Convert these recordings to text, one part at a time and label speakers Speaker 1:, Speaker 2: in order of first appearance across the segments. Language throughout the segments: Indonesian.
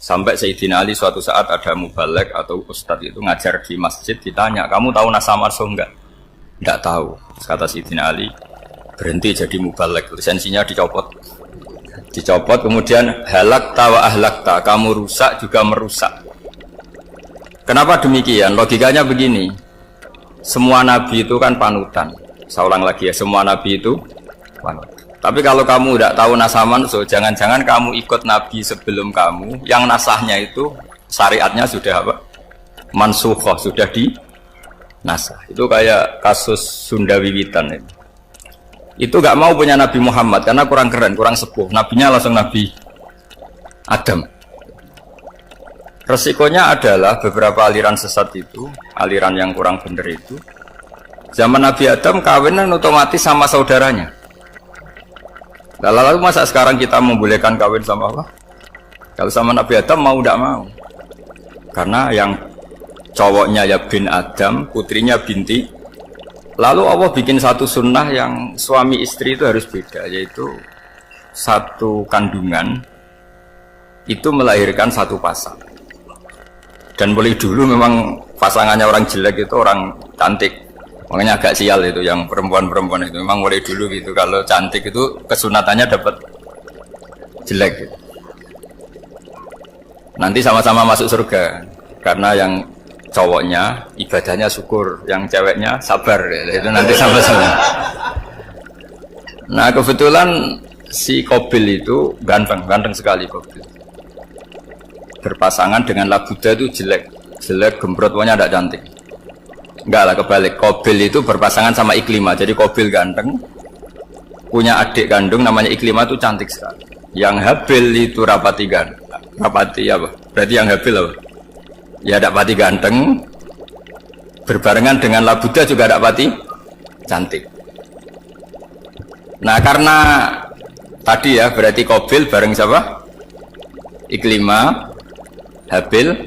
Speaker 1: Sampai Sayyidina Ali suatu saat ada mubalek atau ustadz itu ngajar di masjid, ditanya, kamu tahu nasa marso enggak? Enggak tahu. Kata Sayyidina Ali, berhenti jadi mubalek, lisensinya dicopot. Dicopot, kemudian halakta wa ahlakta, kamu rusak juga merusak. Kenapa demikian? Logikanya begini, semua nabi itu kan panutan. Saya ulang lagi ya, semua nabi itu panutan. Tapi kalau kamu tidak tahu nasaman, so jangan-jangan kamu ikut nabi sebelum kamu, yang nasahnya itu syariatnya sudah apa? Mansukhoh, sudah di nasah. Itu kayak kasus Sunda Wiwitan itu. Itu gak mau punya Nabi Muhammad karena kurang keren, kurang sepuh. Nabinya langsung Nabi Adam. Resikonya adalah beberapa aliran sesat itu, aliran yang kurang benar itu, zaman Nabi Adam kawinan otomatis sama saudaranya. Lalu masa sekarang kita membolehkan kawin sama apa? Kalau sama Nabi Adam mau tidak mau. Karena yang cowoknya ya bin Adam, putrinya binti. Lalu Allah bikin satu sunnah yang suami istri itu harus beda, yaitu satu kandungan itu melahirkan satu pasang. Dan boleh dulu memang pasangannya orang jelek itu orang cantik. Makanya agak sial itu yang perempuan-perempuan itu memang mulai dulu gitu, kalau cantik itu kesunatannya dapat jelek gitu. Nanti sama-sama masuk surga karena yang cowoknya ibadahnya syukur, yang ceweknya sabar gitu. Itu nanti sama-sama. Nah kebetulan si Qabil itu ganteng sekali Qabil. Berpasangan dengan Labuda itu jelek gembrot, pokoknya tidak cantik. Enggak lah, kebalik. Qabil itu berpasangan sama Iklimah. Jadi Qabil ganteng, punya adik kandung namanya Iklimah, itu cantik sekali. Yang Habil itu rapati ganteng. Rapati apa? Berarti yang Habil apa? Ya rapati ganteng, berbarengan dengan Labuda juga rapati cantik. Nah karena tadi ya berarti Qabil bareng siapa? Iklimah, Habil,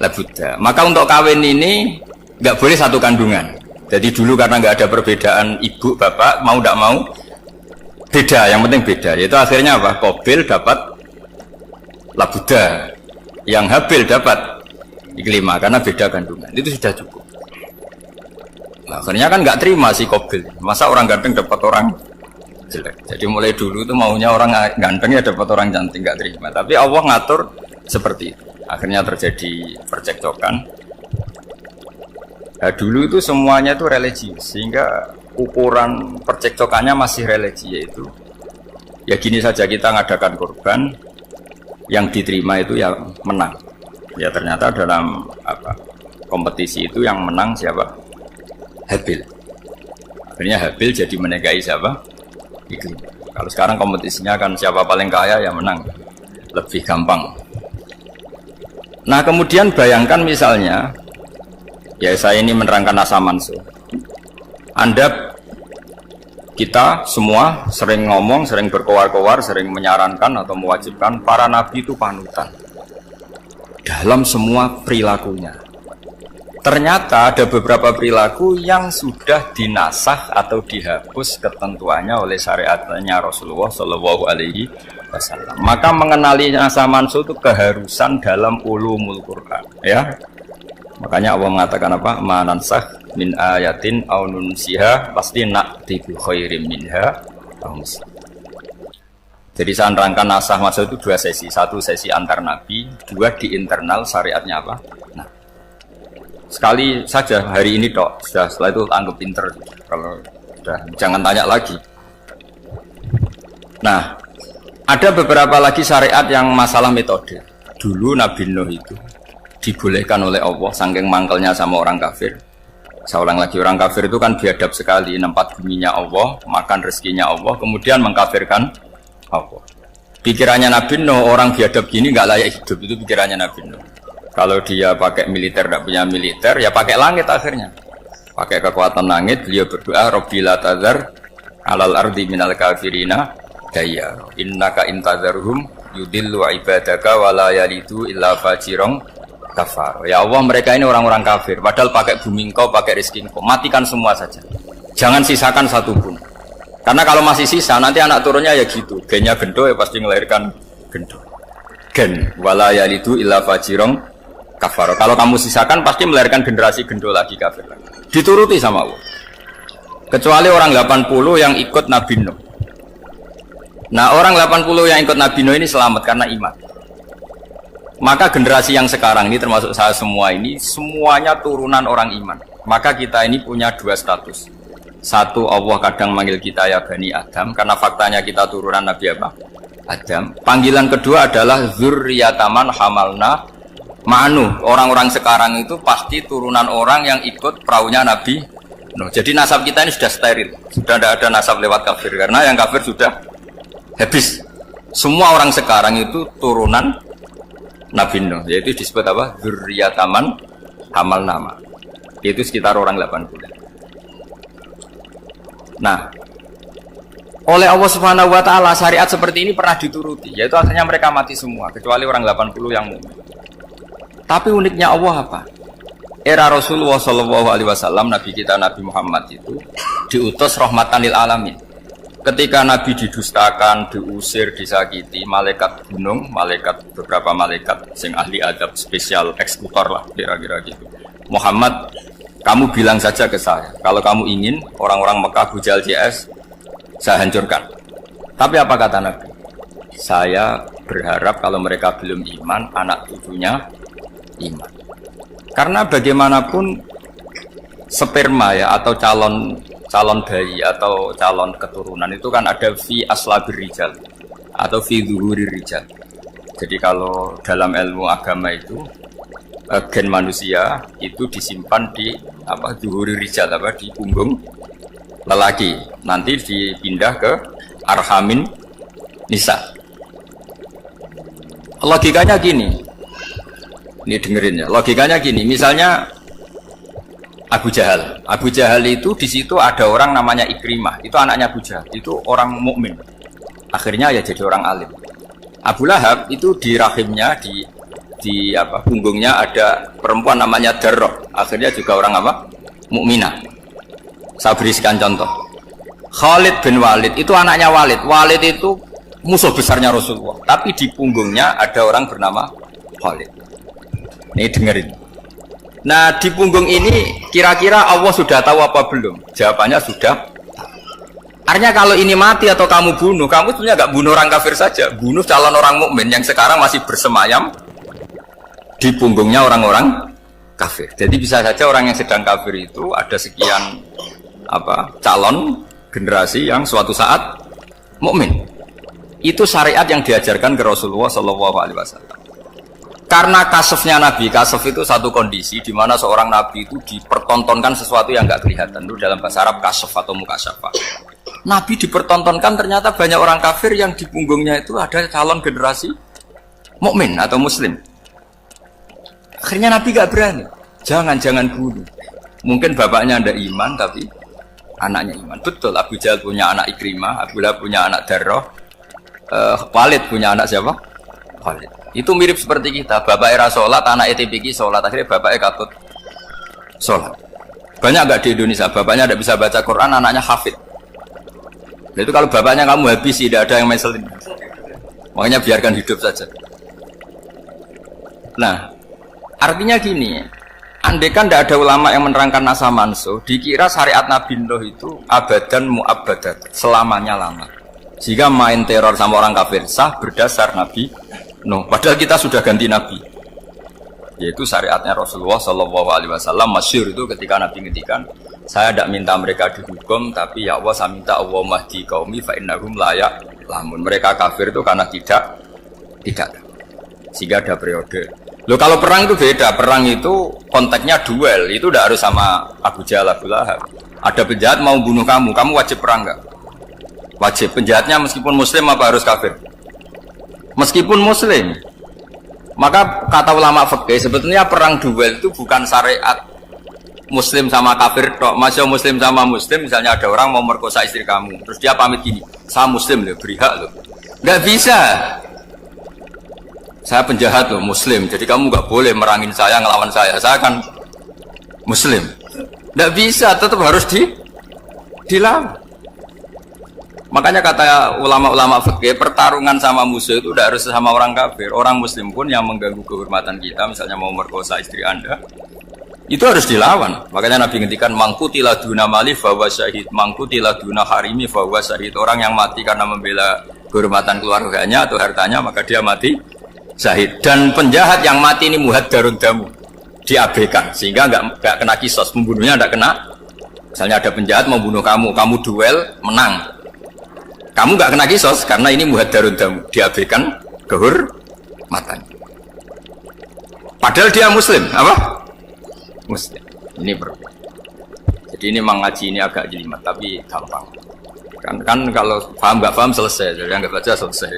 Speaker 1: Labuda. Maka untuk kawin ini nggak boleh satu kandungan. Jadi dulu karena nggak ada perbedaan ibu bapak, mau tidak mau beda, yang penting beda. Yaitu akhirnya apa? Qabil dapat Labuda, yang Habil dapat Iklimah karena beda kandungan. Itu sudah cukup. Nah, akhirnya kan nggak terima si Qabil. Masa orang ganteng dapat orang jelek. Jadi mulai dulu itu maunya orang ganteng ya dapat orang cantik, nggak terima. Tapi Allah ngatur seperti itu. Akhirnya terjadi percekcokan. Nah, dulu itu semuanya itu religius, sehingga ukuran percekcokannya masih religi, yaitu ya gini saja, kita ngadakan kurban, yang diterima itu ya menang. Ya ternyata dalam kompetisi itu yang menang siapa? Habil. Akhirnya Habil jadi menikahi siapa? Iklimah. Kalau sekarang kompetisinya kan siapa paling kaya ya menang, lebih gampang. Nah kemudian bayangkan misalnya, ya saya ini menerangkan asa mansuh. Kita semua sering ngomong, sering berkoar-koar, sering menyarankan atau mewajibkan para nabi itu panutan dalam semua perilakunya. Ternyata ada beberapa perilaku yang sudah dinasah atau dihapus ketentuannya oleh syariatnya Rasulullah Shallallahu Alaihi Wasallam. Maka mengenali nasa mansuh itu keharusan dalam ulumul Quran, ya. Makanya Allah mengatakan apa? Manansah min ayatin aw nunsiha pasti na'ti bi khairim minha aw mislah. Jadi saya nerangkan nasah mansuh itu dua sesi. Satu sesi antar nabi, dua di internal syariatnya apa? Nah, sekali saja hari ini tok, sudah setelah itu anggap pinter. Kalau sudah jangan tanya lagi. Nah, ada beberapa lagi syariat yang masalah metode. Dulu Nabi Nuh itu dibolehkan oleh Allah saking mangkelnya sama orang kafir. Saya ulang lagi, orang kafir itu kan biadab sekali, nempat buminya Allah, makan rezekinya Allah, kemudian mengkafirkan Allah. Pikirannya Nabi Nuh, orang biadab gini nggak layak hidup, itu pikirannya Nabi Nuh. Kalau dia pakai militer, tidak punya militer, ya pakai langit akhirnya. Pakai kekuatan langit, beliau berdoa, Rabbi la tazar alal ardi minal kafirina daya. Innaka intazarhum yudillu ibadaka wala yalidu illa fajirong kafar. Ya Allah, mereka ini orang-orang kafir, padahal pakai bumi engkau, pakai rezeki engkau, matikan semua saja, jangan sisakan satu pun. Karena kalau masih sisa nanti anak turunnya ya gitu, gennya gendo ya pasti melahirkan gendo. gen wala yalidu illa fajirong kafar. Kalau kamu sisakan pasti melahirkan generasi gendol lagi kafir. Dituruti sama Allah. Kecuali orang 80 yang ikut Nabi Nuh. Nah, orang 80 yang ikut Nabi Nuh ini selamat karena iman. Maka generasi yang sekarang ini termasuk saya semua ini semuanya turunan orang iman. Maka kita ini punya dua status. Satu, Allah kadang manggil kita ya Bani Adam karena faktanya kita turunan Nabi apa? Adam. Panggilan kedua adalah dzurriyyataman hamalna ma'nu. Orang-orang sekarang itu pasti turunan orang yang ikut perahunya Nabi Nuh. Jadi nasab kita ini sudah steril. Sudah tidak ada nasab lewat kafir karena yang kafir sudah habis. Semua orang sekarang itu turunan Nabi Nuh, yaitu disebut apa? Dzurriyyataman hamal nama. Itu sekitar orang 80. Nah, oleh Allah Subhanahu wa taala syariat seperti ini pernah dituruti, yaitu akhirnya mereka mati semua kecuali orang 80 yang mukmin. Tapi uniknya Allah apa? Era Rasulullah sallallahu alaihi wasallam, Nabi kita Nabi Muhammad itu diutus rahmatan lil alamin. Ketika Nabi didustakan, diusir, disakiti, malaikat gunung, beberapa malaikat sing ahli adab spesial eksekutor lah kira-kira gitu. Muhammad, kamu bilang saja ke saya, kalau kamu ingin orang-orang Mekah Bujal CS saya hancurkan. Tapi apa kata Nabi? Saya berharap kalau mereka belum iman, anak cucunya iman. Karena bagaimanapun sperma ya atau calon bayi atau calon keturunan itu kan ada fi aslabir rijal atau fi zuhurir rijal. Jadi kalau dalam ilmu agama itu gen manusia itu disimpan di apa zuhurir rijal apa di punggung lelaki, nanti dipindah ke arhamin nisa. Logikanya gini. Ini dengerin ya. Logikanya gini, misalnya Abu Jahal itu di situ ada orang namanya Ikrimah, itu anaknya Abu Jahal, itu orang mukmin. Akhirnya ya jadi orang alim. Abu Lahab itu di rahimnya di apa punggungnya ada perempuan namanya Darroh, akhirnya juga orang apa? Mukminah. Saya berikan contoh. Khalid bin Walid itu anaknya Walid. Walid itu musuh besarnya Rasulullah, tapi di punggungnya ada orang bernama Khalid. Ini dengerin. Nah di punggung ini kira-kira Allah sudah tahu apa belum? Jawabannya sudah. Artinya kalau ini mati atau kamu bunuh, kamu sebenarnya nggak bunuh orang kafir saja, bunuh calon orang mukmin yang sekarang masih bersemayam di punggungnya orang-orang kafir. Jadi bisa saja orang yang sedang kafir itu ada sekian apa calon generasi yang suatu saat mukmin. Itu syariat yang diajarkan ke Rasulullah Shallallahu Alaihi Wasallam. Karena kasofnya Nabi, kasof itu satu kondisi di mana seorang Nabi itu dipertontonkan sesuatu yang nggak kelihatan. Itu dalam bahasa Arab kasof atau mukasyafah. Nabi dipertontonkan ternyata banyak orang kafir yang di punggungnya itu ada calon generasi mukmin atau muslim. Akhirnya Nabi gak berani. Jangan bunuh. Mungkin bapaknya ada iman tapi anaknya iman. Betul, Abu Jahal punya anak Ikrimah, Abu Lahab punya anak Darroh, Walid punya anak siapa? Walid. Itu mirip seperti kita, bapak era sholat, anak ETPK sholat, akhirnya bapaknya katut sholat. Banyak nggak di Indonesia, bapaknya tidak bisa baca Quran, anaknya hafid. Nah, itu kalau bapaknya kamu habis, tidak ada yang meselin. Makanya biarkan hidup saja. Nah, artinya gini, andaikan tidak ada ulama yang menerangkan nasa mansuh, dikira syariat Nabi Nuh itu abadan mu'abbadat, selamanya lama. Jika main teror sama orang kafir sah berdasar Nabi Nuh, padahal kita sudah ganti Nabi, yaitu syariatnya Rasulullah Shallallahu Alaihi Wasallam. Masyhur itu ketika Nabi ngendikan, saya tidak minta mereka dihukum, tapi ya Allah saya minta Allah mahdi qaumi fa innahum la ya'lamun. Mereka kafir itu karena tidak, sehingga ada periode. Loh kalau perang itu beda, perang itu konteksnya duel, itu tidak harus sama Abu Jahal, Abu Lahab. Ada penjahat mau bunuh kamu wajib perang nggak? Wajib. Penjahatnya meskipun muslim apa harus kafir? Meskipun muslim. Maka kata ulama fikih sebetulnya perang duel itu bukan syariat muslim sama kafir tok. Masih muslim sama muslim, misalnya ada orang mau merkosa istri kamu, terus dia pamit gini, saya muslim loh, beri hak loh. Nggak bisa. Saya penjahat loh, muslim, jadi kamu nggak boleh merangin saya, ngelawan saya kan muslim. Nggak bisa, tetap harus dilawan. Makanya kata ulama-ulama fikih, pertarungan sama musuh itu tidak harus sama orang kafir. Orang muslim pun yang mengganggu kehormatan kita, misalnya mau merkosa istri Anda, itu harus dilawan. Makanya Nabi ngendikan mangkutila duna mali fahuwa syahid, mangkutila duna harimi fahuwa syahid. Orang yang mati karena membela kehormatan keluarganya atau hartanya, maka dia mati syahid. Dan penjahat yang mati ini muhaddarun damu, diabaikan sehingga enggak kena kisos, pembunuhnya enggak kena. Misalnya ada penjahat mau bunuh kamu, kamu duel menang, kamu nggak kena kisos karena ini muhaddarun damu, diabaikan kehormatan. Padahal dia muslim, apa? Muslim. Ini jadi ini mengaji ini agak jelimet tapi gampang. Kan kalau paham nggak paham selesai, jadi nggak baca selesai.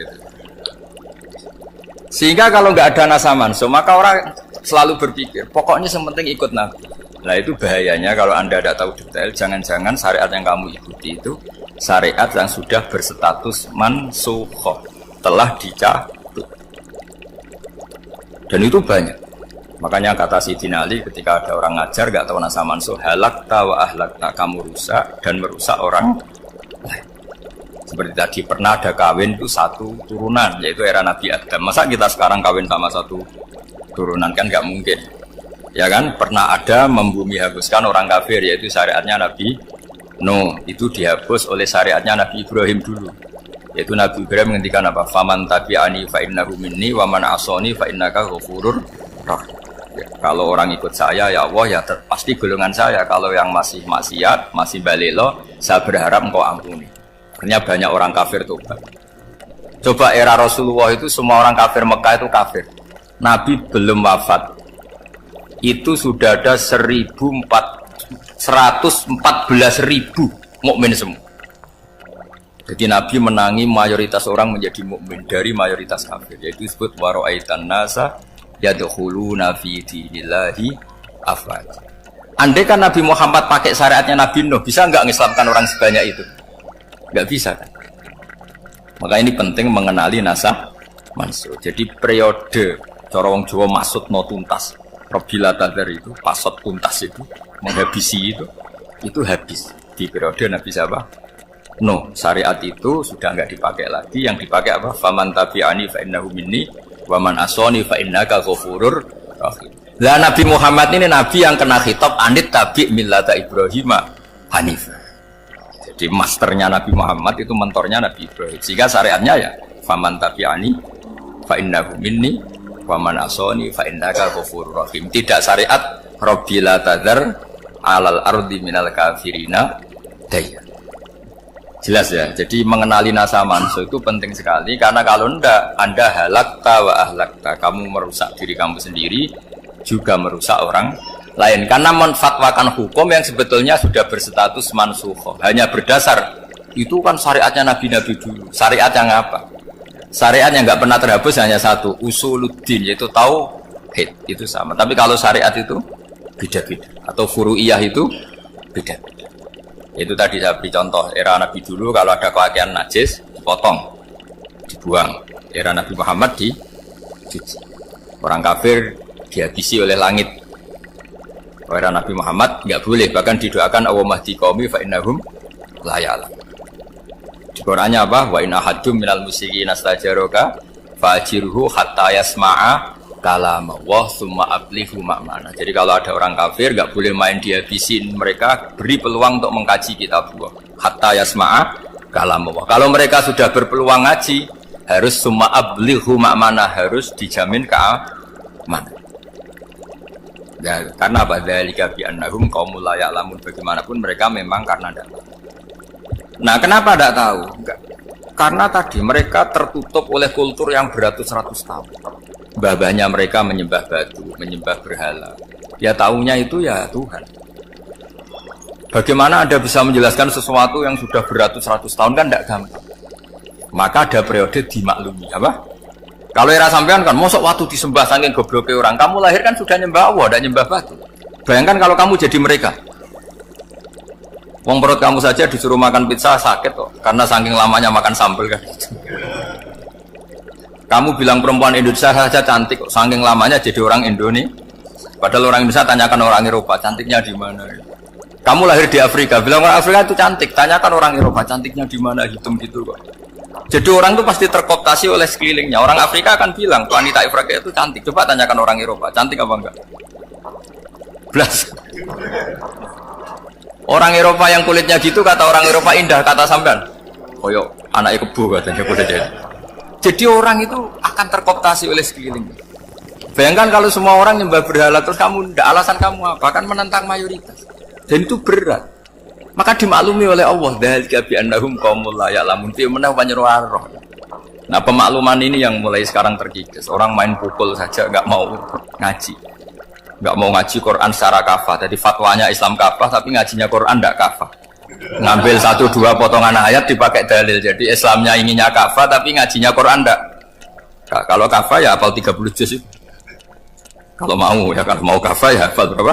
Speaker 1: Sehingga kalau nggak ada nasa mansuh, maka orang selalu berpikir, pokoknya yang penting ikut Nabi. Nah itu bahayanya kalau Anda tidak tahu detail, jangan-jangan syariat yang kamu ikuti itu syariat yang sudah berstatus mansukhoh, telah dicabut. Dan itu banyak. Makanya kata Sayyidina Ali ketika ada orang ngajar gak tahu nasa mansuh, halakta wa ahlakta, kamu rusak dan merusak orang lain. Seperti tadi pernah ada kawin itu satu turunan, yaitu era Nabi Adam. Masa kita sekarang kawin sama satu turunan, kan gak mungkin. Ya kan, pernah ada membumi hapuskan orang kafir, yaitu syariatnya Nabi Nuh, itu dihapus oleh syariatnya Nabi Ibrahim dulu. Yaitu Nabi Ibrahim menghentikan apa? Faman tabi'ani fa innahu minni wa man asani fa innaka ghafurur rahim. Ya, kalau orang ikut saya ya Allah ya pasti golongan saya. Kalau yang masih maksiat, masih balelo, saya berharap engkau ampuni. Akhirnya banyak orang kafir tobat. Coba era Rasulullah itu semua orang kafir Mekah itu kafir. Nabi belum wafat. Itu sudah ada 114.000 mukmin semua. Jadi Nabi menangi mayoritas orang menjadi mukmin dari mayoritas kafir. Yaitu disebut wara'aitan nasa yadkhuluna fi dinillahi afwaj. Andai kan Nabi Muhammad pakai syariatnya Nabi Nuh, bisa enggak ngislamkan orang sebanyak itu? Enggak bisa kan? Maka ini penting mengenali nasah mansuh. Jadi periode cara wong Jawa maksud no tuntas. Robila tadar itu, pasot tuntas itu, menghabisi itu habis di periode Nabi siapa? No, syariat itu sudah enggak dipakai lagi. Yang dipakai apa? Faman tabi'ani fa innahu minni wa man asani fa innaka ghafurur rahim. Lah Nabi Muhammad ini Nabi yang kena khitab anit tabi' millata Ibrahim Hanif. Jadi masternya Nabi Muhammad itu mentornya Nabi Ibrahim. Sehingga syariatnya ya faman tabi'ani fa innahu minni wa man asani fa innaka ghafurur rahim. Tidak syariat Rabbila tadhar alal ardi minal kafirina daya. Jelas ya. Jadi mengenali nasa mansuh itu penting sekali karena kalau enggak Anda halakta wa ahlakta, kamu merusak diri kamu sendiri juga merusak orang lain karena menfatwakan hukum yang sebetulnya sudah berstatus mansukh. Hanya berdasar itu kan syariatnya nabi-nabi dulu. Syariat yang apa? Syariat yang nggak pernah terhapus hanya satu, usuluddin, yaitu tauhid, itu sama. Tapi kalau syariat itu beda-beda, atau furu'iyah itu beda-beda. Itu tadi saya beri contoh, era Nabi dulu kalau ada pakaian najis, dipotong, dibuang. Era Nabi Muhammad dicuci. Orang kafir dihabisi oleh langit. Era Nabi Muhammad nggak boleh, bahkan didoakan Allahumma hdi qaumi fa innahum la ya'lamun. Di Qur'annya apa? Wa in ahadum minal musyrikin astajaraka fa'jirhu hatta yasma'a kalama wa tsumma ablighu ma'mana. Jadi kalau ada orang kafir enggak boleh main dihabisin mereka, beri peluang untuk mengkaji kitab Allah. Hatta yasma'a kalama wa. Kalau mereka sudah berpeluang ngaji, harus tsumma ablighu ma'mana, harus dijamin keamanan. Ya, karena apa? Dzalika bi annahum qaumul la ya'lamun. Bagaimanapun mereka memang karena tidak. Nah, kenapa tidak tahu? Enggak. Karena tadi mereka tertutup oleh kultur yang beratus-ratus tahun. Mbah-mbahnya mereka menyembah batu, menyembah berhala. Ya tahunya itu ya Tuhan. Bagaimana Anda bisa menjelaskan sesuatu yang sudah beratus-ratus tahun kan tidak gampang. Maka ada periode dimaklumi. Apa? Kalau era sampean kan, mosok waktu disembah saking gobloknya orang. Kamu lahir kan sudah nyembah Allah, tidak nyembah batu. Bayangkan kalau kamu jadi mereka. Wong perut kamu saja disuruh makan pizza sakit kok, karena saking lamanya makan sambal kan. Kamu bilang perempuan Indonesia saja cantik kok, saking lamanya jadi orang Indonesia. Padahal orang Indonesia tanyakan orang Eropa, cantiknya di mana? Kamu lahir di Afrika, bilang orang Afrika itu cantik. Tanyakan orang Eropa, cantiknya di mana, hitam gitu kok. Jadi orang itu pasti terkooptasi oleh sekelilingnya. Orang Afrika akan bilang wanita Afrika itu cantik. Coba tanyakan orang Eropa, cantik apa enggak? Belas. Orang Eropa yang kulitnya gitu kata orang Eropa indah, kata sampean. Koyok anaknya kebo katanya kuda jadi. Jadi orang itu akan terkooptasi oleh sekelilingnya. Bayangkan kalau semua orang nyembah berhala terus kamu ndak, alasan kamu apa? Kan menentang mayoritas. Dan itu berat. Maka dimaklumi oleh Allah, dzalika bi annahum qaumul la ya'lamun fi manah panyeroh. Nah, pemakluman ini yang mulai sekarang terkikis. Orang main pukul saja enggak mau ngaji. Enggak mau ngaji Quran secara kafah. Jadi fatwanya Islam kafah tapi ngajinya Quran enggak kafah. Ngambil 1-2 potongan ayat dipakai dalil. Jadi Islamnya inginnya kafah tapi ngajinya Quran enggak. Kalau kafah ya hafal 30 juz itu. Kalau mau kafah ya hafal berapa?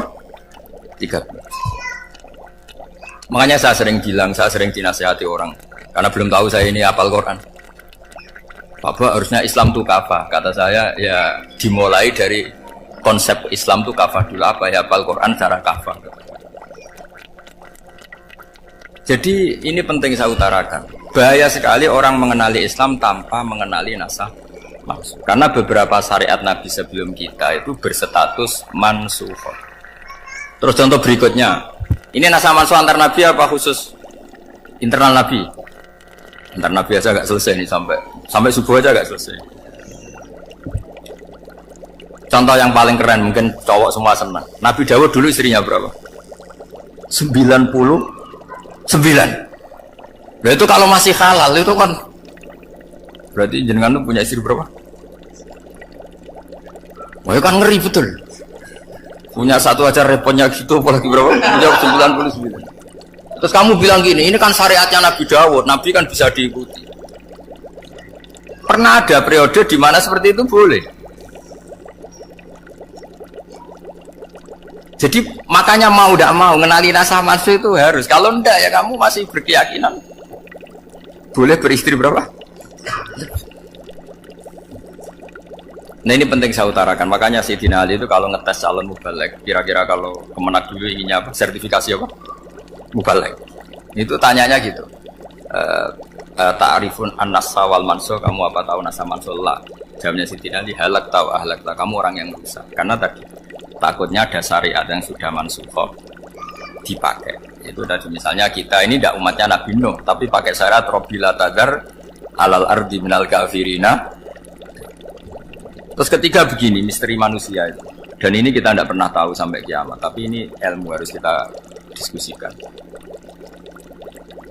Speaker 1: 30. Makanya saya sering bilang, saya sering dinasihati orang karena belum tahu saya ini hafal Quran. Bapak harusnya Islam itu kafah. Kata saya ya dimulai dari konsep Islam itu kafah dulu, apa ya hafal Quran secara kafah. Jadi ini penting saya utarakan. Bahaya sekali orang mengenali Islam tanpa mengenali nasah mansukh. Karena beberapa syariat Nabi sebelum kita itu berstatus mansukh. Terus contoh berikutnya. Ini nasah mansukh antar Nabi apa khusus internal Nabi? Antar Nabi aja agak selesai nih sampai subuh aja agak selesai. Contoh yang paling keren mungkin cowok semua senang. Nabi Dawud dulu istrinya berapa? 99. Nah itu kalau masih halal itu kan berarti jenengan tuh punya istri berapa? Wah kan ngeri betul. Punya satu aja repotnya gitu, apalagi berapa? Punya 99. Terus kamu bilang gini, ini kan syariatnya Nabi Dawud, Nabi kan bisa diikuti. Pernah ada periode di mana seperti itu boleh. Jadi makanya mau tidak mau mengenali nasah mansukh itu harus. Kalau enggak ya kamu masih berkeyakinan boleh beristri berapa? Nah ini penting saya utarakan. Makanya Sayyidina Ali itu kalau ngetes calon mubaligh, kira-kira kalau Kemenak dulu inginnya apa? Sertifikasi apa? Mubaligh. Itu tanyanya gitu. Ta'rifun an-nassa wal mansukh, kamu apa tahu nasah mansukh? La. Jawabnya Sayyidina Ali, halak tahu ahlak tahu, kamu orang yang rusak. Karena tadi takutnya ada syariat yang sudah mansukh dipakai. Itu tadi misalnya kita ini tidak umatnya Nabi Nuh, tapi pakai syarat Robbila tadar alal ardi minal kafirina. Terus ketiga begini, misteri manusia itu. Dan ini kita tidak pernah tahu sampai kiamat. Tapi ini ilmu harus kita diskusikan.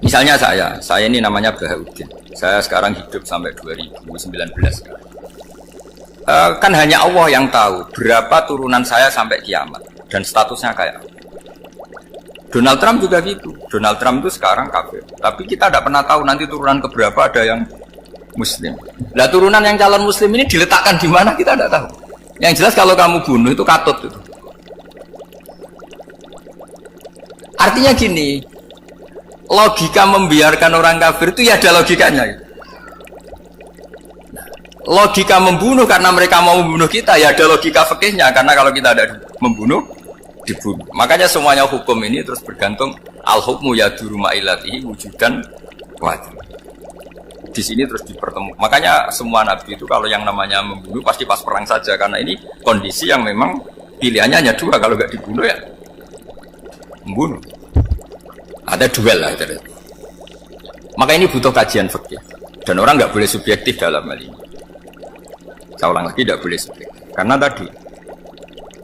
Speaker 1: Misalnya saya ini namanya Bahauddin. Saya sekarang hidup sampai 2019. Kan hanya Allah yang tahu berapa turunan saya sampai kiamat. Dan statusnya kayak Donald Trump juga gitu. Donald Trump itu sekarang kafir. Tapi kita tidak pernah tahu nanti turunan keberapa ada yang Muslim. Nah turunan yang calon Muslim ini diletakkan di mana kita tidak tahu. Yang jelas kalau kamu bunuh itu katut itu. Artinya gini, logika membiarkan orang kafir itu ya ada logikanya. Logika membunuh karena mereka mau membunuh kita ya ada logika fikihnya, karena kalau kita ada membunuh dibunuh. Makanya semuanya hukum ini terus bergantung al-hukmu yaduru ma'ilatihi wujudan wajib. Di sini terus dipertemukan. Makanya semua nabi itu kalau yang namanya membunuh pasti pas perang saja, karena ini kondisi yang memang pilihannya hanya dua, kalau nggak dibunuh ya membunuh. Ada duel lah. Maka ini butuh kajian fikih dan orang nggak boleh subjektif dalam hal ini. Saya ulang lagi, tidak boleh subjektif. Karena tadi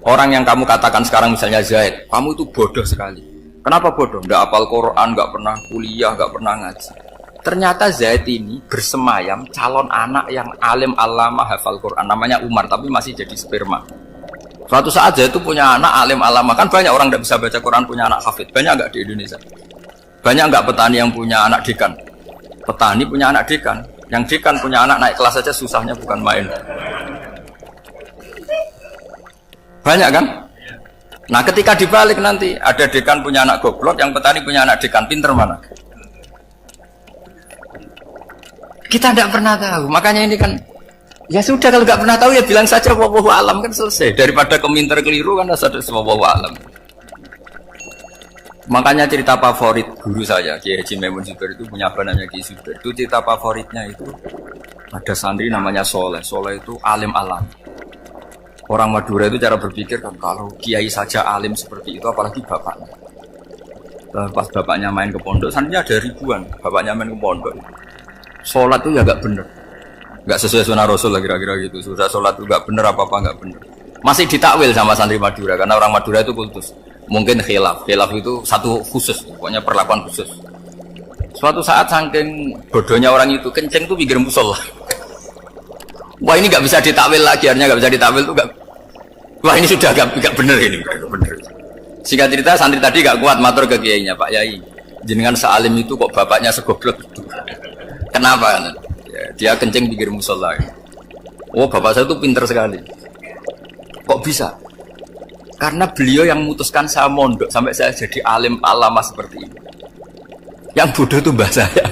Speaker 1: orang yang kamu katakan sekarang misalnya Zaid, kamu itu bodoh sekali. Kenapa bodoh? Nggak hafal Quran, nggak pernah kuliah, nggak pernah ngaji. Ternyata Zaid ini bersemayam calon anak yang alim alama hafal Quran, namanya Umar, tapi masih jadi sperma. Suatu saat Zaid itu punya anak alim alama, kan banyak orang tidak bisa baca Quran punya anak hafid, banyak nggak di Indonesia? Banyak nggak petani yang punya anak dekan? Petani punya anak dekan, yang dekan punya anak naik kelas saja susahnya bukan main. Banyak kan? Nah ketika dibalik nanti ada dekan punya anak goblok, yang petani punya anak dekan, pinter mana? Kita tidak pernah tahu, makanya ini kan ya sudah, kalau nggak pernah tahu ya bilang saja wallahu alam, kan selesai. Daripada keminter keliru kan ada wallahu alam. Makanya cerita favorit guru saya, Kiai Haji Maimun Zubair itu punya apa namanya Kiai Zubair. Itu cerita favoritnya itu ada santri namanya Soleh. Soleh itu alim alam. Orang Madura itu cara berpikir kan kalau kiai saja alim seperti itu, apalagi bapaknya. Pas bapaknya main ke pondok, santrinya ada ribuan. Bapaknya main ke pondok, sholat itu ya gak bener, gak sesuai sunnah Rasul lah kira-kira gitu. Sudah sholat itu gak bener, apa-apa gak bener. Masih ditakwil sama santri Madura karena orang Madura itu kultus. Mungkin khilaf itu satu khusus, pokoknya perlakuan khusus. Suatu saat saking bodohnya orang itu kenceng tuh pinggir musola. Wah ini nggak bisa ditakwil lagi, akhirnya nggak bisa ditakwil tuh nggak. Wah ini sudah nggak bener ini, nggak bener. Singkat cerita santri tadi nggak kuat matur ke kiainya, Pak Yai, jenengan sealim itu kok bapaknya segoblok itu. Kenapa? Ya, dia kenceng pinggir musola. Oh bapak saya tuh pinter sekali. Kok bisa? Karena beliau yang memutuskan saya mondok sampai saya jadi alim alama seperti ini. Yang bodoh itu mbah saya.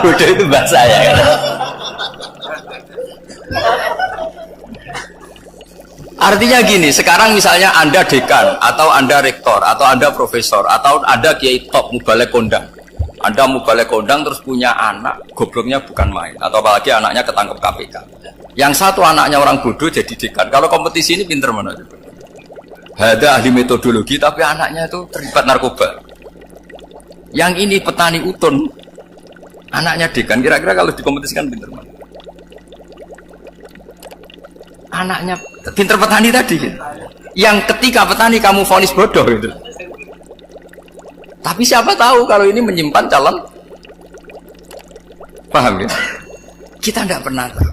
Speaker 1: Bodoh itu mbah saya. Artinya gini, sekarang misalnya Anda dekan, atau Anda rektor, atau Anda profesor, atau Anda kiai top mubalek kondang. Anda mubalek kondang terus punya anak, gobloknya bukan main, atau apalagi anaknya ketangkep KPK. Yang satu anaknya orang bodoh jadi dekan. Kalau kompetisi ini pinter mana? Ada ahli metodologi, tapi anaknya itu terlibat narkoba. Yang ini petani utun, anaknya dekan. Kira-kira kalau dikompetisikan pinter mana? Anaknya pinter petani tadi gitu. Yang ketika petani kamu vonis bodoh gitu. Tapi siapa tahu kalau ini menyimpan calon. Paham ya? Kita tidak pernah tahu.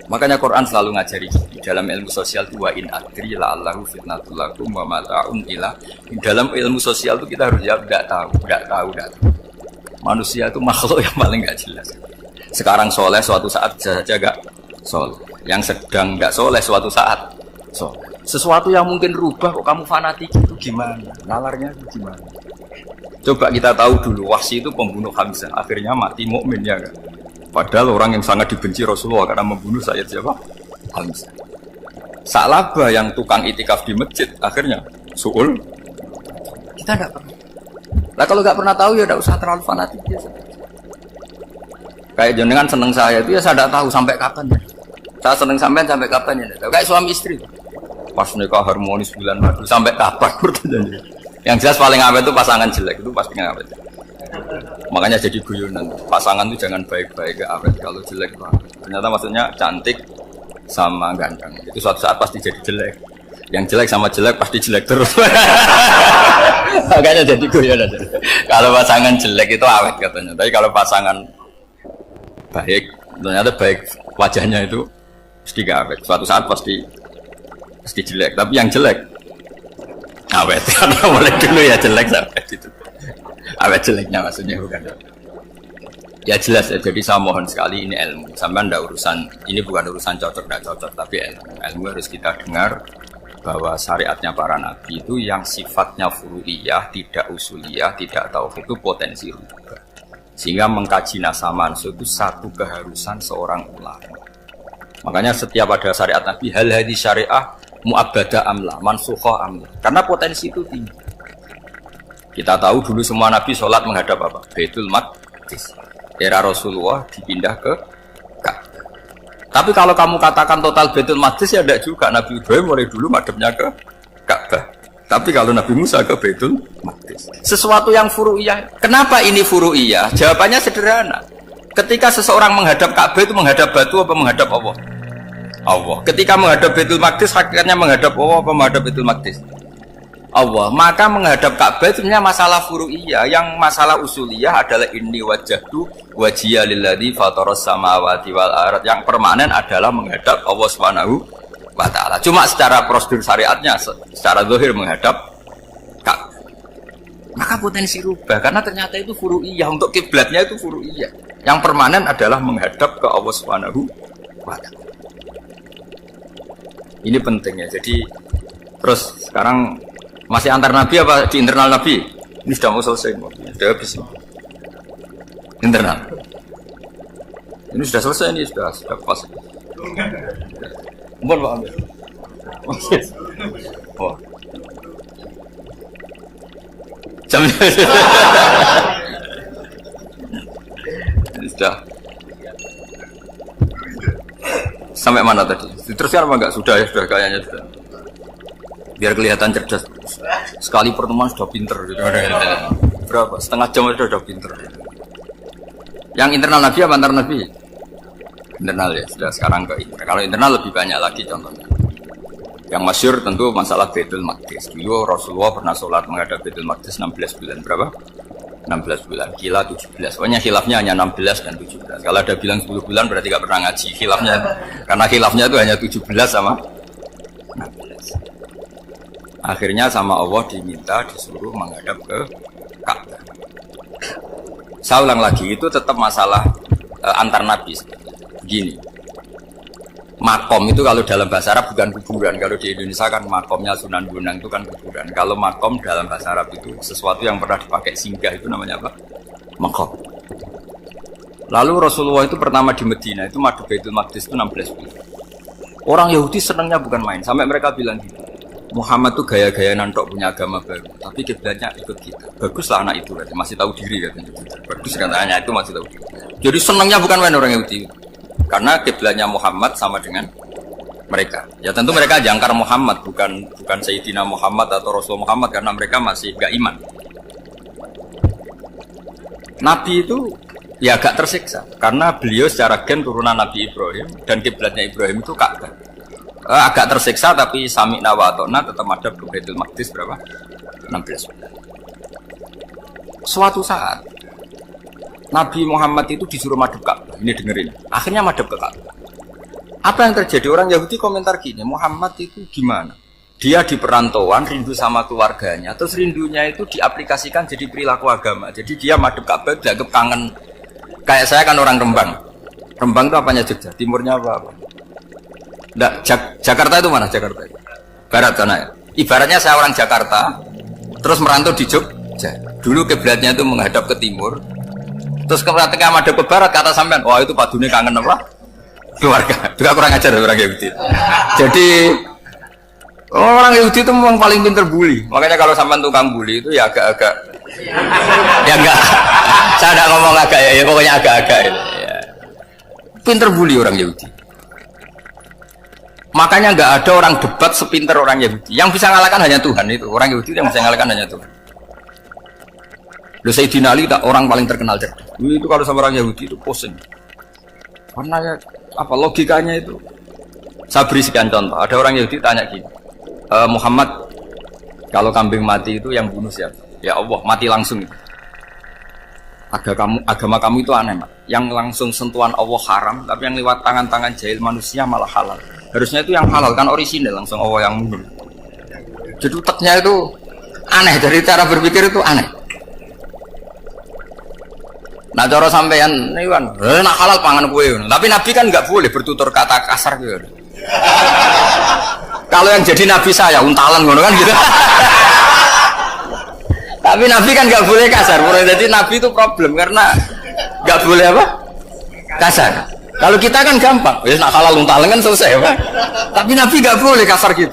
Speaker 1: Makanya Quran selalu ngajari di dalam ilmu sosial itu wa in adri la'allahu fitnatul lakum wa mata'un ila. Di dalam ilmu sosial itu kita harus jawab tidak tahu. Manusia itu makhluk yang paling enggak jelas. Sekarang soleh suatu saat bisa saja enggak soleh. Yang sedang enggak soleh suatu saat soleh. Sesuatu yang mungkin rubah kok kamu fanatik itu gimana? Nalarnya itu gimana? Coba kita tahu dulu Wahsy itu pembunuh Hamzah, akhirnya mati mukmin ya kan? Padahal orang yang sangat dibenci Rasulullah karena membunuh Sayyid siapa? Hamzah. Sa'labah yang tukang itikaf di masjid akhirnya su'ul. Kita tidak pernah. Nah kalau nggak pernah tahu ya tidak usah terlalu fanatik biasa. Kayak jenengan seneng saya itu ya saya tidak tahu sampai kapan ya. Saya seneng sampean sampai kapan ya. Kayak suami istri. Pas nikah harmonis bulan madu sampai kapan bertanya. Yang jelas paling awet itu pasangan jelek itu pasti awet. Makanya jadi guyonan. Pasangan itu jangan baik-baik ke awet, kalau jelek itu awet. Ternyata maksudnya cantik sama ganteng. Itu suatu saat pasti jadi jelek. Yang jelek sama jelek pasti jelek terus. Makanya jadi guyonan. Kalau pasangan jelek itu awet katanya. Tapi kalau pasangan baik, ternyata baik wajahnya itu pasti gak awet. Suatu saat pasti jelek. Tapi yang jelek awet. Karena mulai dulu ya jelek sampai itu. Awet jeleknya maksudnya bukan. Ya jelas ya, jadi saya mohon sekali ini ilmu. Sampai anda urusan, ini bukan urusan cocok tidak cocok, tapi ilmu. Ilmu harus kita dengar bahwa syariatnya para nabi itu yang sifatnya furu'iyah, tidak usuliyah, tidak tauhid itu potensi rubah. Sehingga mengkaji nasab manusia itu satu keharusan seorang ulama. Makanya setiap ada syariat nabi, hal hadis syariah mu'abbadah amla, mansukha amla. Karena potensi itu tinggi. Kita tahu dulu semua nabi sholat menghadap apa? Baitul Maqdis. Era Rasulullah dipindah ke Ka'bah. Tapi kalau kamu katakan total Baitul Maqdis ya tidak juga. Nabi Ibrahim mulai dulu madhabnya ke Ka'bah. Tapi kalau Nabi Musa ke Baitul Maqdis. Sesuatu yang furu'iyah. Kenapa ini furu'iyah? Jawabannya sederhana. Ketika seseorang menghadap Ka'bah itu menghadap batu apa menghadap Allah? Allah. Ketika menghadap Baitul Maqdis hakikatnya menghadap Allah apa menghadap Baitul Maqdis? Allah. Maka menghadap Ka'bah itu sebenarnya masalah furu'iyah. Yang masalah usuliyah adalah inni wajjahtu wajhiya lilladzi fataras samawati wal ardh. Yang permanen adalah menghadap Allah Subhanahu wa taala. Cuma secara prosedur syariatnya secara zahir menghadap Ka'bah. Maka potensi rubah karena ternyata itu furu'iyah. Untuk kiblatnya itu furu'iyah. Yang permanen adalah menghadap ke Allah Subhanahu wa taala. Ini pentingnya. Jadi terus sekarang masih antar nabi apa di internal nabi? Ini sudah mau selesai, sudah habis. Internal. Ini sudah selesai, ini sudah pas. Mohon Pak Amir. Oh. Sudah. Sampai mana tadi? Terusnya apa enggak? Sudah ya, sudah kayaknya sudah. Biar kelihatan cerdas. Sekali pertemuan sudah pinter gitu. Berapa? Setengah jam sudah pinter. Yang internal Nabi apa antar Nabi? Internal ya, sudah sekarang ke internal. Kalau internal lebih banyak lagi contohnya. Yang masyhur tentu masalah Baitul Maqdis. Dulu Rasulullah pernah sholat menghadap Baitul Maqdis 16 bulan. Berapa? 16 bulan. Kila 17. Pokoknya khilafnya hanya 16 dan 17. Kalau ada bilang 10 bulan berarti gak pernah ngaji. Khilafnya, karena khilafnya itu hanya 17 sama 16. Akhirnya sama Allah diminta disuruh menghadap ke Ka'bah. Saya ulang lagi, itu tetap masalah antar nabi. Gini, makom itu kalau dalam bahasa Arab bukan kuburan. Kalau di Indonesia kan makomnya Sunan Bonang itu kan kuburan. Kalau makom dalam bahasa Arab itu sesuatu yang pernah dipakai singgah, itu namanya apa? Makom. Lalu Rasulullah itu pertama di Medina itu madu Baitul Maqdis itu 16 bulan. Orang Yahudi senangnya bukan main, sampai mereka bilang gitu, Muhammad tuh gaya-gaya nantok punya agama baru, tapi kiblatnya ikut kita. Baguslah anak itu, masih tahu diri katanya. Bagus katanya itu masih tahu diri. Jadi senangnya bukan main orang Yahudi, karena kiblatnya Muhammad sama dengan mereka. Ya tentu mereka jangkar Muhammad, bukan Sayyidina Muhammad atau Rasul Muhammad, karena mereka masih gak iman. Nabi itu ya agak tersiksa, karena beliau secara gen turunan Nabi Ibrahim dan kiblatnya Ibrahim itu Ka'bah. Agak tersiksa tapi sami'na wa ata'na tetap ada ke Baitul Maqdis berapa? 16 bulan. Suatu saat Nabi Muhammad itu disuruh madhep Ka'bah. Ini dengerin. Akhirnya madhep ke Ka'bah. Apa yang terjadi? Orang Yahudi komentar gini, Muhammad itu gimana? Dia di perantauan rindu sama keluarganya, terus rindunya itu diaplikasikan jadi perilaku agama. Jadi dia madhep Ka'bah dianggap kangen. Kayak saya kan orang Rembang. Rembang itu apanya Jogja? Timurnya apa? Nggak, Jakarta itu mana Jakarta? Barat sana ya. Ibaratnya saya orang Jakarta, terus merantau di Jogja. Dulu kiblatnya itu menghadap ke timur, terus ketika madhep ke barat kata sampean, wah itu padune kangen apa? Keluarga. Juga kurang ajar orang Yahudi. Jadi orang Yahudi itu memang paling pinter bully. Makanya kalau sampean tukang bully itu ya agak-agak, ya enggak. Saya tidak ngomong agak ya, pokoknya agak-agak. Ya. Pinter bully orang Yahudi. Makanya nggak ada orang debat sepinter orang Yahudi. Yang bisa ngalahkan hanya Tuhan itu. Orang Yahudi yang bisa ngalahkan hanya Tuhan. Sayyidina Ali tak orang paling terkenal cerdas. Itu kalau sama orang Yahudi itu pusing. Karena ya, apa logikanya itu? Saya beri sekian contoh. Ada orang Yahudi tanya gini, Muhammad, kalau kambing mati itu yang bunuh siapa? Ya Allah, mati langsung. Agama kamu itu aneh, Mak. Yang langsung sentuhan Allah haram, tapi yang lewat tangan-tangan jahil manusia malah halal. Harusnya itu yang halal kan orisinal, langsung Allah yang mundur. Jadi utaknya itu aneh, dari cara berpikir itu aneh. Nah cara sampean ini kan, nak halal pangan kue. Tapi Nabi kan nggak boleh bertutur kata kasar gitu. Kalau yang jadi Nabi saya untalan ngono kan gitu. Tapi Nabi kan nggak boleh kasar. Jadi Nabi itu problem karena nggak boleh apa? Kasar. Kalau kita kan gampang, ya nak halal untalan kan selesai, Pak. Tapi Nabi nggak boleh kasar gitu.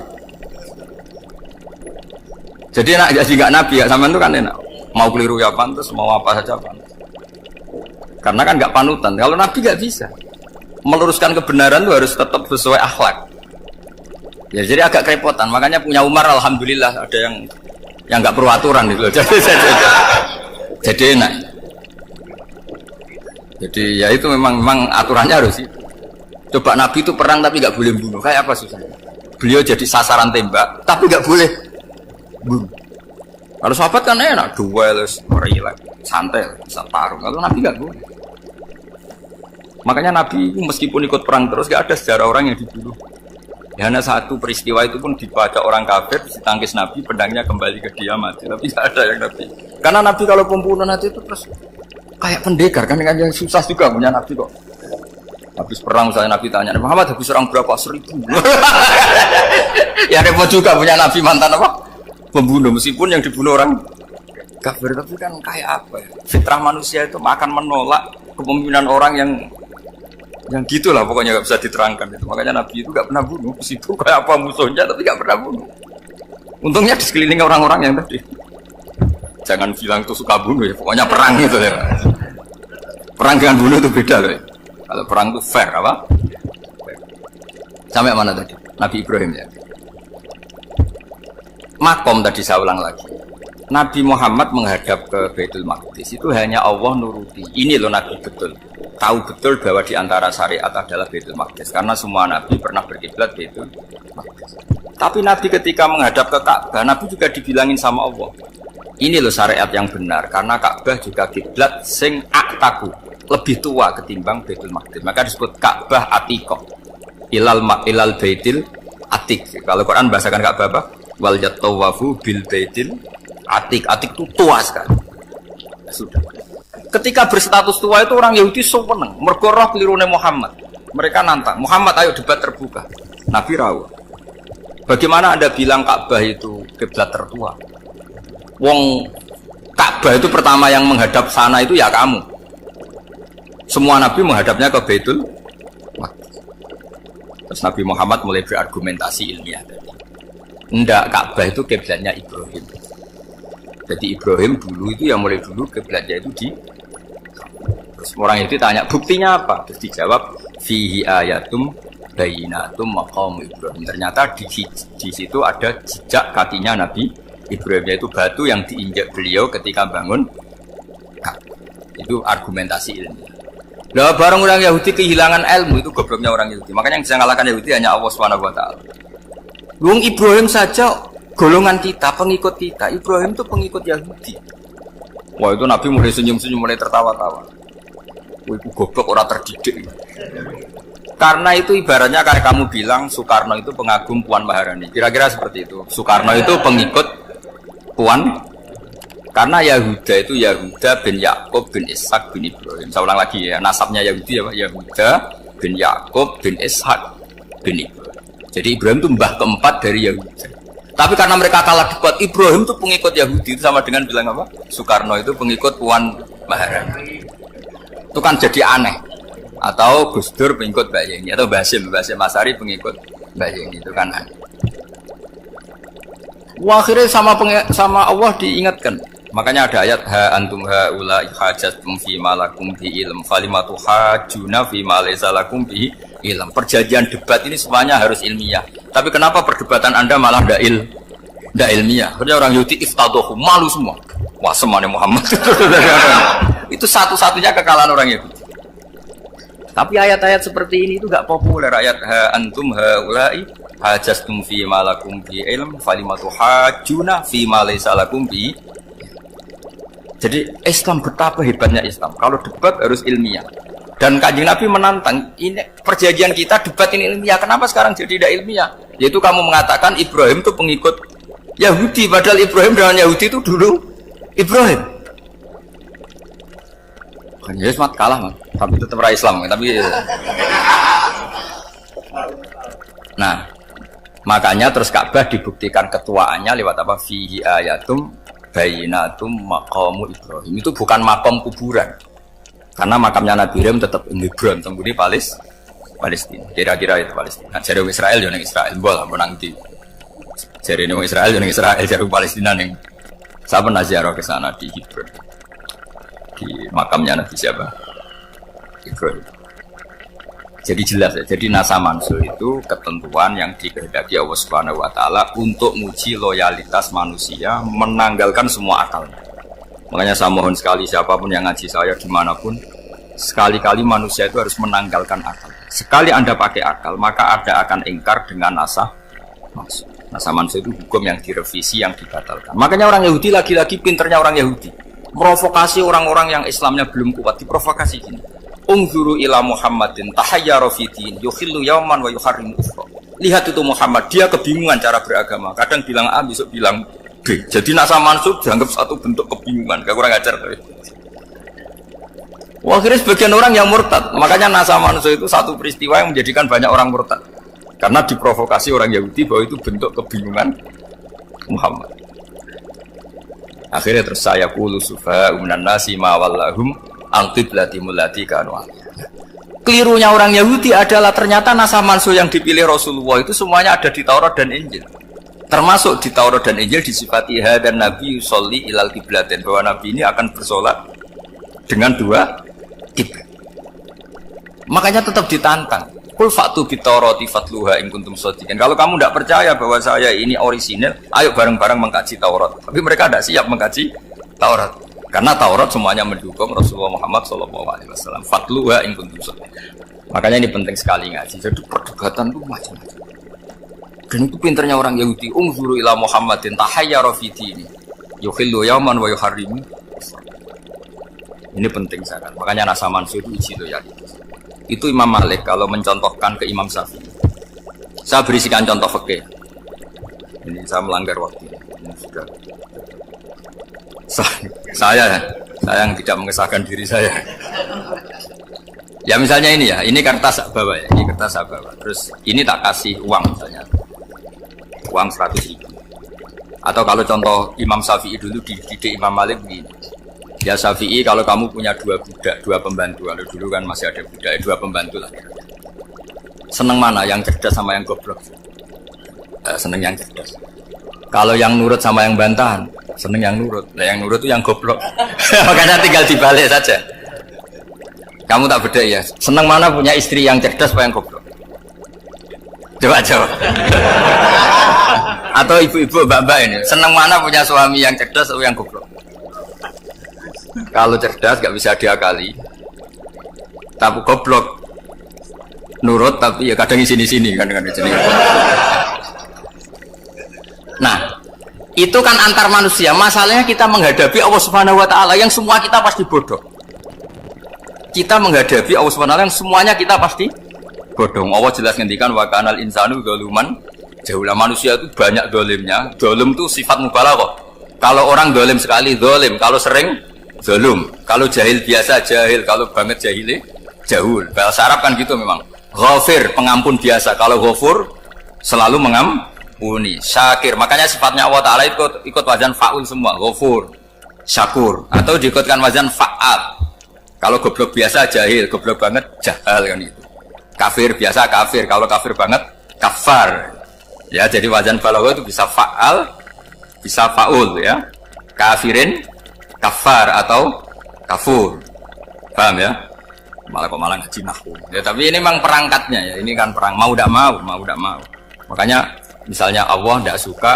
Speaker 1: Jadi nak jadi nggak Nabi ya sama itu kan enak. Mau keliru ya pantas, mau apa saja pantas. Karena kan nggak panutan. Kalau Nabi nggak bisa meluruskan kebenaran itu harus tetap sesuai akhlak. Ya jadi agak kerepotan. Makanya punya Umar alhamdulillah ada yang nggak perlu aturan gitu. Jadi enak. Jadi ya itu memang aturannya harus itu. Coba Nabi itu perang tapi nggak boleh bunuh. Kayak apa susahnya? Beliau jadi sasaran tembak tapi nggak boleh bunuh. Kalau sahabat kan enak, duel, relax, santai, bisa tarung. Kalau Nabi nggak boleh. Makanya Nabi meskipun ikut perang terus nggak ada sejarah orang yang dibunuh. Ya, hanya satu peristiwa itu pun dibaca orang kafir, ditangkis Nabi, pedangnya kembali ke dia mati. Tapi nggak ada yang Nabi. Karena Nabi kalau pembunuh nanti itu terus kayak pendekar kan, yang susah juga punya Nabi kok. Habis perang misalnya Nabi tanya, Muhammad habis perang berapa? 1000. Ya repot juga punya Nabi mantan apa? Pembunuh, meskipun yang dibunuh orang kafir. Tapi kan kayak apa ya? Fitrah manusia itu akan menolak kepemimpinan orang yang gitulah pokoknya nggak bisa diterangkan itu. Makanya Nabi itu nggak pernah bunuh. Meskipun kayak apa musuhnya tapi nggak pernah bunuh. Untungnya di sekeliling orang-orang yang tadi. Jangan bilang itu suka bunuh ya, pokoknya perang itu ya. Perang dengan bunuh itu beda loh. Ya. Kalau perang itu fair apa? Sampai mana tadi? Nabi Ibrahim ya. Makom tadi saya ulang lagi. Nabi Muhammad menghadap ke Baitul Maqdis itu hanya Allah nuruti. Ini loh Nabi betul. Tahu betul bahwa di antara syariat adalah Baitul Maqdis karena semua Nabi pernah berkiblat Baitul Maqdis. Tapi Nabi ketika menghadap ke Ka'bah, Nabi juga dibilangin sama Allah. Ini loh syariat yang benar karena Ka'bah juga kiblat sing aktaku, lebih tua ketimbang Baitul Maqdis. Maka disebut Ka'bah Atiqah. Ilal Baitil Atiq. Kalau Quran bahasakan Ka'bah apa? Wal yatawafu bil Baitil Atiq. Atiq itu tua sekali. Sudah. Ketika berstatus tua itu orang Yahudi seneng, mergo roh kelirune Muhammad. Mereka nantang, Muhammad ayo debat terbuka. Nabi rawuh. Bagaimana Anda bilang Ka'bah itu kiblat tertua? Wong Ka'bah itu pertama yang menghadap sana itu ya kamu. Semua Nabi menghadapnya ke Baitul Maqdis. Terus Nabi Muhammad mulai berargumentasi ilmiah tadi. Enggak, Ka'bah itu kiblatnya Ibrahim. Jadi Ibrahim dulu itu yang mulai dulu kiblatnya itu di. Terus orang itu tanya buktinya apa? Terus dijawab fihi ayatum bayinatum maqam Ibrahim. Ternyata di situ ada jejak kakinya Nabi Ibrahim, yaitu batu yang diinjak beliau ketika bangun Ka'bah. Itu argumentasi ilmiah. Lah barang orang Yahudi kehilangan ilmu itu gobloknya orang Yahudi. Makanya yang bisa mengalahkan Yahudi hanya Allah Subhanahu wa taala. Wong Ibrahim saja golongan kita, pengikut kita. Ibrahim itu pengikut Yahudi. Wah itu Nabi mulai senyum-senyum, mulai tertawa-tawa. Wah itu goblok, orang terdidik. Karena itu ibaratnya kayak kamu bilang Soekarno itu pengagum Puan Maharani. Kira-kira seperti itu. Soekarno itu pengikut Puan. Karena Yahuda itu Yahuda bin Yakub bin Ishak bin Ibrahim. Saya ulang lagi ya, nasabnya Yahudi ya, Yahuda bin Yakub bin Ishak bin Ibrahim. Jadi Ibrahim itu mbah keempat dari Yahuda. Tapi karena mereka kalah debat, Ibrahim itu pengikut Yahudi, itu sama dengan bilang apa? Soekarno itu pengikut Puan Maharani. Itu kan jadi aneh. Atau Gus Dur pengikut Mbak Yeni, atau Basim Asari pengikut Mbak Yeni, itu kan aneh. Wah, akhirnya sama Allah diingatkan. Makanya ada ayat ha antum haula hajjatum fi malakum bi ilm falimatu hajuna fi ma laysa lakum bi ilm. Perjanjian debat ini semuanya harus ilmiah. Tapi kenapa perdebatan Anda malah ndak ilmiah? Karena orang Yahudi iftadohu, malu semua. Wah, semuanya Muhammad. Itu satu-satunya kekalahan orang Yahudi. Tapi ayat-ayat seperti ini itu enggak populer. Ayat ha antum haula hajjatum fi malakum bi ilm falimatu hajuna fi ma laysa lakum bi. Jadi Islam betapa hebatnya Islam. Kalau debat harus ilmiah. Dan Kanjeng Nabi menantang, ini perjanjian kita debat ini ilmiah. Kenapa sekarang jadi tidak ilmiah? Yaitu kamu mengatakan Ibrahim itu pengikut Yahudi, padahal Ibrahim dengan Yahudi itu dulu Ibrahim. Kan ya semat kalah man. Tapi tetap ra Islam, tapi nah, makanya terus Ka'bah dibuktikan ketuaannya lewat apa? Fihi ayatum bayinatum maqamu Ibrahim. Itu bukan makam kuburan. Karena makamnya Nabi Ibrahim tetap di Hebron, tempat Palestina. Kira-kira itu Palestina. Jari Israel yo ning Israel, bola menang di. Jari ning Israel yo ning Israel, jari Palestina ning. Saya pernah ziarah ke sana di Hebron. Di makamnya Nabi siapa? Ibrahim. Jadi jelas ya. Jadi nasa mansul itu ketentuan yang dikehendaki Allah Subhanahu wa taala untuk menguji loyalitas manusia, menanggalkan semua akal. Makanya saya mohon sekali siapapun yang ngaji saya dimanapun, sekali-kali manusia itu harus menanggalkan akal. Sekali Anda pakai akal, maka Anda akan ingkar dengan nasa mansul. Nasa mansul itu hukum yang direvisi, yang dibatalkan. Makanya orang Yahudi lagi-lagi pinternya orang Yahudi. Provokasi orang-orang yang Islamnya belum kuat, diprovokasi gini. Unzuru ila Muhammadin tahayyara fi din yukhillu yawman wa yuharrimu ukhra. Lihat itu Muhammad, dia kebingungan cara beragama. Kadang bilang A, besok bilang B. Jadi nasa mansub dianggap satu bentuk kebingungan. Gak kurang ajar tuh. Wah, akhirnya sebagian orang yang murtad. Makanya nasa mansub itu satu peristiwa yang menjadikan banyak orang murtad. Karena diprovokasi orang Yahudi bahwa itu bentuk kebingungan Muhammad. Akhirnya terus saya qulu sufa minan nasi ma wallahum al-qiblati mulati kanu. Kelirunya orang Yahudi adalah ternyata nasa mansuh yang dipilih Rasulullah itu semuanya ada di Taurat dan Injil. Termasuk di Taurat dan Injil disifati dan Nabi yusolli ilal kiblatin, bahwa Nabi ini akan bersolat dengan dua kiblat. Makanya tetap ditantang. Kul fa'tu bitoroti fatluha in kuntum shodiqin. Kalau kamu tidak percaya bahwa saya ini orisinil, ayo bareng-bareng mengkaji Taurat. Tapi mereka tidak siap mengkaji Taurat. Karena Taurat semuanya mendukung Rasulullah Muhammad SAW. Fatluha in kuntum shodiqin. Makanya ini penting sekali ngaji. Jadi perdebatan itu macam-macam. Dan itu pinternya orang Yahudi. Unzuru ila Muhammadin tahayyara fi dini. Yukhillu yawman wa yuharrimu. Ini penting sangat. Makanya Nasa Mansur itu uji loyalitas. Itu Imam Malik kalau mencontohkan ke Imam Syafi'i. Saya berisikan contoh fikih. Ini saya melanggar waktu. Ini sudah. Saya yang tidak mengesahkan diri saya. Ya misalnya ini ya, ini kertas saya bawa ya, ini kertas saya bawa. Terus ini tak kasih uang misalnya. Uang 100.000. Atau kalau contoh Imam Syafi'i dulu dididik Imam Malik begini. Ya Syafi'i, kalau kamu punya dua budak, dua pembantu, kalau dulu kan masih ada budak, dua pembantu lah. Seneng mana, yang cerdas sama yang goblok? Seneng yang cerdas. Kalau yang nurut sama yang bantahan, seneng yang nurut. Nah yang nurut itu yang goblok. Makanya tinggal dibalik saja. Kamu tak beda ya. Seneng mana punya istri yang cerdas apa yang goblok? Coba. Atau ibu-ibu, mbak-mbak ini, seneng mana punya suami yang cerdas atau yang goblok? Kalau cerdas gak bisa diakali, tapi goblok nurut tapi ya kadang di sini kan dengan sini. Nah, itu kan antar manusia. Masalahnya kita menghadapi Allah Subhanahu wa taala yang semua kita pasti bodoh. Kita menghadapi Allah Subhanahu wa taala yang semuanya kita pasti bodoh. Allah jelas ngendikan wa kanal insanu zaluman jauhlah, manusia itu banyak dolimnya. Dolim itu sifat mubalaghah. Kalau orang dolim sekali dolim, kalau sering zalum, kalau jahil biasa jahil, kalau banget jahili jahul. Bahasa Arab kan gitu memang. Ghafir, pengampun biasa. Kalau ghafur selalu mengampuni. Syakir, makanya sifatnya Allah Ta'ala ikut wazan fa'ul semua. Ghafur, syakur, atau diikutkan wazan fa'al. Kalau goblok biasa jahil, goblok banget jahal kan itu. Kafir biasa kafir, kalau kafir banget kafar. Ya, jadi wazan balagha itu bisa fa'al, bisa fa'ul ya. Kafirin, kafar atau kafur. Paham ya? Malah ngaji nahwu. Ya, tapi ini memang perangkatnya ya. Ini kan perang mau tidak mau. Makanya misalnya Allah tidak suka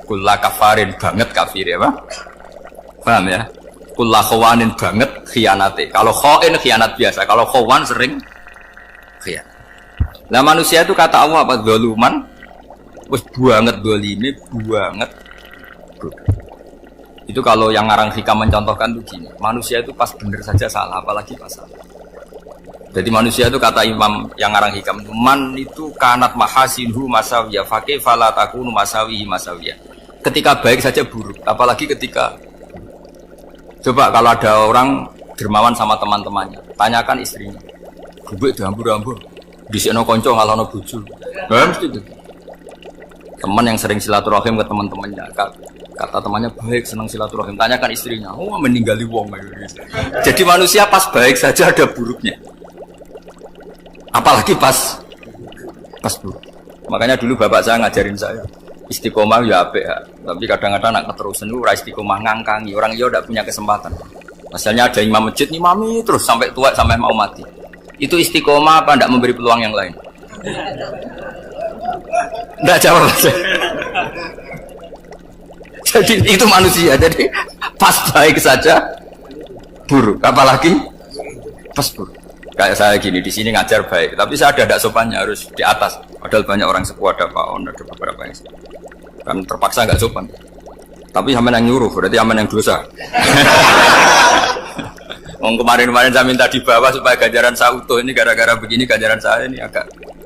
Speaker 1: kulla kafarin banget kafir ya, Pak. Paham ya? Kulla khawanin banget khianate. Kalau khain khianat biasa, kalau khawan sering khianat. Nah, manusia itu kata Allah apa? Zaluman. Wes banget dolime, banget. Itu kalau yang ngarang hikam mencontohkan tuh gini, manusia itu pas bener saja salah, apalagi pas salah. Jadi manusia itu kata Imam yang ngarang hikam, man itu kanat mahasinhu masawiyah, fakih fala takunu masawihi masawiyah. Ketika baik saja buruk, apalagi ketika. Coba kalau ada orang dermawan sama teman-temannya, tanyakan istrinya, gubek dihambur-hambur, disekno konco ngalono bojo. Mesti itu. Teman yang sering silaturahim ke teman-temannya, kata temannya baik, senang silaturahim, tanyakan istrinya, oh meninggali wong. Jadi manusia pas baik saja ada buruknya, apalagi pas buruk. Makanya dulu bapak saya ngajarin saya istiqomah ya apik ya, tapi kadang-kadang nak keterusan itu istiqomah ngangkangi orang dia tidak punya kesempatan. Misalnya ada imam masjid imami terus sampai tua sampai mau mati, itu istiqomah apa tidak memberi peluang yang lain? Tidak jawab. Jadi itu manusia. Jadi pas baik saja buruk, apalagi pas buruk. Kayak saya gini di sini ngajar baik, tapi saya ada sopannya harus di atas. Padahal banyak orang sepuh, ada Pak On, ada beberapa yang kan terpaksa nggak sopan. Tapi sama yang nyuruh, berarti sama yang dosa. Kemarin saya minta di bawah supaya ganjaran saya utuh. Ini gara-gara begini ganjaran saya ini agak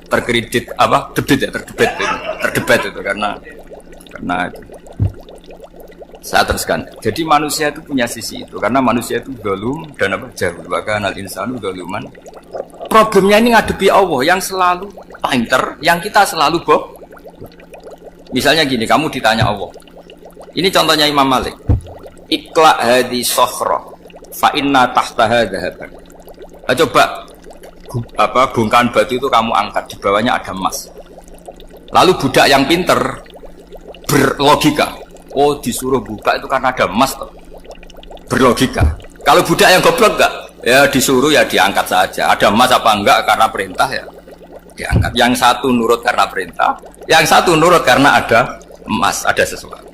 Speaker 1: terkredit apa terdebat itu karena itu. Saya teruskan. Jadi manusia itu punya sisi itu karena manusia itu zalum dan apa jahul. Bahkan al-insanu zaluman. Problemnya ini ngadepi Allah yang selalu pinter, yang kita selalu bohong. Misalnya gini, kamu ditanya Allah. Ini contohnya Imam Malik. Ikla hadi sokhra fa inna tahtaha dhahaban. Coba bongkahan batu itu kamu angkat, di bawahnya ada emas. Lalu budak yang pinter berlogika. Oh, disuruh buka itu karena ada emas toh. Berlogika. Kalau budak yang goblok enggak? Ya disuruh ya diangkat saja. Ada emas apa enggak karena perintah ya diangkat. Yang satu nurut karena perintah, yang satu nurut karena ada emas, ada sesuatu.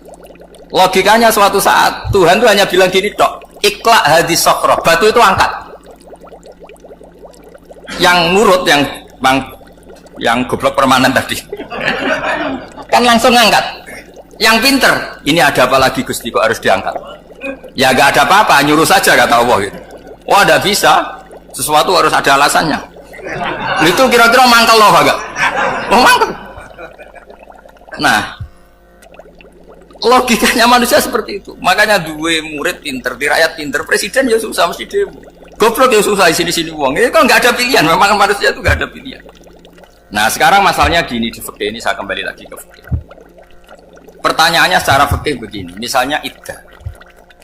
Speaker 1: Logikanya suatu saat Tuhan tuh hanya bilang gini tok, ikhla hadis sokroh, batu itu angkat. Yang nurut yang goblok permanen tadi kan langsung ngangkat. Yang pinter, ini ada apa lagi Gusti kok harus diangkat? Ya gak ada apa-apa, nyuruh saja kata Allah gitu. Wah, tidak bisa, sesuatu harus ada alasannya. Itu kira-kira mangkel loh agak. Oh, mangkel. Nah, logikanya manusia seperti itu. Makanya dua murid pinter, di rakyat pinter, presiden ya susah mesti demo. Goblok ya susah di sini uang. Ini kan nggak ada pilihan. Memang manusia itu nggak ada pilihan. Nah, sekarang masalahnya gini di fikih ini, saya kembali lagi ke fikih. Pertanyaannya secara fikih begini, misalnya iddah.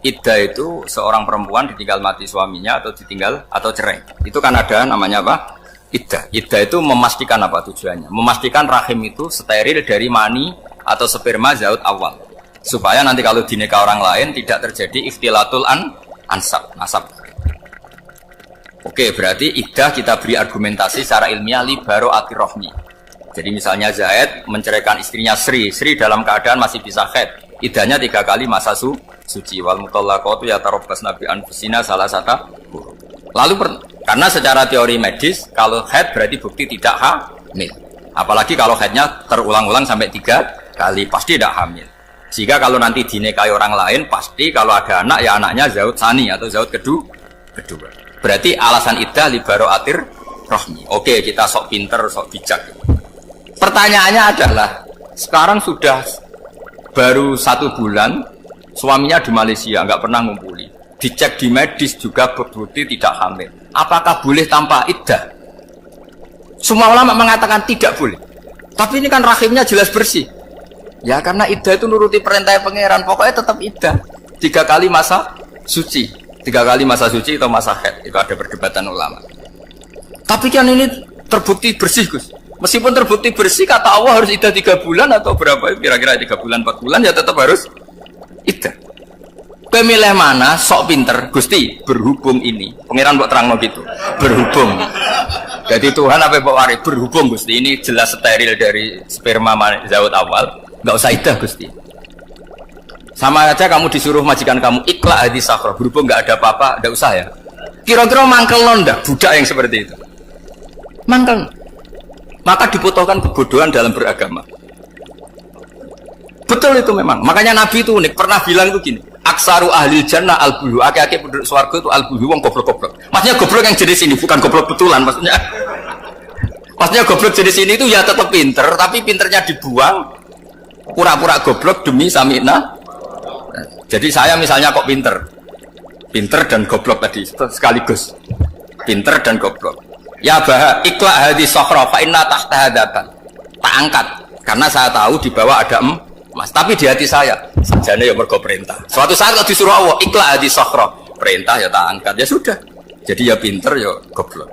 Speaker 1: Iddah itu seorang perempuan ditinggal mati suaminya atau ditinggal atau cerai. Itu kan ada namanya apa? Iddah. Iddah itu memastikan apa tujuannya? Memastikan rahim itu steril dari mani atau sperma zaut awal. Supaya nanti kalau dinikah orang lain tidak terjadi ikhtilatul ansab, nasab. Oke, berarti iddah kita beri argumentasi secara ilmiah li baro'ati rohmi. Jadi misalnya Zaid menceraikan istrinya Sri dalam keadaan masih bisa haid. Iddahnya 3 kali masa suci. Wal mutallaqatu yatarabbasna bi anfusina salah satu. Lalu karena secara teori medis kalau haid berarti bukti tidak hamil. Apalagi kalau haidnya terulang-ulang sampai 3 kali pasti tidak hamil. Sehingga kalau nanti dinikahi orang lain pasti kalau ada anak ya anaknya zaud sani atau zaud kedua. Berarti alasan iddah li baro'atir rohmi. Oke, kita sok pinter, sok bijak. Pertanyaannya adalah sekarang sudah baru 1 bulan suaminya di Malaysia nggak pernah ngumpuli, dicek di medis juga berbukti tidak hamil. Apakah boleh tanpa iddah? Semua ulama mengatakan tidak boleh. Tapi ini kan rahimnya jelas bersih. Ya karena iddah itu nuruti perintah pangeran, pokoknya tetap iddah. 3 kali masa suci, 3 kali masa suci atau masa haid, itu ada perdebatan ulama. Tapi kan ini terbukti bersih Gus. Meskipun terbukti bersih, kata Allah harus iddah 3 bulan atau berapa? Kira-kira 3 bulan, 4 bulan ya tetap harus iddah. Pemilih mana? Sok pinter, Gusti. Berhubung ini, pangeran buat terang gitu. Berhubung. Jadi Tuhan apa buat waris? Berhubung Gusti. Ini jelas steril dari sperma zaut awal. Nggak usah iddah Gusti. Sama aja kamu disuruh majikan kamu ikhla hadis sakroh. Berhubung nggak ada apa-apa, nggak usah ya. Kira-kira mangkel nonda budak yang seperti itu. Mangkel. Maka dibutuhkan kebodohan dalam beragama. Betul itu memang. Makanya Nabi itu unik. Pernah bilang itu gini. Aksaru ahli jannah al-buhu. Aki-aki penduduk swarga itu al-buhu. Wong goblok-goblok. Maksudnya goblok yang jenis ini. Bukan goblok betulan. Maksudnya goblok jenis ini itu ya tetap pinter. Tapi pinternya dibuang. Pura-pura goblok demi sami'na. Jadi saya misalnya kok pinter. Pinter dan goblok tadi. Sekaligus. Pinter dan goblok. Ya bah, ikhla hadis sokhra fa inna tahta hadatan. Tak angkat karena saya tahu di bawah ada emas. Tapi di hati saya sajane ya mergo perintah. Suatu saat kalau disuruh Allah ikhla hadis sokhra, perintah ya tak angkat. Ya sudah. Jadi ya pinter ya goblok.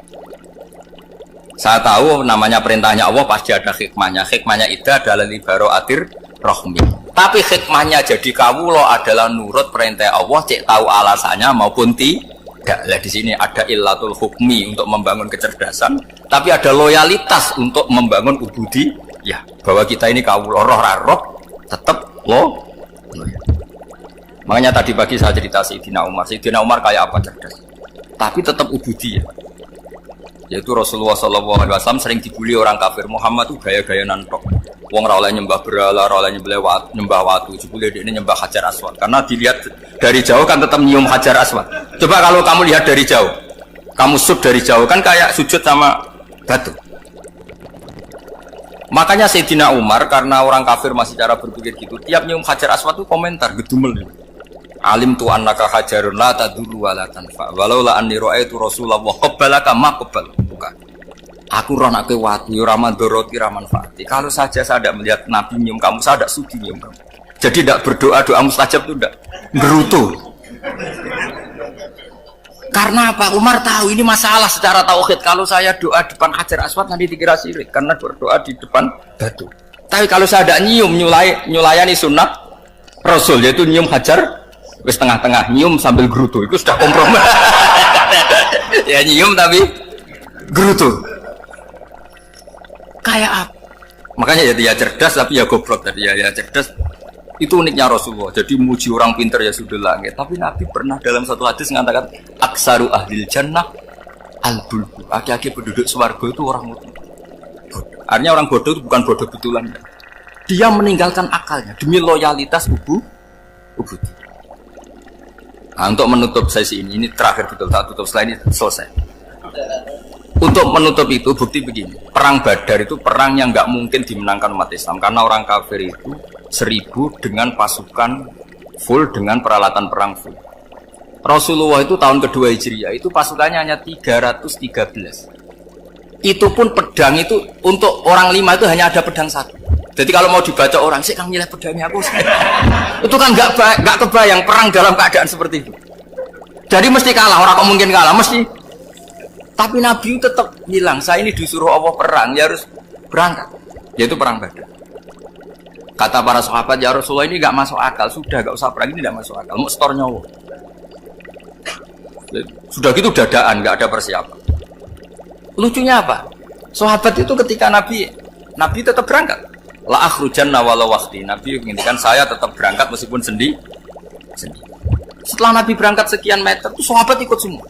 Speaker 1: Saya tahu namanya perintahnya Allah pasti ada hikmahnya. Hikmahnya itu adalah libaroatir rohmi. Tapi hikmahnya jadi kawula adalah nurut perintah Allah, cek tahu alasannya maupun tidak. Lah di sini ada illatul hukmi untuk membangun kecerdasan, tapi ada loyalitas untuk membangun ubudi. Ya, bahwa kita ini kawula roh tetap lo. Makanya tadi pagi saya cerita Sayyidina Umar. Sayyidina Umar kayak apa cerdas? Tapi tetap ubudi ya. Yaitu Rasulullah SAW sering dibully orang kafir. Muhammad tuh gaya-gaya nantok. Wong ora oleh nyembah berhala, ora oleh nyembah watu, jebule ini nyembah Hajar Aswad. Karena dilihat dari jauh kan tetap nyium Hajar Aswad. Coba kalau kamu lihat dari jauh, kamu sujud dari jauh kan kayak sujud sama batu. Makanya Sayyidina Umar karena orang kafir masih cara berpikir gitu, tiap nyium Hajar Aswad itu komentar gedumel. Alim tu annaka hajarun la tadurru wa la tanfa. Walau la anni ra'aitu Rasulullah qabbalaka ma qabbal. Bukan. Aku roh nak ke watu, raman doroti, raman fati. Kalau saja saya tidak melihat Nabi nyium kamu, saya tidak sudi nyium kamu. Jadi tidak berdoa, doa mustajab itu tidak berutuh. Karena apa? Umar tahu ini masalah secara tauhid. Kalau saya doa depan Hajar Aswad nanti dikira syirik, karena berdoa di depan batu. Tapi kalau saya ada nyium nyulayani sunnah Rasul, yaitu nyium hajar wis tengah-tengah, nyium sambil gerutu, itu sudah kompromi. Ya nyium tapi gerutu. Kayak apa? Makanya ya cerdas tapi ya goblok tadi ya cerdas. Itu uniknya Rasulullah. Jadi muji orang pintar ya sudah langit. Tapi Nabi pernah dalam satu hadis mengatakan aksaru ahlil jannah al-bulbu. Aki-aki penduduk swarga itu orang bodoh. Artinya orang bodoh itu bukan bodoh betulan. Dia meninggalkan akalnya demi loyalitas ubud. Nah, untuk menutup sesi ini terakhir betul, tak tutup setelah ini selesai. Untuk menutup itu bukti begini, perang Badar itu perang yang nggak mungkin dimenangkan umat Islam karena orang kafir itu 1000 dengan pasukan full dengan peralatan perang full. Rasulullah itu tahun kedua Hijriah itu pasukannya hanya 313. Itu pun pedang itu untuk orang 5 itu hanya ada pedang 1. Jadi kalau mau dibaca orang sih kan nilai pedangnya aku. Itu kan nggak kebayang perang dalam keadaan seperti itu. Jadi mesti kalah, orang kok mungkin kalah mesti. Tapi Nabi tetap bilang, saya ini disuruh Allah perang, ya harus berangkat. Yaitu perang Badar. Kata para sahabat, ya Rasulullah ini nggak masuk akal, sudah nggak usah perang ini nggak masuk akal, mau setor nyawa. Sudah gitu dadaan, nggak ada persiapan. Lucunya apa? Sahabat itu ketika Nabi tetap berangkat. La akhrujanna walau waqti. Nabi menginginkan saya tetap berangkat meskipun sendi. Setelah Nabi berangkat sekian meter, itu sahabat ikut semua.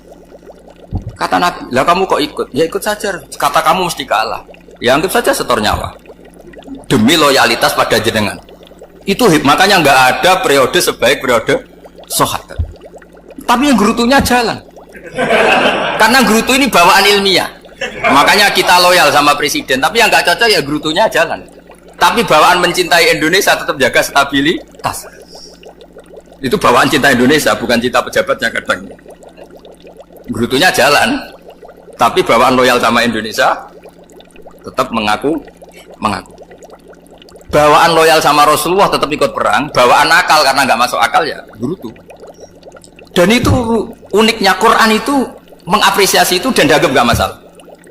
Speaker 1: Kata Nabi, lah kamu kok ikut? Ya ikut saja. Kata kamu mesti kalah. Ya anggap saja setor nyawa. Demi loyalitas pada jenengan. Itu makanya nggak ada periode sebaik periode sahabat. Tapi yang gerutunya jalan. Karena gerutu ini bawaan ilmiah. Makanya kita loyal sama presiden. Tapi yang nggak cocok ya gerutunya jalan. Tapi bawaan mencintai Indonesia tetap jaga stabilitas. Itu bawaan cinta Indonesia, bukan cinta pejabatnya kadang. Gerutunya jalan, tapi bawaan loyal sama Indonesia tetap mengaku. Bawaan loyal sama Rasulullah tetap ikut perang, bawaan akal karena nggak masuk akal ya gerutu. Dan itu uniknya Quran itu mengapresiasi itu dan dianggap nggak masalah.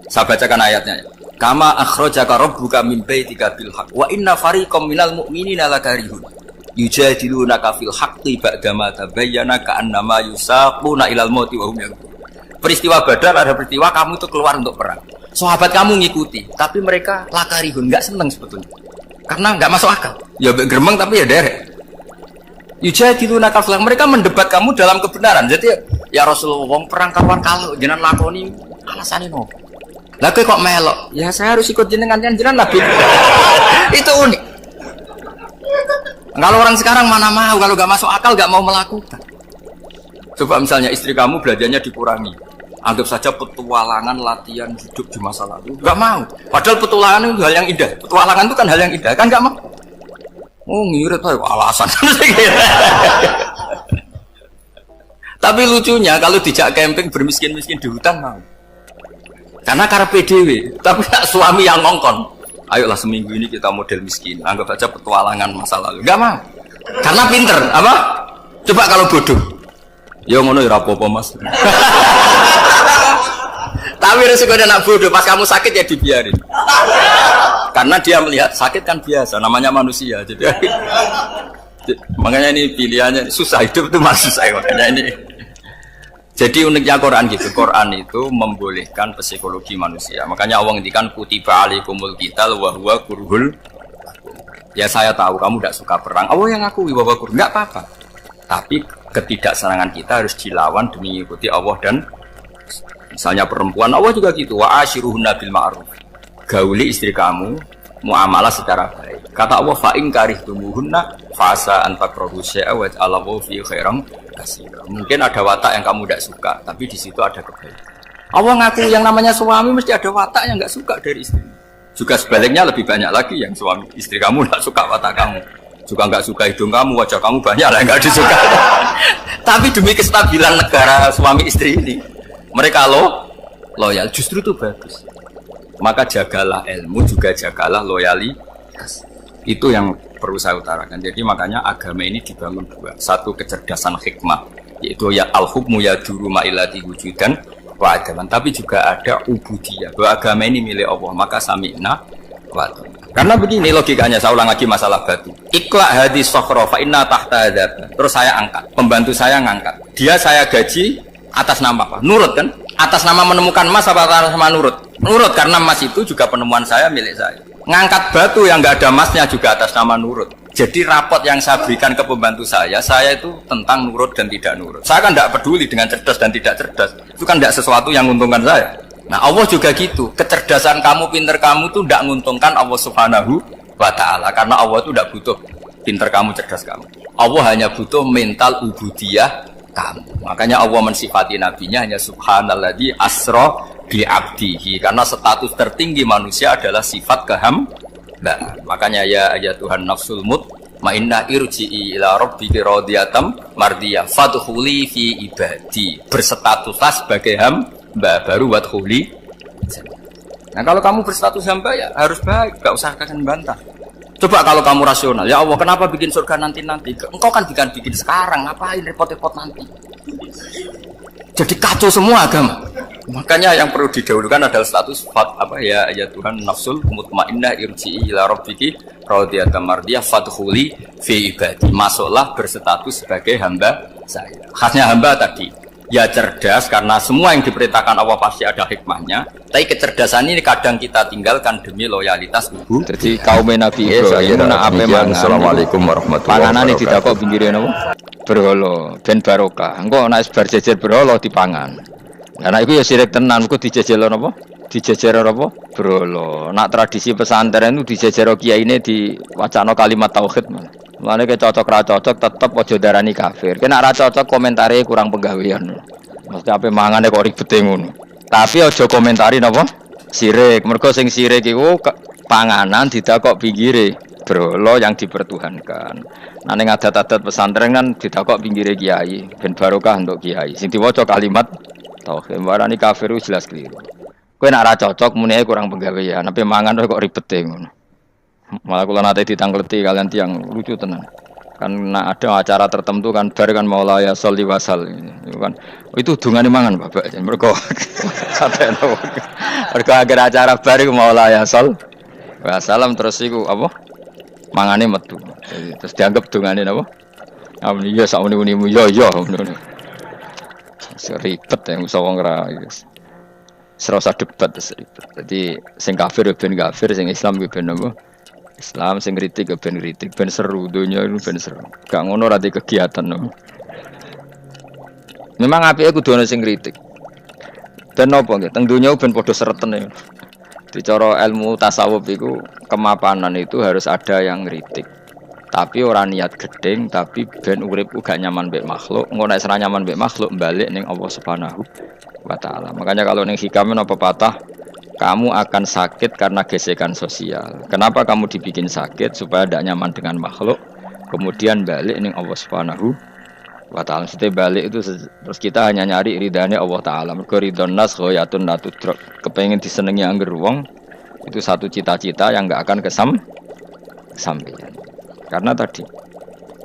Speaker 1: Saya bacakan ayatnya. Kama akhrajaka rabbuka min baitika bil haqq wa inna fariqam minal mu'minina lakarihun yujadilunaka fil haqqi ba'dama tabayyana ka'annama yusaquna ilal mauti wa hum yanzurun. Peristiwa Badar ada peristiwa kamu itu keluar untuk perang. Sahabat kamu ngikuti, tapi mereka lakarihun, enggak senang sebetulnya. Karena enggak masuk akal. Ya geremeng tapi ya derek. Yujadilunaka fil haqq, mereka mendebat kamu dalam kebenaran. Jadi ya Rasulullah wong perang kawan kalau jenengan lakoni alasane nopo? Lah kok melok? Ya saya harus ikut jenengan Nabi. Itu unik. Kalau orang sekarang mana mau, kalau nggak masuk akal nggak mau melakukan. Coba misalnya istri kamu belanjanya dikurangi, anggap saja petualangan latihan hidup di masa lalu, nggak mau. Padahal petualangan itu hal yang indah. Petualangan itu kan hal yang indah, kan nggak mau. Oh ngirit tuh alasan. Tapi lucunya kalau dijak camping bermiskin-miskin di hutan mau. Karena karpe dewe, tapi suami yang ngongkon. Ayolah seminggu ini kita model miskin, anggap saja petualangan masa lalu. Gak mau, karena pinter. Apa? Coba kalau bodoh, ya ngono ya rapopo mas. Tapi resikonya nak bodoh, pas kamu sakit ya dibiarin. Karena dia melihat sakit kan biasa, namanya manusia. Jadi makanya ini pilihannya susah, hidup itu masih susah makanya ini. Jadi uniknya Quran gitu, Quran itu membolehkan psikologi manusia. Makanya Allah ngendikan kutiba alaikumul qital wa huwa kurhul. Ya saya tahu kamu tidak suka perang. Allah yang ngakui bahwa kurhul, enggak apa-apa. Tapi ketidaksenangan kita harus dilawan demi mengikuti Allah dan misalnya perempuan Allah juga gitu. Wa ashiruhunna bil ma'ruf. Gauli istri kamu muamalah secara baik. Kata Allah fa in karihtumuhunna fasa an takrahu syai'a wa ja'alallahu fi khairan katsira. Mungkin ada watak yang kamu tidak suka, tapi di situ ada kebaikan. Allah ngaku yang namanya suami mesti ada watak yang enggak suka dari istri. Juga sebaliknya lebih banyak lagi yang suami istri kamu enggak suka watak kamu. Juga enggak suka hidung kamu, wajah kamu banyak lah enggak disuka. Tapi demi kestabilan negara suami istri ini, mereka loyal, justru itu bagus. Maka jagalah ilmu, juga jagalah loyalitas. Itu yang perlu saya utarakan. Jadi makanya agama ini dibangun dua. Satu kecerdasan hikmah, yaitu ya al-hukmu ya duru ma'ilati wujudan wa adaman. Tapi juga ada ubudiyah, bahwa agama ini milik Allah. Maka sami'na wa ata'na. Karena begini logikanya, saya ulang lagi masalah batu. Iqla hadis sokhro fa inna tahta hadab. Terus saya angkat, pembantu saya ngangkat. Dia saya gaji atas nama apa? Nurut kan? Atas nama menemukan emas apa atas nama nurut? Nurut, karena emas itu juga penemuan saya, milik saya. Ngangkat batu yang nggak ada emasnya juga atas nama nurut. Jadi rapot yang saya berikan ke pembantu saya itu tentang nurut dan tidak nurut. Saya kan tidak peduli dengan cerdas dan tidak cerdas. Itu kan tidak sesuatu yang menguntungkan saya. Nah Allah juga gitu, kecerdasan kamu, pinter kamu itu tidak menguntungkan Allah Subhanahu wa Ta'ala, karena Allah itu tidak butuh pinter kamu, cerdas kamu. Allah hanya butuh mental ubudiyah kamu. Makanya Allah mensifati nabinya hanya subhanalladzi asra bi abdihi, karena status tertinggi manusia adalah sifat kehambaan. Makanya ya Tuhan nafsul mutmainnah irji'i ila rabbiki radiyatan mardiyah fadkhuli fi ibadi, berstatuslah sebagai hamba baru wadkhuli. Nah kalau kamu berstatus hamba ya harus baik, gak usah kalian bantah. Coba kalau kamu rasional, ya Allah kenapa bikin surga nanti-nanti? Engkau kan bikin sekarang, ngapain repot-repot nanti? Jadi kacau semua agama. Makanya yang perlu didahulukan adalah status ya Tuhan nafsul mutmainnah irji'i ila rabbiki radiyatan mardiyah fadkhuli fi ibadi. Masuklah berstatus sebagai hamba saya. Khasnya hamba tadi, ya cerdas karena semua yang diperintahkan Allah pasti ada hikmahnya. Tapi kecerdasan ini kadang kita tinggalkan demi loyalitas ibu.
Speaker 2: Jadi kaum Nabi Ibrahim nak ape mangan.
Speaker 3: Assalamualaikum warahmatullahi
Speaker 2: Panganane ditakok pinggire napa? Berhala ben barokah. Engko nek bar jejer berhala dipangan. Lah nek iku ya sirik tenan, iku dijejelo napa? Dijejero apa? Berhala. Nak tradisi pesantren itu dijejero kiyaine diwacana kalimat tauhid. Mulane ke cocok ra cocok tetep aja darani kafir. Kena ra cocok komentare kurang penggawean. Mesti ape mangane kok ribete ngono. Tapi aja komentari napa? Sirik. Mergo sing sirik iku panganan didakok pinggire berhala yang dipertuhankan. Nah ning adat-adat pesantren kan didakok pinggire kiai, ben barokah untuk kiai. Sing diwaca kalimat tauhid. Warani kafir jelas keliru. Kowe nek ra cocok muni kurang penggawean, ape mangan kok ribete ngono. Malah kula nate ditangkleti kalian tiang lucu tenan. Kan ada acara tertentu kan bar kan maulaya sholli wasal itu kan itu dungane mangan Bapak mergo sampai mergo agar acara bar iku maulaya shol wasalam terus iku apa mangane metu terus dianggap dungane napa ya sak muni-munimu ya ngono ribet ya usah wong ra serasa debat ribet dadi sing kafir ben kafir sing Islam ben apa Islam sing kritik ben kritik ben seru donya itu ben seru. Gak ngono ra di kegiatan no. Memang apike kudu ana sing kritik. Ben napa nggih teng donya ben padha seretene. Dicara ilmu tasawuf iku kemapanan itu harus ada yang kritik. Tapi ora niat gedeng tapi ben urip uga nyaman mbek makhluk. Engko nek ora nyaman mbek makhluk balik ning Allah Subhanahu wa taala. Makanya kalau ning hikam napa patah kamu akan sakit karena gesekan sosial. Kenapa kamu dibikin sakit? Supaya tidak nyaman dengan makhluk. Kemudian balik ning Allah Subhanahu wa ta'ala. Setelah balik itu terus kita hanya nyari ridhanya Allah Ta'ala. Mergo ridhon nas ghayatun la tudrak. Kepengen disenengi angger wong itu satu cita-cita yang enggak akan kesampaian. Karena tadi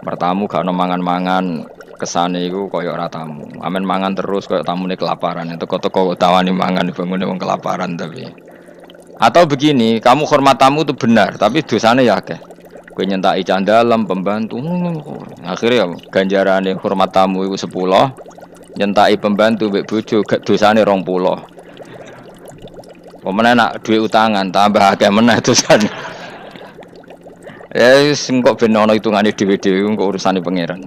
Speaker 2: mertamu gak ono mangan-mangan kesane iku kaya ora tamu. Amen mangan terus kaya tamune kelaparan. Teko-teko tawani mangan bangune wong kelaparan tapi. Atau begini, kamu hormat tamu itu benar, tapi dosane ya akeh. Kowe nyentaki candalem pembantu. Akhirnya ganjarane hormat tamu iku 10, nyentaki pembantu mbek bojo dosane 20. Pemene nak duwe utangan tambah akeh meneh dosane. Ya sing kok ben ono hitungane dhewe-dhewe kok urusane pangeran.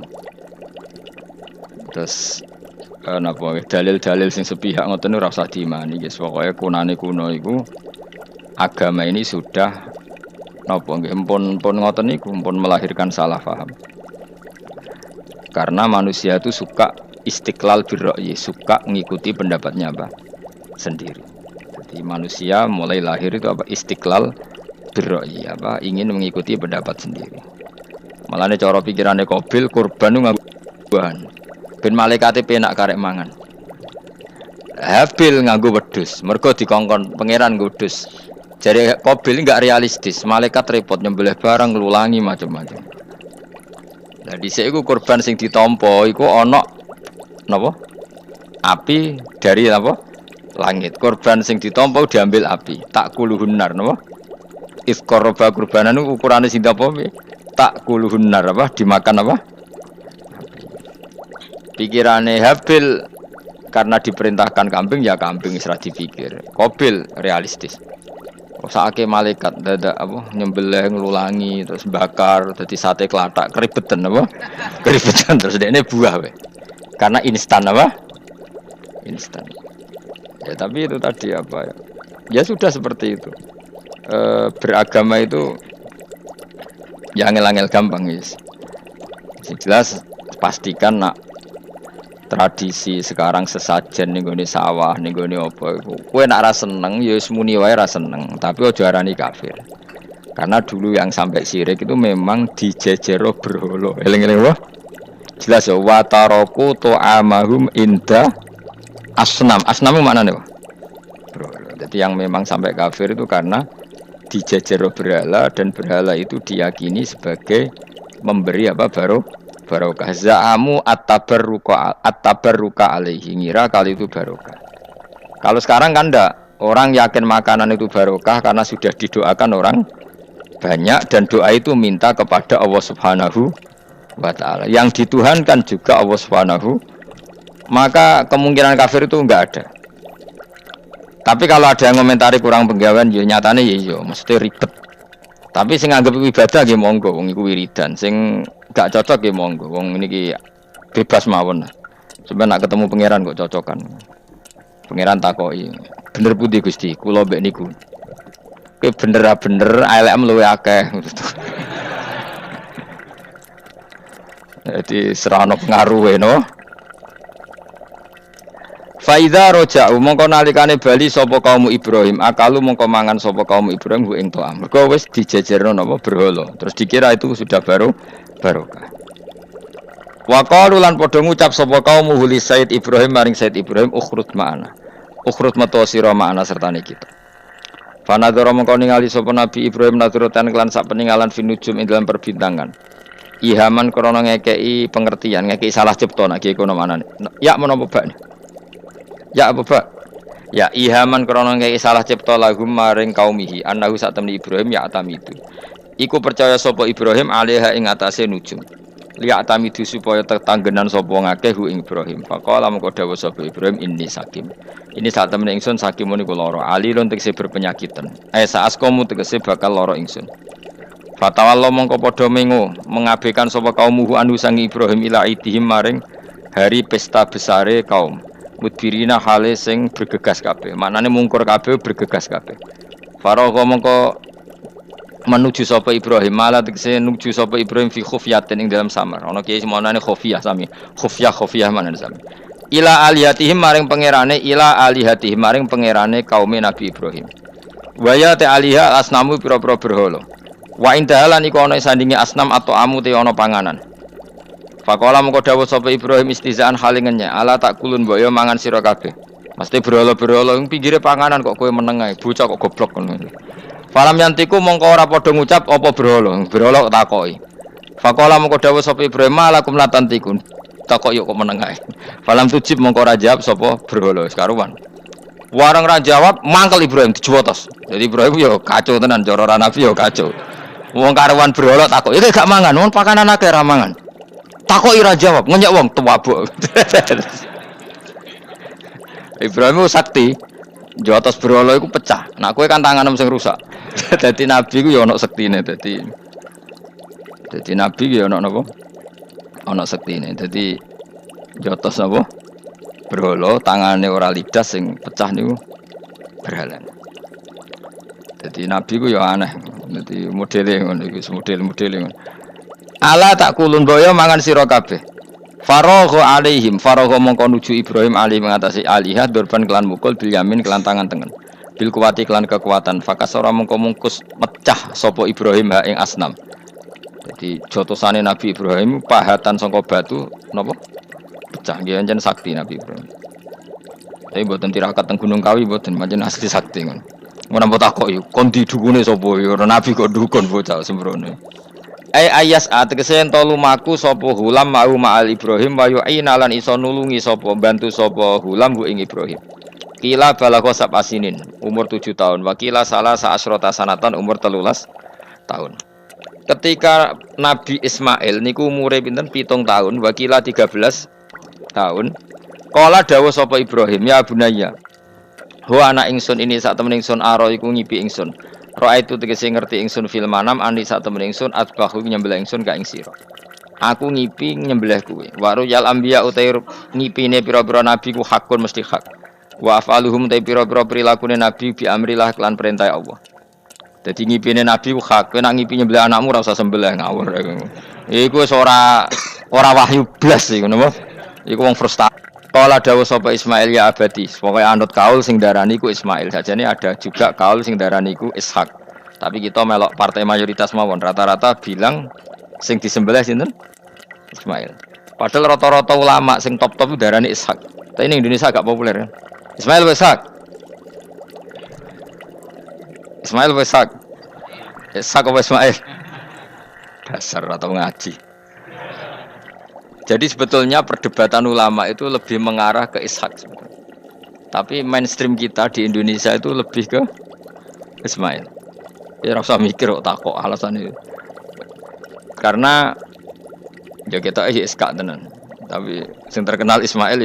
Speaker 2: Terus napa dalil-dalil sing sepihak ngoten ora usah diimani guys. Pokoke kunane kuno iku agama ini sudah napa nggih pun ngoten niku pun melahirkan salah paham. Karena manusia itu suka istiqlal birra'yi, suka mengikuti pendapatnya apa sendiri. Jadi manusia mulai lahir itu apa istiqlal birra'yi, apa ingin mengikuti pendapat sendiri. Malane cara pikirane Qabil kurban nganggo bahan ben malaikate penak karek mangan. Habil nganggo wedhus, mergo dikongkon pangeran wedhus. Jare Qabil enggak realistis, malaikat repot nyembelih barang nglulangi macam-macam. Lah dhisik iku kurban sing ditampa iku ana napa? Api dari apa? Langit. Kurban sing ditampa diambil api. Tak kuluhunar napa? Izqarraba qurbanan ukurane sing apa piye? Tak kuluhun nar apa dimakan apa? Pikirane Habil karena diperintahkan kambing ya kambing isra dipikir. Qabil realistis. Sakake malaikat dadak apa nyembelih nglulangi terus bakar dadi sate klathak keribetan apa? Keribetan terus dekne buah we. Karena instan apa? Instan. Ya tapi itu tadi apa ya? Ya sudah seperti itu. Beragama itu ya angel-angel gampang guys. Jelas pastikan nak tradisi sekarang sesajen ning gone sawah ning gone apa iku. Kowe nek ra seneng ya wis muni wae ra seneng, tapi aja arani kafir. Karena dulu yang sampai syirik itu memang dijejero berhala. Eling-eling wae. Jelas ya wa taraku ta'amahum inda asnam. Asnam maknane apa? Berhala. Jadi yang memang sampai kafir itu karena dijejero berhala dan berhala itu diyakini sebagai memberi apa barokah. Za'amu at-tabarruka alaihi, ngira kali itu barokah. Kalau sekarang kan enggak, orang yakin makanan itu barokah karena sudah didoakan orang banyak dan doa itu minta kepada Allah Subhanahu wa taala. Yang dituhankan juga Allah Subhanahu, maka kemungkinan kafir itu enggak ada. Tapi kalau ada yang komentari kurang penggawean ya nyatane ya iya, mesti ribet. Tapi sing anggap ibadah nggih monggo, wong iku wiridan. Sing gak cocok nggih monggo, wong niki bebas mawon. Sampeyan nak ketemu pangeran kok cocokan. Pangeran takoki, "Bener pundi Gusti? Kula mbek niku." Kowe bener elekmu luwe akeh. Jadi serana pengaruhe no. Faidza roja'u mongko nalikane bali sapa kaum Ibrahim akalu mongko mangan sapa kaum Ibrahim ku ing to'am. Mergo wis dijejerno napa berhala. Terus dikira itu sudah barokah. Wa qalu lan padha ngucap sapa kaum huli Said Ibrahim maring Said Ibrahim ukhrut ma'ana. Ukhrut meto sira ma'ana sertane kita. Fanadzara mongko ningali sapa Nabi Ibrahim naduratan kelan sak peninggalan finujum ing dalam perbintangan. Ihaman krana ngekeki pengertian, ngekeki salah cipta nek iki kono manane. Ya menapa bak? Ya apa Pak? Ya ihaman krana ngeki salah cipta lahum maring kaumihi annahu satamni Ibrahim ya atamidu. Iku percaya sapa Ibrahim alaiha ing atase nujum. Liya atamidu supaya tetanggenan sapa ngakeh hu ing Ibrahim. Faqala mengko dawuh sapa Ibrahim inni sakim. Ini satamni ingsun sakimun iku lara. Ali lon tegese berpenyakitan. Saas kamu tegese bakal lara ingsun. Fatawallah mongko padha mengo mengabaikan sapa kaumuhu anu sang Ibrahim ila idihim maring hari pesta besare kaum. Mudbirina hale sing bergegas kabeh. Maknane mungkur kabeh bergegas kabeh. Faragha mongko menuju sapa Ibrahim malah tegese nuju sapa Ibrahim fi khufyatin ing dalam samar. Ana kiye semonane khufiyah sami. Khufyah manane sami. Ila alihatihim maring pangerane maring pangerane kaum Nabi Ibrahim. Wa ya ta aliha asnamu pira-pira berhala. Wa indahalan iku ana sandinge asnam atau amu te ana panganan. Faqala mengko dawuh sapa Ibrahim istizaan halingennya ala tak kulun mbok yo mangan sira kabeh. Mesti berhala-berhala ing pinggire panganan kok kowe meneng ae bocah kok goblok ngono. Falam yantiku mongko ora padha ngucap apa berhala. Berhala kok takoki. Faqala mengko dawuh sapa Ibrahim alakum latantikun. Takok yo kok meneng ae. Falam tujib mongko ora jawab sapa berhala wis karuan. Warang ra jawab mangkel Ibrahim dijuwotos. Jadi Ibrahim yo kacau tenan cara Nabi yo kacau. Wong karuan berhala takok, "Iki gak mangan, wong pakanan akeh ra mangan." Takok ira jawab, ngenyek wong tuwabuk. Ibrahim sakti, jotos berhala iku pecah. Nah kowe kan tanganem sing rusak. Dadi nabi ku ya ana sektine dadi nabi ku ya ana napa? Ana sektine. Dadi jotos napa? Berhala tangane ora lidas sing pecah niku berhala. Dadi nabi ku ya aneh. Dadi modele ngono iku, model-modele ngono. Ala tak kulun boyo mangan sira kabeh. Faragha alaihim faragha mongko nuju Ibrahim ali mengatasi alihat durban kelan mukul bil yamin kelan tangan tengen. Bil kuwati kelan kekuatan fakasara mongko mungkus mecah sapa Ibrahim ha ing asnam. Jadi jotosane Nabi Ibrahim pahatan saka batu napa? Pecah nggih anjen sakti Nabi Ibrahim. Tapi mboten tirakat teng Gunung Kawi mboten pancen asli sakti ngono. Ora mbok takoki kon didukune sapa ya Nabi kok dukun bocah sembrono. Ayas ategese ento lumaku sapa hulam mau ma'al Ibrahim wa yu'ina lan iso nulungi sapa bantu sapa hulam bu ing Ibrahim. Kila balagha sab'asinin, umur 7 tahun. Wakila salah sa'asrota sanatan, umur 13 tahun. Ketika Nabi Ismail niku umure pinten 7 tahun, wakila 13 tahun. Kala dawuh sapa Ibrahim, ya bunayya. Ho anak ingsun ini sak temen ingsun aro iku ngipi ingsun. Roa itu tegese ngerti ingsun fil manam ani sak temen ingsun atbahu nyembelih ingsun ka ing sira. Aku ngipi nyembelih kuwe. Waru yal anbiya utai ngipine pira-pira nabi ku hakun mesti hak. Wa afaluhum ta pira-pira prilakune nabi bi amrillah kelan perintah Allah. Dadi ngipine nabi ku hak. Kowe nak ngipi nyembelih anakmu ora usah sembelih ngawur. Iku wis ora wahyu blas iku napa? Iku wong frustasi. Kala dawuh sapa Ismail ya abadi, pokoke anut kaul sing darani ku Ismail. Sajane ada juga kaul sing darani ku Ishak. Tapi kita melok partai mayoritas mawon rata-rata bilang sing disembelih sinten? Ismail. Padahal rata-rata ulama sing top-top darani Ishak. Tapi ini Indonesia agak populer kan. Ismail Ishak. Ismail Ishak. Ishak apa Ismail? Dasar atau ngaji. Jadi sebetulnya perdebatan ulama itu lebih mengarah ke Ishak. Tapi mainstream kita di Indonesia itu lebih ke Ismail. Ya rasa mikir kok takok alasan itu. Karena ya kita Ishak tenan. Tapi yang terkenal Ismail.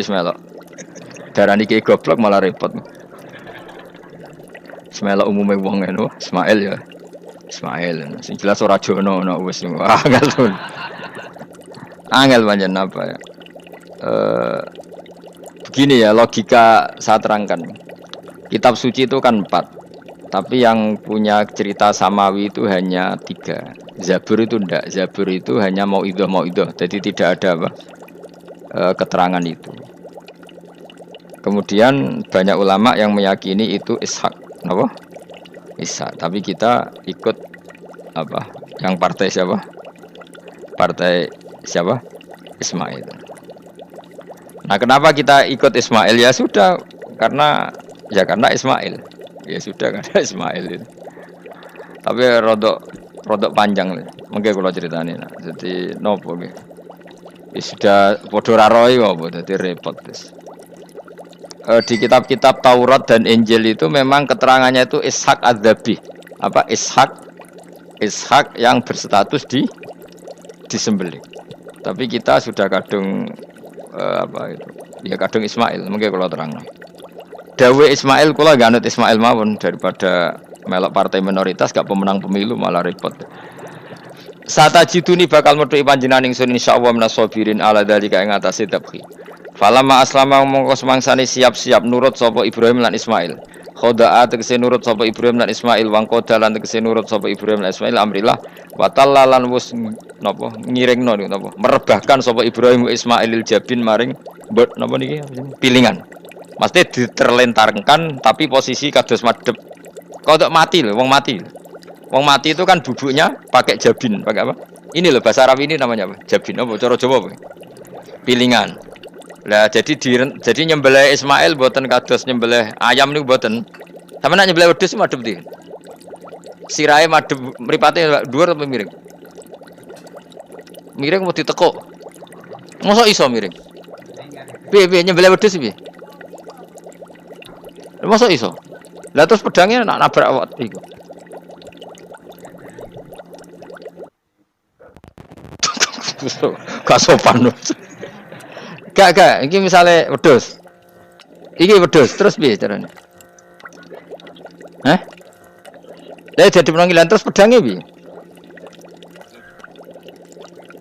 Speaker 2: Darani ki goblok malah repot. Ismail umumnya wong ngono, Ismail ya. Ismail. Sing jelas ora jono ono wis angel. Angel panjen apa ya? Begini ya logika saya terangkan. Kitab suci itu kan 4, tapi yang punya cerita samawi itu hanya 3. Zabur itu enggak. Zabur itu hanya mauidhah. Jadi tidak ada apa keterangan itu. Kemudian banyak ulama yang meyakini itu Ishak, apa? Ishak. Tapi kita ikut apa? Yang partai siapa? Partai siapa? Ismail. Nah, kenapa kita ikut Ismail? Ya sudah, karena Ismail. Ya sudah karena Ismail itu. Tapi rodok panjang nih. Mungkin kalau ceritanya. Nah. Jadi nopo nggih. Ya sudah padha ra roe apa dadi repot guys. Di kitab-kitab Taurat dan Injil itu memang keterangannya itu Ishak adz-Dzabih. Apa Ishak yang berstatus disembelih. Tapi kita sudah kadung apa itu? Ya kadung Ismail, mungkin kalau terang. Dawe Ismail kula gak anut Ismail mawon daripada melok partai minoritas gak pemenang pemilu malah repot. Satajiduni bakal metuhi panjenengan ingsun insyaallah minasabirin ala dzalika ing atase tabhi. Falamma aslama mongko semangsane siap-siap nurut sapa Ibrahim lan Ismail. Khoda'a tegese nurut sapa Ibrahim lan Ismail wangkoda lan tegese nurut sapa Ibrahim lan Ismail amrillah wa tallalan wis napa ngiringno napa merebahkan sapa Ibrahim Ismailil jabin maring napa niki pilingan. Mesti diterlentarkan tapi posisi kados madhep. Kodok mati lho, wong mati. Wong mati itu kan bubuknya pakai jabin, pakai apa? Ini loh bahasa Arab ini namanya apa? Jabin apa? Cara Jawa apa? Pilingan. Lah jadi nyembelih Ismail mboten kados nyembelih ayam niku mboten. Sampeyan nyembelih wedhus madhep ndi? Sirahe madhep mripate dhuwur apa miring? Miring mau ditekuk. Mosok iso miring? Piye nyembelih wedhus piye? Mosok iso? Lah terus pedangnya nak nabrak awak iku. Gak sopan. Gak, iki misale wedhus. Iki wedhus, terus piye carane? Hah? Lah jadi penanggilan terus pedangnya piye?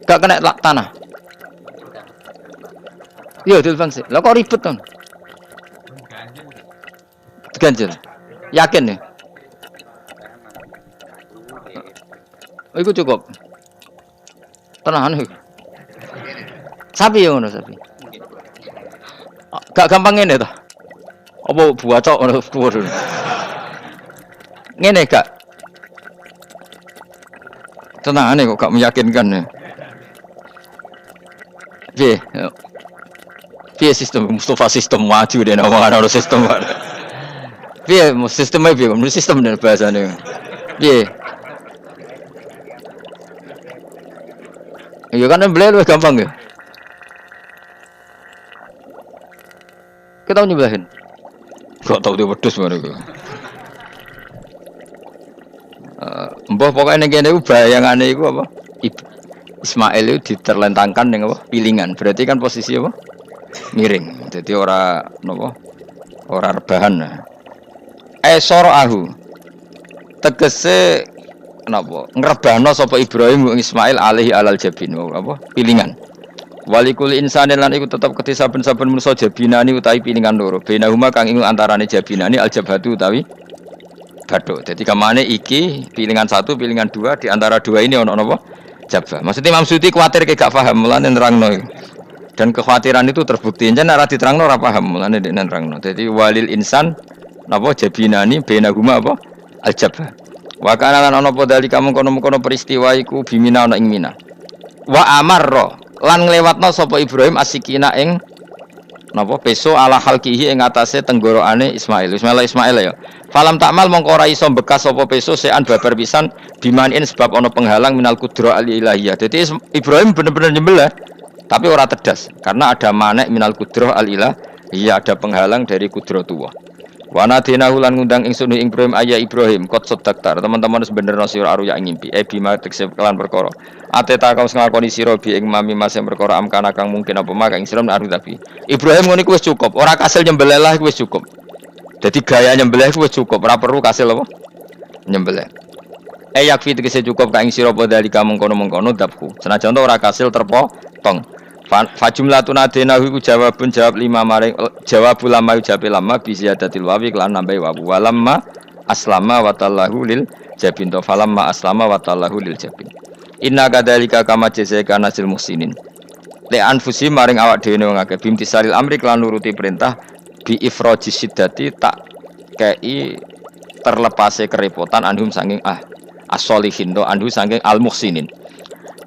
Speaker 2: Gak kena tanah. Iya, telepon sih. Lah kok ribet kan? Ganjel. Yakin ya? Oh, iku cukup. Tenahan iku. Sapi ya ngono sapi. Gak gampang ngene to. Apa buacok ngono dhuwur. Ngene gak. Tenangane kok gak meyakinkan ya. Piye sistem Mustafa sistem maju deh nama sistem. Piye sistemnya piye? Sistem dan bahasane. Piye? Iya kan nyembelih lebih gampang ya. Kita nyembelihin. Kok tau dia wedhus ngono iku. Mbah pokoke ning kene iku bayangane iku apa? Ismail itu diterlentangkan ning apa? Pilingan. Berarti kan posisi apa? Miring. Jadi ora napa? Ora rebahan. Soroahu. Tegese napa? Ngrebahno sapa Ibrahim Ismail alaihi alal jabin apa? Pilingan. Walikul insani lan iku tetep kedhe saben-saben manusa jabinani utawi pilingan loro. Bainahuma kang ing antarane jabinani aljabhatu utawi bathuk. Jadi kamane iki pilingan 1, pilingan 2 di antara dua ini ono napa? Jabah. Maksudnya Imam Suyuti kuwatir gak paham mulane nerangno. Dan kekhawatiran itu terbukti. Jan ora diterangno ora paham mulane nek nerangno. Jadi walil insan napa jabinani bainahuma apa? Aljabah. Wa kana lan ana apa dalika mengkono-mengkono peristiwa iku bimina ana ing Mina. Wa amarra lan nglewatno sapa Ibrahim asikina ing napa peso ala halqihi ing atase tenggorokane Ismail ya. Falam takmal mongko ora iso bekas sapa peso sean babar pisan bimanin sebab ana penghalang minal kudra al ilahiyah. Dadi Ibrahim bener-bener nyembelih tapi ora tedas karena ada manek minal kudra al ilahiyah, ada penghalang dari kudratullah. Wa nadinahu lan ngundang ingsun ing Ibrahim ayya Ibrahim qad saddaqtar teman-teman wis bener sira aruya ing ngimpi bima tekse kelan perkara ateta kaum nglakoni sira bi ing mami mas yang perkara amkana kang mungkin apa mak ing sira aru tapi Ibrahim ngono iku wis cukup ora kasil nyembelih lah iku wis cukup. Dadi gaya nyembelih iku wis cukup ora perlu kasil apa nyembelih yakfi tekse cukup ka ing sira padha dalika mengkono-mengkono dabku senajan ora kasil terpotong. Fajumlatun adenahu iku jawabun jawab lima maring jawab ulama ucape lama bi ziyadatil wawi kelan nambahi wawu walamma aslama wa tallahu lil jabin to falamma aslama wa tallahu lil jabin inna kadzalika kama jazaika nasil muhsinin li anfusi maring awak dhewe wong akeh bimtisalil amri kelan nuruti perintah bi ifraji siddati tak kei terlepase kerepotan anhum saking as-solihin to anhu saking al muhsinin.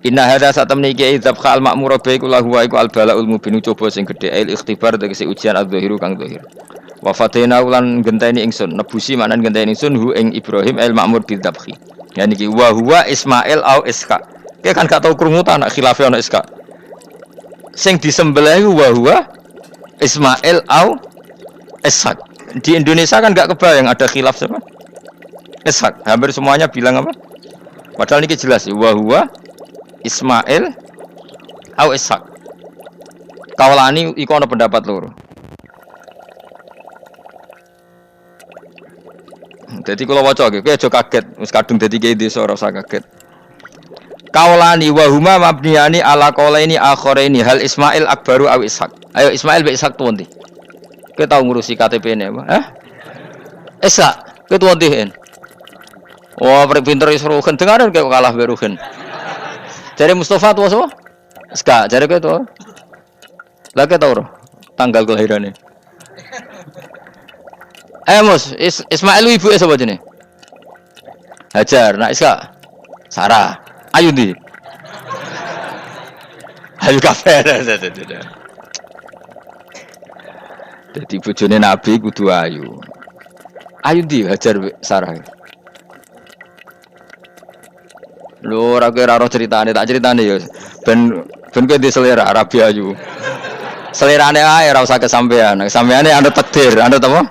Speaker 2: Inna hadza satamni iki dzabqa al ma'mur bi kula huwa iku al balaul mubin coba sing gedhe il ikhtibar tegese ujian adzahiru kang zahir. Wa fatena ulan genteni ingsun nebusi manan genteni ingsun hu ing Ibrahim al ma'mur bil dzabhi. Ya niki wa huwa Ismail au Ishaq. Ki kan gak tau krungu ta anak khilafe ana Ishaq. Sing disembelih wa huwa Ismail au Ishaq. Di Indonesia kan gak kebayang ada khilaf siapa? Ishaq. Hampir semuanya bilang apa? Padahal niki jelas wa huwa Ismail au Ishaq. Kaulani iku ana pendapat loro. Dadi kula waca iki, kowe aja kaget, wis kadung dadi kiai desa ora usah kaget. Kaulani wa huma mabniyani ala qaulaini akharaini hal Ismail akbaru au Ishaq. Ayo Ismail be Ishaq tuwa ndi? Kowe tau ngurusi KTP-ne apa? Hah? Ishaq, kowe tuwa ndi? Oh, pinter wis rugen dengaran kok kalah be rugen. Jare Mustafa tua sapa? Ska, jare kowe tua. Lah kowe tau tanggal kelahirane. Mus, Ismail ibuke sapa jenenge? Hajar, nak Iska. Sarah. Ayu ndi? Ayu kafe. Dadi bojone Nabi kudu ayu. Ayu ndi Hajar Sarah? Lho ora kowe ora ceritane tak ceritane ya ben kowe di selera Arabi ayu. Selerane ae ora usah kesampean. Kesampeane anut takdir, anut apa?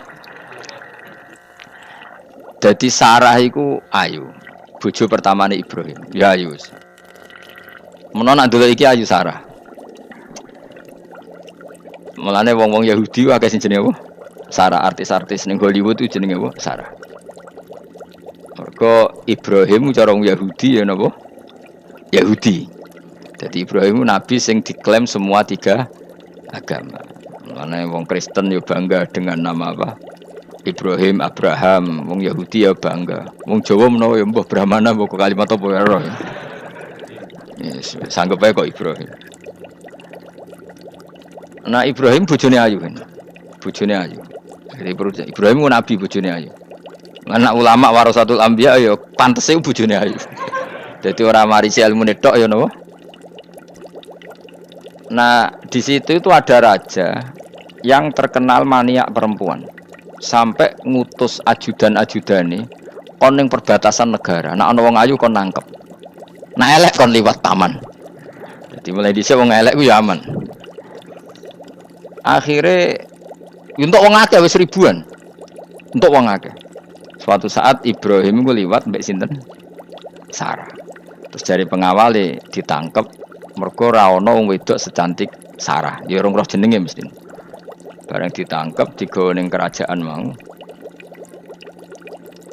Speaker 2: Dadi Sarah iku ayu. Bojo pertamane Ibrahim. Ya ayu. Menawa nak ndelok iki ayu Sarah. Mulane wong-wong Yahudi akeh sing jenenge apa? Sarah, artis-artis ning Hollywood itu jenenge apa? Sarah. Mergo Ibrahim cara wong Yahudi ya napa? Yahudi. Jadi Ibrahim nabi sing diklaim semua 3 agama. Mulane wong Kristen ya bangga dengan nama apa? Ibrahim, Abraham, wong Yahudi ya bangga. Wong Jawa menawa ya mbah Brahmana mbah kalimat apa ya ora. Yes, sanggup ae kok Ibrahim. Nah Ibrahim bojone ayu kan. Bojone ayu. Jadi Ibrahim ku nabi bojone ayu. Anak ulama warasatul anbiya ya pantese bojone ayu. Jadi ora marisi ilmune tok ya napa? Nah, di situ itu ada raja yang terkenal maniak perempuan. Sampai ngutus ajudan-ajudane kon ning perbatasan negara. Nek ana wong ayu kon nangkep. Nek elek kon liwat taman. Jadi mulai dhisik wong elek ku ya aman. Akhire untuk wong akeh wis ribuan. untuk wong akeh. Suatu saat Ibrahim ku liwat mbek sinten? Sarah. Terus dari pengawal ditangkep mergo ra ono wong wedok secantik Sarah. Ya orang roh jenenge mesti. Bareng ditangkep digawa ning kerajaan mau.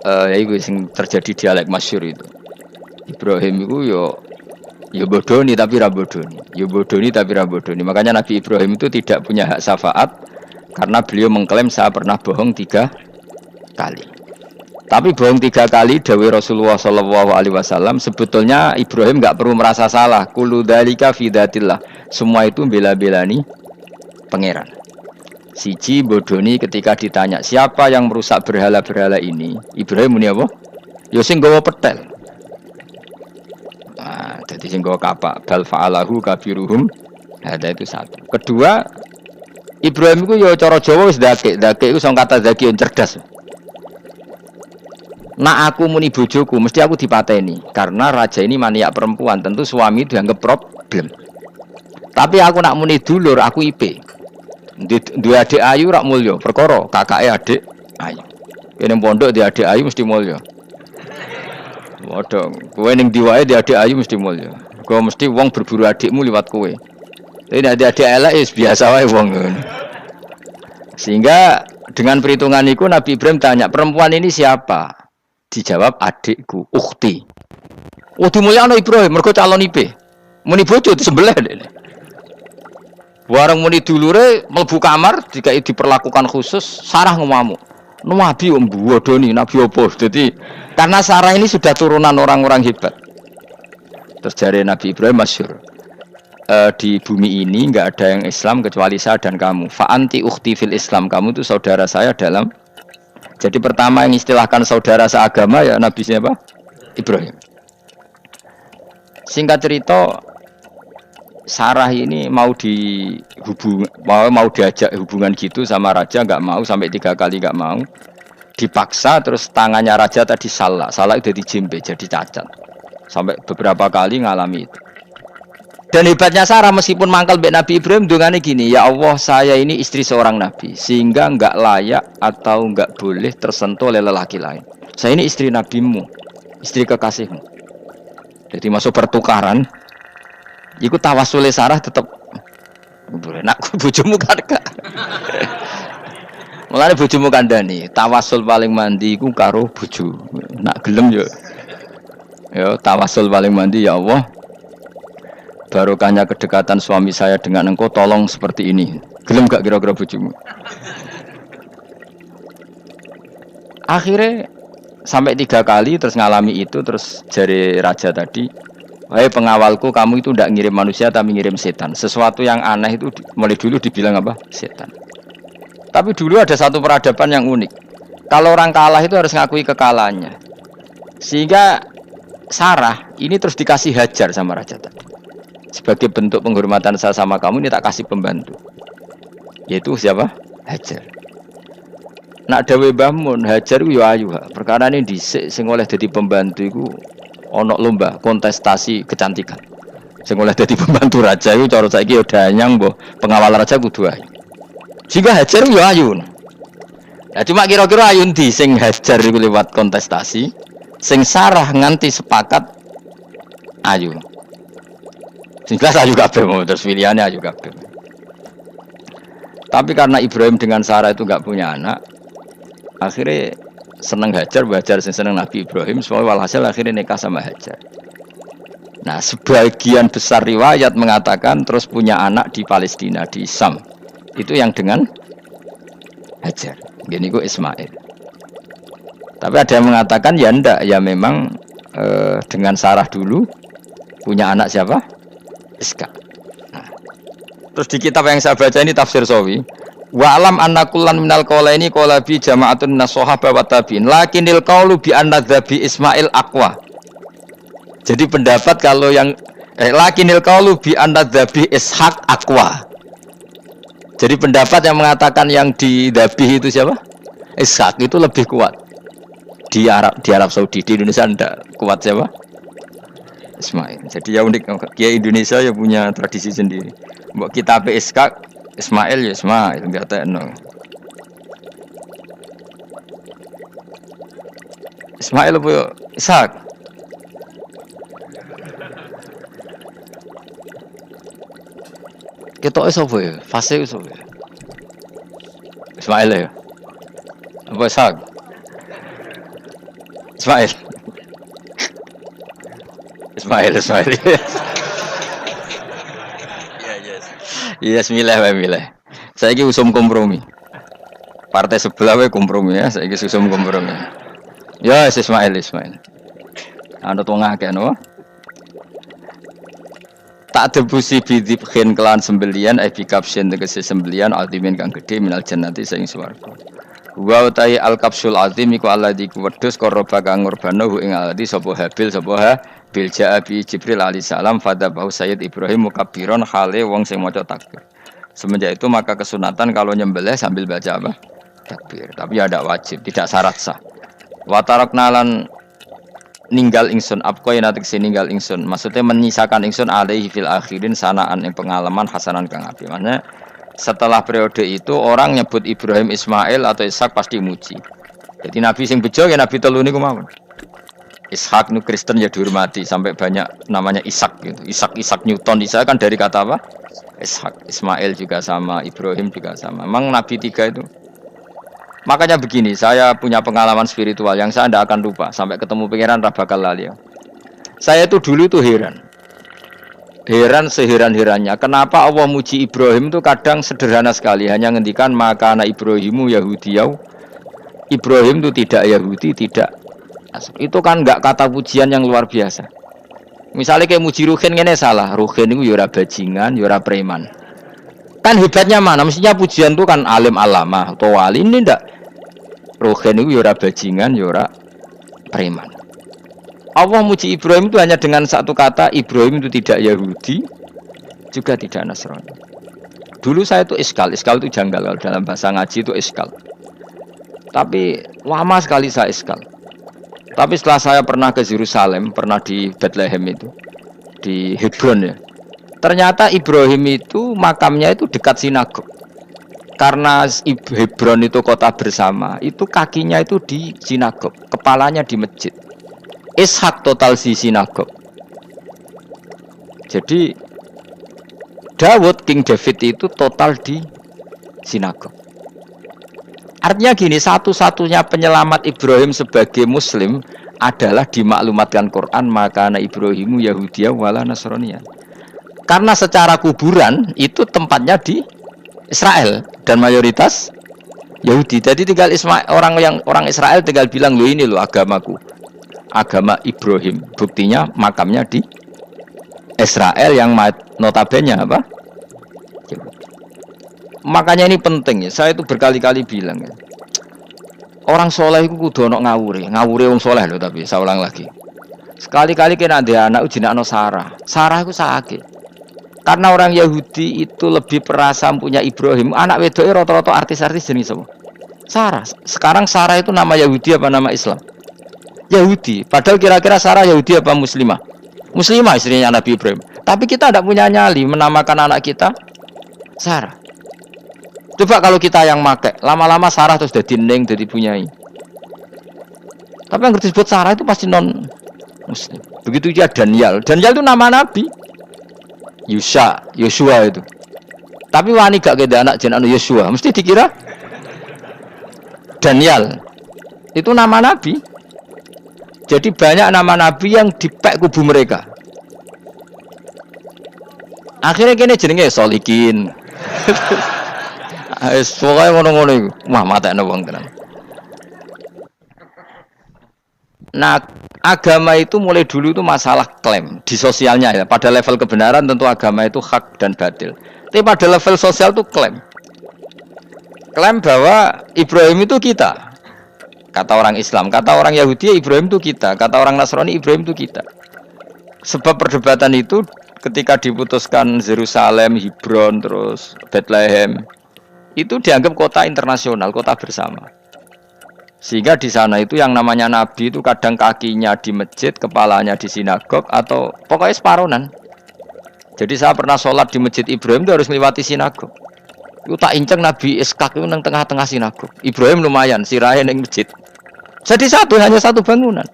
Speaker 2: Iku sing terjadi dialek masyhur itu. Ibrahim itu yo bodoni tapi ra bodoni. Yo bodoni tapi ra bodoni. Makanya Nabi Ibrahim itu tidak punya hak syafaat karena beliau mengklaim saya pernah bohong 3 kali. Tapi bohong 3 kali dawuh Rasulullah sallallahu alaihi wasallam sebetulnya Ibrahim enggak perlu merasa salah. Kullu dzalika fi dzatillah. Semua itu bela-belani pangeran. Siji bodoni ketika ditanya siapa yang merusak berhala-berhala ini, Ibrahim muni apa? Ya sing nggawa petel. Nah, jadi sing nggawa kapak bal fa'alahu kabiruhum. Ada itu satu. Kedua, Ibrahim itu ya cara Jawa wis dakek itu sing kata zaki yang cerdas. Nak aku muni bojoku mesti aku dipateni karena raja ini maniak perempuan, tentu suami dianggap problem. Tapi aku nak muni dulur aku IP. Dua adik ayu rak mulya, perkara kakake adik ayu. Kene pondok di adik ayu mesti mulya. Waduh, kowe ning diwae di adik ayu mesti mulya. Kowe mesti wong berburu adikmu liwat kowe. Tapi nek adik elek wis biasa wae wong. Sehingga dengan perhitungan itu Nabi Ibrahim tanya, perempuan ini siapa? Dijawab adikku, ukhti. Oh dimulyakno Ibrahim mergo calon IP. Muni bojo disembelih dene. Warang muni dulure mlebu kamar dikai diperlakukan khusus, Sarah ngamuk. Nabi mbodoni, nabi opo. Jadi karena Sarah ini sudah turunan orang-orang hebat. Terus jare Nabi Ibrahim masyhur. Di bumi ini enggak ada yang Islam kecuali saya dan kamu. Fa anti ukhti fil Islam. Kamu itu saudara saya dalam. Jadi pertama yang istilahkan saudara seagama ya Nabi siapa? Ibrahim. Singkat cerita Sarah ini mau diajak hubungan gitu sama raja nggak mau sampai 3 kali nggak mau dipaksa terus tangannya raja tadi salah itu jadi jembe jadi cacat sampai beberapa kali ngalami itu dan hebatnya Sarah meskipun mangkal mbek Nabi Ibrahim dongane gini ya Allah saya ini istri seorang nabi sehingga nggak layak atau nggak boleh tersentuh oleh lelaki lain saya ini istri nabimu istri kekasihmu jadi masuk pertukaran. Iku tawasule Sarah tetep nak bojomu kan gak. Mulane bojomu kandhani, tawasul paling mandi iku karo bojo. Nak gelem yo. Ya tawasul paling mandi ya Allah. Barokahnya kedekatan suami saya dengan engkau tolong seperti ini. Gelem gak kira-kira bojomu? Akhirnya sampai 3 kali terus ngalami itu terus jari raja tadi wahai pengawalku, kamu itu tidak ngirim manusia tapi ngirim setan. Sesuatu yang aneh itu mulai dulu dibilang apa? Setan. Tapi dulu ada satu peradaban yang unik. Kalau orang kalah itu harus ngakui kekalahannya. Sehingga Sarah ini terus dikasih hajar sama raja tadi. Sebagai bentuk penghormatan saya sama kamu ini tak kasih pembantu. Yaitu siapa? Hajar. Nak dawe Mbah Mun, Hajar ku yo ayu. Perkara ini dhisik sing oleh dadi pembantu iku ana lomba kontestasi kecantikan. Sing oleh dadi pembantu raja iku cara saiki yo danyang mbah pengawal raja kudu ayu. Sehingga Hajar yo ayu. Ya cuma kira-kira ayu ndi sing Hajar iku lewat kontestasi, sing Sarah nganti sepakat ayu. Sing jelas ayu kabeh terus pilihane ayu kabeh. Tapi karena Ibrahim dengan Sarah itu enggak punya anak, akhirnya seneng Hajar, Hajar seneng Nabi Ibrahim, semua walhasil akhirnya nikah sama Hajar. Nah, sebagian besar riwayat mengatakan terus punya anak di Palestina, di Sam. Itu yang dengan Hajar. Gini kok Ismail. Tapi ada yang mengatakan ya enggak, ya memang dengan Sarah dulu punya anak siapa? Iska. Nah, terus di kitab yang saya baca ini tafsir Sawi. Wa alam anna kullan minal qaulaini qala bi jama'atun minas sahabah wa tabi'in lakinil qaulu bi anna dzabi Ismail aqwa. Jadi pendapat kalau yang lakinil qaulu bi anna dzabi Ishaq aqwa. Jadi pendapat yang mengatakan yang didabih itu siapa? Ishaq itu lebih kuat. Di Arab Saudi, di Indonesia enggak kuat siapa? Ismail. Jadi ya unik, Kiai Indonesia ya punya tradisi sendiri. Mbok kitab Ishaq Ismail ya Ismail enggak tekno. Ismail apa Ishak? Ketoke sapa ya? Fase sapa ya? Ismail ya. Apa Ishak? Ismail. Ismail. Iya, milih wae milih. Saiki usum kompromi. Partai sebelah wae kompromi ya, saiki usum kompromi. Ya, Ismail. Ana wong akeh no. Tak debusi bidibkhin kelan sembelian bikapsin tegese sembelian altimin kang gedhe minal jannati saing swarga. Wa utai al kapsul azim iku alladzi kuwedhus qaraba kang ngurbano ing alladzi sapa habil bil ja'abi Jibril alaihi salam fadabahu Sayyid Ibrahim mukabbiron hale wong sing maca takbir. Semenjak itu maka kesunatan kalau nyembelih sambil baca apa? Takbir. Tapi ada wajib, tidak syarat sah. Wa tarakna lan ninggal ingsun apkoy natik ninggal ingsun. Maksudnya menyisakan ingsun alaihi fil akhirin sanaan yang pengalaman hasanan kang api. Maksudnya setelah periode itu orang nyebut Ibrahim Ismail atau Ishak pasti muji. Jadi Nabi sing bejo ya Nabi telu niku mawon. Ishak nu Kristen ya dihormati sampai banyak namanya Ishak gitu. Ishak Newton Ishak kan dari kata apa? Ishak. Ismail juga sama, Ibrahim juga sama. Memang Nabi tiga itu. Makanya begini, saya punya pengalaman spiritual yang saya tidak akan lupa sampai ketemu pangeran ra bakal lali. Saya itu dulu itu heran seheran-herannya. Kenapa Allah muji Ibrahim itu kadang sederhana sekali, hanya ngendikan maka anak Ibrahimu Yahudiyau. Ibrahim itu tidak Yahudi, tidak. Itu kan enggak kata pujian yang luar biasa. Misalnya kayak muji Ruhin ngene salah. Ruhin itu yura bajingan, yura preman. Kan hebatnya mana? Mestinya pujian itu kan alim alama atau wali, ini ndak. Ruhin itu yura bajingan, yura preman. Allah muji Ibrahim itu hanya dengan satu kata, Ibrahim itu tidak Yahudi, juga tidak Nasrani. Dulu saya itu iskal itu janggal kalau dalam bahasa ngaji itu iskal. Tapi lama sekali saya iskal. Tapi setelah saya pernah ke Yerusalem, pernah di Bethlehem itu, di Hebron ya. Ternyata Ibrahim itu makamnya itu dekat sinagog. Karena Hebron itu kota bersama, itu kakinya itu di sinagog, kepalanya di masjid. Ishak total di sinagog. Jadi King David itu total di sinagog. Artinya gini, satu-satunya penyelamat Ibrahim sebagai Muslim adalah dimaklumatkan Quran maka anak Ibrahimu Yahudiyah wala Nasraniya. Karena secara kuburan itu tempatnya di Israel dan mayoritas Yahudi. Jadi tinggal orang Israel tinggal bilang lo ini lo agamaku, agama Ibrahim. Buktinya makamnya di Israel yang notabene apa? Makanya ini penting ya. Saya itu berkali-kali bilang ya. Orang soleh itu kudu ono ngawure wong soleh loh, tapi saya ulang lagi. Sekali-kali kena ada anak jinakno Sarah itu sakit. Karena orang Yahudi itu lebih perasa punya Ibrahim. Anak wedoknya rata-rata artis-artis jenis apa? Sarah. Sekarang Sarah itu nama Yahudi apa nama Islam? Yahudi. Padahal kira-kira Sarah Yahudi apa Muslimah? Muslimah istrinya Nabi Ibrahim. Tapi kita tidak punya nyali menamakan anak kita Sarah. Coba kalau kita yang make, lama-lama Sarah terus jadi neng, jadi punyai. Tapi yang disebut Sarah itu pasti non Muslim. Begitu juga Daniel. Daniel itu nama Nabi. Yosua itu. Tapi wani gak keda anak jenenge Yosua, mesti dikira Daniel. Itu nama Nabi. Jadi banyak nama Nabi yang dipek kubu mereka. Akhirnya kene jenenge Solikin. Soalnya ngono-ngono iku. Wah, matekno wong tenan. Nah, agama itu mulai dulu itu masalah klaim di sosialnya ya. Pada level kebenaran tentu agama itu hak dan batil. Tapi pada level sosial itu klaim bahwa Ibrahim itu kita. Kata orang Islam, kata orang Yahudi Ibrahim itu kita, kata orang Nasrani Ibrahim itu kita. Sebab perdebatan itu ketika diputuskan Yerusalem, Hebron, terus Bethlehem, itu dianggap kota internasional, kota bersama. Sehingga di sana itu yang namanya Nabi itu kadang kakinya di masjid, kepalanya di sinagog, atau pokoknya separonan. Jadi saya pernah sholat di masjid Ibrahim itu harus melewati sinagog. Itu tak inceng Nabi Ishak itu nang tengah-tengah sinagog. Ibrahim lumayan, sirahe ning masjid. Jadi satu, hanya satu bangunan.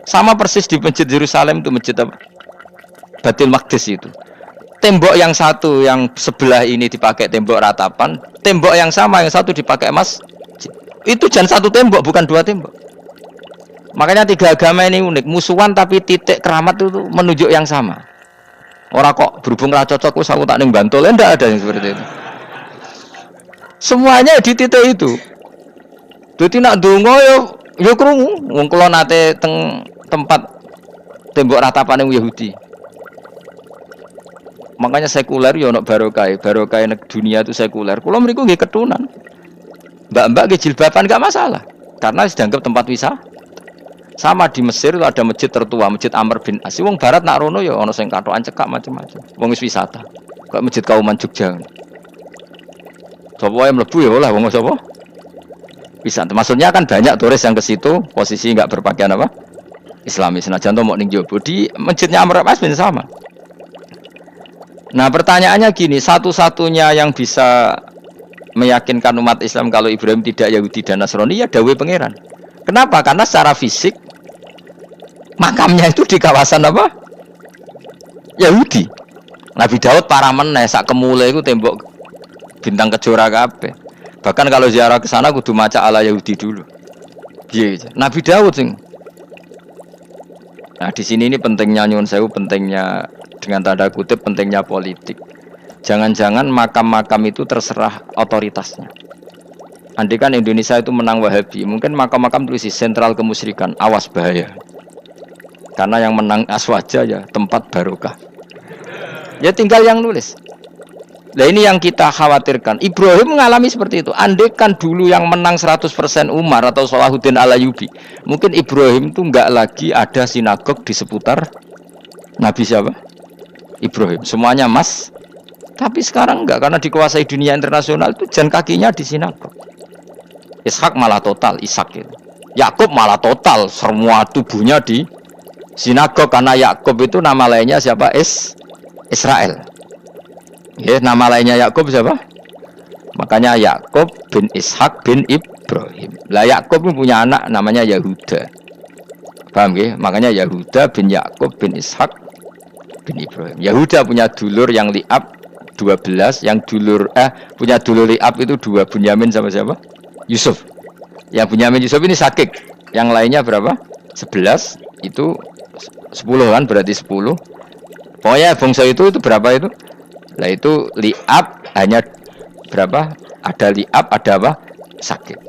Speaker 2: Sama persis di masjid Yerusalem itu masjid apa? Baitul Maqdis itu. Tembok yang satu yang sebelah ini dipakai tembok ratapan, tembok yang sama yang satu dipakai emas. Itu jangan satu tembok, bukan dua tembok. Makanya tiga agama ini unik, musuhan tapi titik keramat itu menunjuk yang sama. Orang kok berhubung ra cocok wis aku tak ning Bantul, enggak ada yang seperti itu. Semuanya di titik itu. Dadi nak ndonga yo krungu, wong kula nate teng tempat tembok ratapan Yahudi. Makanya sekuler ya ono barokah dunia itu sekuler. Kula mriku nggih ketunan. Mbak-mbak nggih jilbaban enggak masalah. Karena dianggap tempat wisata. Sama di Mesir itu ada masjid tertua, Masjid Amr bin As. Wong barat nak rono ya ono sing katokan cekak macam-macam. Wong wis wisata. Kayak Masjid Kauman Jogja. Sapa wae mlebu ya oleh wong sapa? Wisata. Maksudnya kan banyak turis yang ke situ posisi enggak berpakaian apa? Islami. Senajan to mok ning jowo di masjidnya Amr bin As sama. Nah pertanyaannya gini, satu-satunya yang bisa meyakinkan umat Islam kalau Ibrahim tidak Yahudi dan Nasrani ya dawuh pangeran. Kenapa? Karena secara fisik makamnya itu di kawasan apa? Yahudi. Nabi Daud para meneh sak kemule itu tembok bintang kejora kabeh. Bahkan kalau ziarah ke sana kudu maca ala Yahudi dulu. Piye Nabi Daud sing. Nah, di sini ini pentingnya nyuwun sewu, pentingnya dengan tanda kutip pentingnya politik. Jangan-jangan makam-makam itu terserah otoritasnya. Andai kan Indonesia itu menang Wahabi, mungkin makam-makam tulis sentral kemusyrikan, awas bahaya. Karena yang menang Aswaja ya tempat barokah. Ya tinggal yang nulis. Nah ini yang kita khawatirkan. Ibrahim mengalami seperti itu. Andai kan dulu yang menang 100% Umar atau Salahuddin Al-Ayyubi, mungkin Ibrahim itu enggak lagi ada sinagog di seputar Nabi siapa? Ibrahim. Semuanya mas. Tapi sekarang enggak, karena dikuasai dunia internasional itu jan kakinya di sinagog. Ishak malah total, Ishak itu. Yakub malah total, semua tubuhnya di sinagog karena Yakub itu nama lainnya siapa? Israel. Ya, nama lainnya Yakub siapa? Makanya Yakub bin Ishak bin Ibrahim. Lah Yakub punya anak namanya Yahuda. Paham ya? Makanya Yahuda bin Yakub bin Ishak bin Ibrahim. Yahuda punya dulur yang li'ab 12, yang dulur punya dulur li'ab itu 2, Bunyamin sama siapa? Yusuf. Yang Bunyamin Yusuf ini sakik. Yang lainnya berapa? 11. Itu 10 kan, berarti 10. Pokoknya bangsa itu berapa itu? Lah itu li'ab hanya berapa? Ada li'ab, ada apa? Sakik.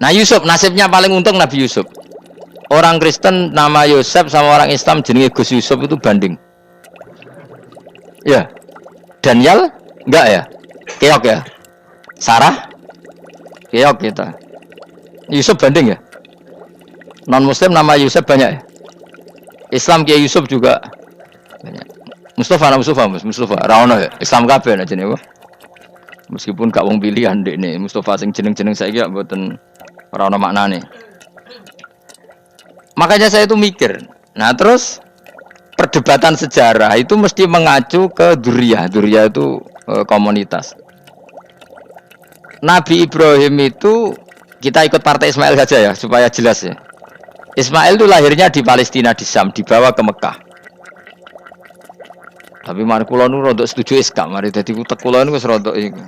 Speaker 2: Nah Yusuf nasibnya paling untung Nabi Yusuf. Orang Kristen nama Yosef sama orang Islam jenenge Gus Yusuf itu banding. Ya. Daniel enggak ya? Keok ya? Sarah? Keok kita. Yusuf banding ya? Non muslim nama Yusuf banyak ya? Islam Kiai Yusuf juga banyak. Mustafa Raono ya? Islam kabeh aja nih, meskipun gak wong pilihan dek nih. Mustafa sing jeneng-jeneng saya gak mboten ora ono maknane. Makanya saya itu mikir. Nah, terus perdebatan sejarah itu mesti mengacu ke Duriyah. Duriyah itu komunitas. Nabi Ibrahim itu kita ikut partai Ismail saja ya supaya jelas ya. Ismail itu lahirnya di Palestina di Syam, dibawa ke Mekah. Tapi mari kula nu rodok setuju iskak, mari dadi utek kula niku wis rodok iku.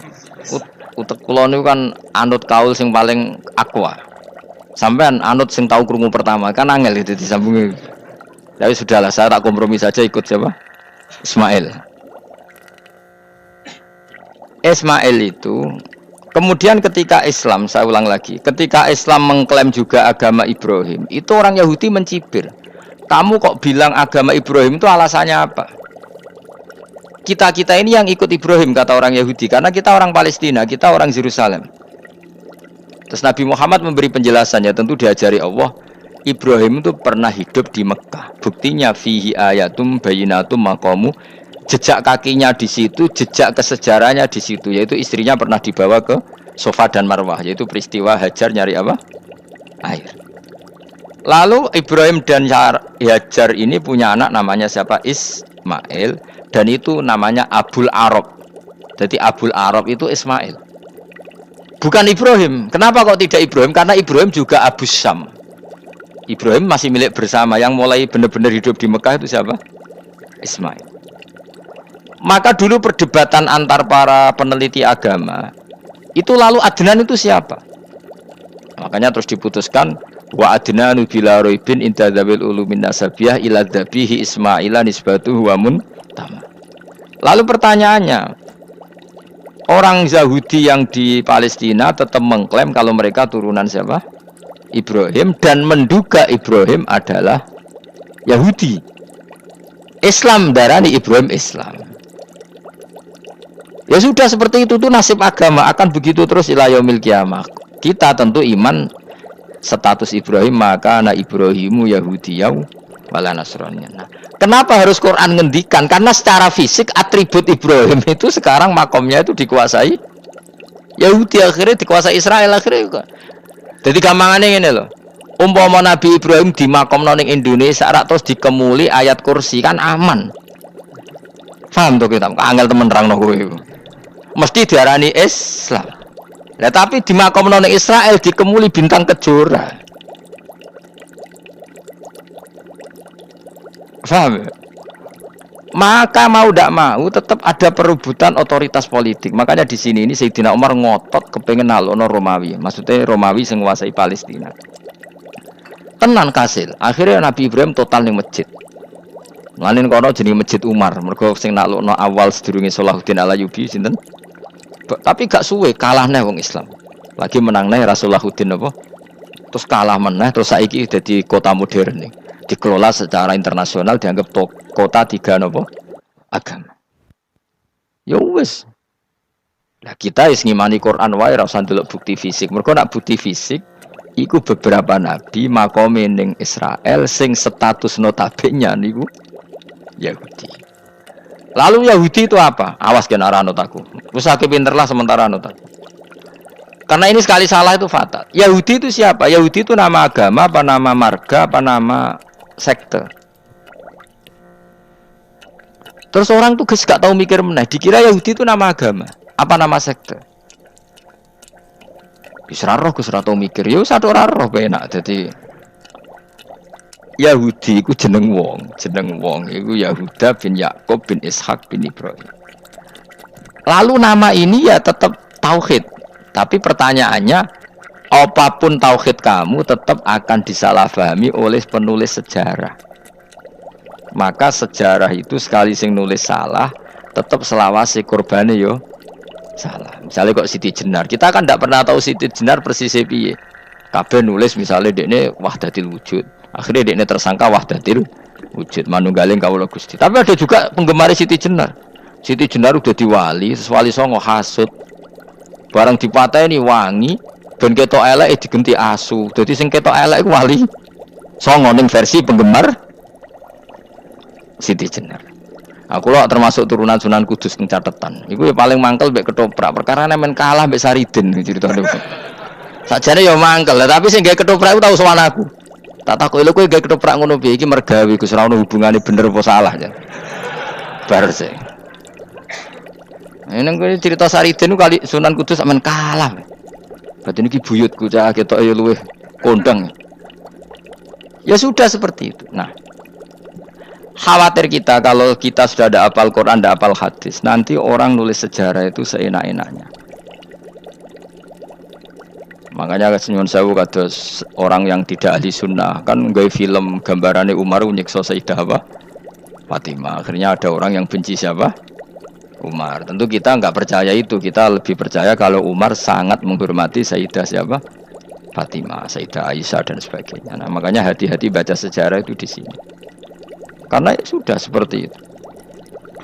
Speaker 2: Utek kula niku kan anut kaul sing paling akwa. Sampean anut sing tahu krungu pertama kan angel itu disambungi. Tapi sudahlah saya tak kompromi saja ikut siapa? Ismail. Ismail itu kemudian ketika Islam, saya ulang lagi, ketika Islam mengklaim juga agama Ibrahim, itu orang Yahudi mencibir. Kamu kok bilang agama Ibrahim itu alasannya apa? Kita ini yang ikut Ibrahim kata orang Yahudi, karena kita orang Palestina, kita orang Yerusalem. Terus Nabi Muhammad memberi penjelasannya, tentu diajari Allah, Ibrahim itu pernah hidup di Mekah. Buktinya fihi ayatum bayinatum maqamu, jejak kakinya di situ, jejak kesejarahnya di situ, yaitu istrinya pernah dibawa ke Safa dan Marwah, yaitu peristiwa Hajar nyari apa? Air. Lalu Ibrahim dan Hajar ini punya anak namanya siapa? Ismail, dan itu namanya Abul Arab. Jadi Abul Arab itu Ismail. Bukan Ibrahim. Kenapa kok tidak Ibrahim? Karena Ibrahim juga Abu Syam. Ibrahim masih milik bersama. Yang mulai benar-benar hidup di Mekah itu siapa? Ismail. Maka dulu perdebatan antar para peneliti agama itu lalu Adnan itu siapa? Makanya terus diputuskan wa adnanu bila roibin inda dzawil ulumin nasabiyah ila dzabihi Ismaila nisbatuhu wa muntama. Lalu pertanyaannya, orang Yahudi yang di Palestina tetap mengklaim kalau mereka turunan siapa? Ibrahim, dan menduga Ibrahim adalah Yahudi. Islam darani Ibrahim Islam. Ya sudah, seperti itu tuh nasib agama, akan begitu terus ila yaumil qiyamah. Kita tentu iman status Ibrahim, maka anak Ibrahimu Yahudiyah wala Nasraniyah. Nah, kenapa harus Quran ngendikan? Karena secara fisik atribut Ibrahim itu sekarang makomnya itu dikuasai Yahudi, akhirnya dikuasai Israel akhirnya. Jadi gampangannya ini loh. Umpama Nabi Ibrahim di makom ning Indonesia terus dikemuli ayat kursi kan aman. Paham tuh kita? Angel temen terang kowe. Mesti diarani Islam. Lah tapi di makom ning Israel dikemuli bintang kejora. Paham? Maka mau tidak mau tetap ada perebutan otoritas politik. Makanya di sini ini Sayyidina Umar ngotot kepengen nalono Romawi. Maksudnya Romawi sing nguasai Palestina. Tenan kasil. Akhirnya Nabi Ibrahim total ning masjid. Lanin kono jenenge Masjid Umar. Mergo sing nalono awal sedurunge Salahuddin Alayubi sinten? Tapi gak suwe kalah neh wong Islam. Lagi menang neh Rasuluddin apa? Terus kalah meneh terus saiki dadi kota modern nih. Dikelola secara internasional dianggap kota tiga nopo agama. Ya wis. Lah kita wis ngimani Quran wae ora usah ndelok bukti fisik. Mergo nak bukti fisik iku beberapa nabi makome ning Israel sing status notabene niku Yahudi. Lalu Yahudi itu apa? Awas kena anut aku. Wis akeh pinter lah sementara anut aku. Karena ini sekali salah itu fatal. Yahudi itu siapa? Yahudi itu nama agama, apa nama marga, apa nama sekte. Terus orang tuh gak tahu mikir meneh, dikira Yahudi itu nama agama, apa nama sekte. Wis ra roh Gus ra tau mikir, yo satu ora roh enak. Dadi Yahudi iku jeneng wong iku Yahuda bin Yakub bin Ishak bin Ibrahim. Lalu nama ini ya tetap tauhid. Tapi pertanyaannya, apapun tauhid kamu tetap akan disalahpahami oleh penulis sejarah. Maka sejarah itu sekali sing nulis salah, tetap selawase korbane yo salah. Misalnya kok Siti Jenar, kita kan tidak pernah tahu Siti Jenar persisnya piye. Kabeh nulis misalnya dekne wahdatil wujud. Akhirnya dekne tersangka wahdatil wujud, manunggaling kawula Gusti. Tapi ada juga penggemar Siti Jenar. Siti Jenar udah diwali, wali songo hasud. Barang dipateni wangi, ben ketok elek digenti asu. Dadi sing ketok elek iku wali songo ning versi penggemar Siti Jenar. Aku lho termasuk turunan Sunan Kudus ning catetan. Iku ya paling mangkel mbek ketoprak. Perkara men kalah mbek Saridin ceritane. Sakjane ya mangkel, tapi sing gawe ketoprak iku tau sowan aku. Tak takoki lho kowe gawe ketoprak ngono piye iki mergawe Gus ora ono hubungane bener apa salah ya. Bar sih. Ini cerita Saridin kali Sunan Kudus men kalah. Berarti niki buyutku cah ketok ya luweh kondang. Ya sudah seperti itu. Nah, khawatir kita kalau kita sudah ada hafal Quran, ada hafal hadis, nanti orang nulis sejarah itu seenak-enaknya. Makanya senyum sewu kados orang yang tidak ahli sunnah kan nggawe film gambarannya Umar nyiksa Sayyidah apa? Fatimah. Akhirnya ada orang yang benci siapa? Umar. Tentu kita nggak percaya itu. Kita lebih percaya kalau Umar sangat menghormati Sayyidah siapa? Fatimah, Sayyidah Aisyah dan sebagainya. Nah, makanya hati-hati baca sejarah itu di sini. Karena ya sudah seperti itu.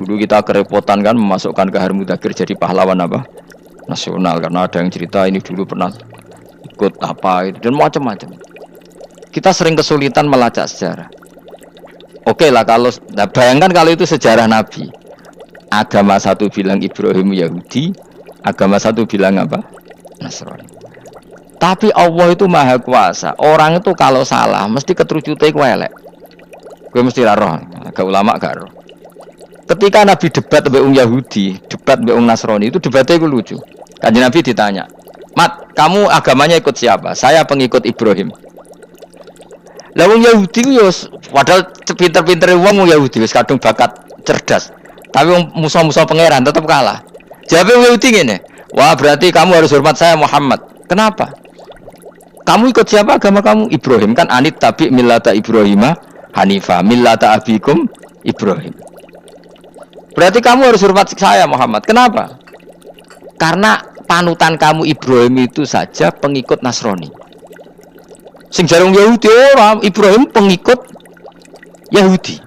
Speaker 2: Dulu kita kerepotan kan memasukkan Kahar Mudzakkir jadi pahlawan apa? Nasional, karena ada yang cerita ini dulu pernah ikut apa itu dan macam-macam. Kita sering kesulitan melacak sejarah. Oke lah kalau bayangkan kalau itu sejarah Nabi. Agama satu bilang Ibrahim Yahudi, agama satu bilang apa? Nasrani. Tapi Allah itu maha kuasa. Orang itu kalau salah mesti keterucute ku elek. Gue mesti roh, agak ulama gak roh. Ketika Nabi debat mbek Yahudi, debat mbek Nasrani itu debatnya itu lucu. Kanjeng Nabi ditanya, Mat, kamu agamanya ikut siapa? Saya pengikut Ibrahim. Lah wong Yahudi ku yo padahal pinter-pintere wong Yahudi wis kadung bakat cerdas. Tapi musuh-musuh pangeran tetap kalah. Jawab wong Yahudi ngene. Wah, berarti kamu harus hormat saya Muhammad. Kenapa? Kamu ikut siapa agama kamu? Ibrahim kan anit tabi millata Ibrahimah Hanifah millata abikum Ibrahim. Berarti kamu harus hormat saya Muhammad. Kenapa? Karena panutan kamu Ibrahim itu saja pengikut Nasrani. Sing jarung Yahudi ora, Ibrahim pengikut Yahudi.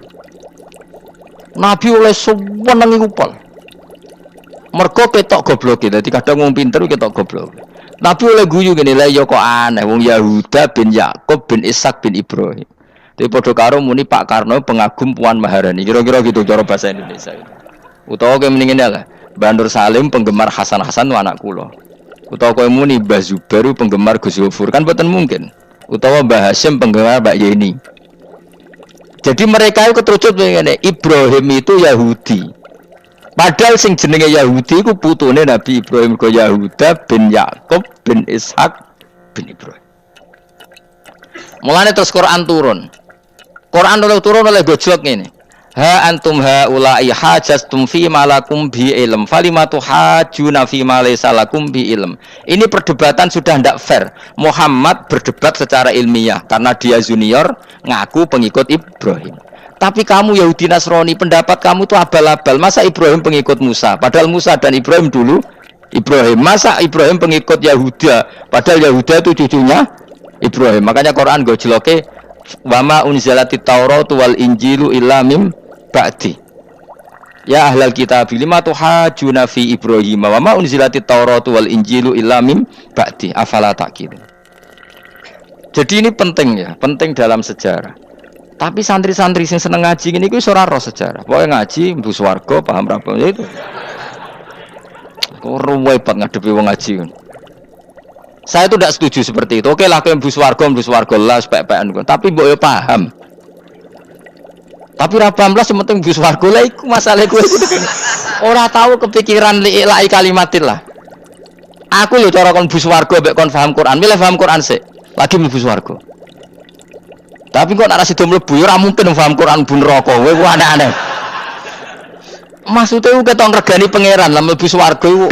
Speaker 2: Nabi oleh seneng iku pol. Mergo ketok goblok, dadi kadang wong pinter ketok goblok. Nabi oleh guyu ngene lha ya kok aneh wong Yahuda bin Yakub bin Ishak bin Ibrahim. Tapi padha karo muni Pak Karno pengagum Puan Maharani. Kira-kira gitu cara bahasa Indonesia. Utawa kowe mendingin lah, Bandur Salim penggemar Hasan Hasan anak kula. Utawa kowe muni Mbah Zubair penggemar Gus Zufur kan boten mungkin. Utawa Mbah Hasyim penggemar Mbak Yeni. Jadi mereka itu keterucut ngene, Ibrahim itu Yahudi. Padahal sing jenenge Yahudi iku putune Nabi Ibrahim ko Yahuda bin Yakub bin Ishak bin Ibrahim. Mulane terus Quran turun. Quran turun oleh gojlok ngene. Ha antum haula'i hajastum fi malakum bi ilm falimatu hajuna fi ma laysa lakum bi ilm. Ini perdebatan sudah ndak fair. Muhammad berdebat secara ilmiah karena dia junior ngaku pengikut Ibrahim. Tapi kamu Yahudi Nasrani pendapat kamu itu abal-abal. Masa Ibrahim pengikut Musa? Padahal Musa dan Ibrahim dulu Ibrahim. Masa Ibrahim pengikut Yahuda? Padahal Yahuda itu cucunya Ibrahim. Makanya Quran gojloke wama unzilatit Tauratu wal Injilu illa mim ba'di. Ya ahlal kitab lima tuhajuna fi Ibrahim wa ma unzilatit Tauratu wal Injilu illa mim ba'di. Afala taqilun. Jadi ini penting ya, penting dalam sejarah. Tapi santri-santri yang seneng ngaji ini ku ora roh sejarah. Pokoke ngaji mlebu swarga paham ra ya itu. Kok ruwet ngadepi wong ngaji. Saya itu tidak setuju seperti itu. Oke lah kowe mlebu swarga lah spek-pekan. Tapi mbok yo paham. Tapi ra paham lah sementing mlebu swarga lah iku masalah kowe itu. Ora tahu kepikiran li'ilai kalimatil lah. Aku lho cara kon mlebu swarga mbek kon paham Quran, milih paham Quran sik. Lagi mlebu swarga. Tapi kok nek sida mlebu ya ora mungkin paham Quran bun neraka. Kowe ku aneh-aneh. Maksude ku ketok ngregani pangeran lan mlebu swarga iku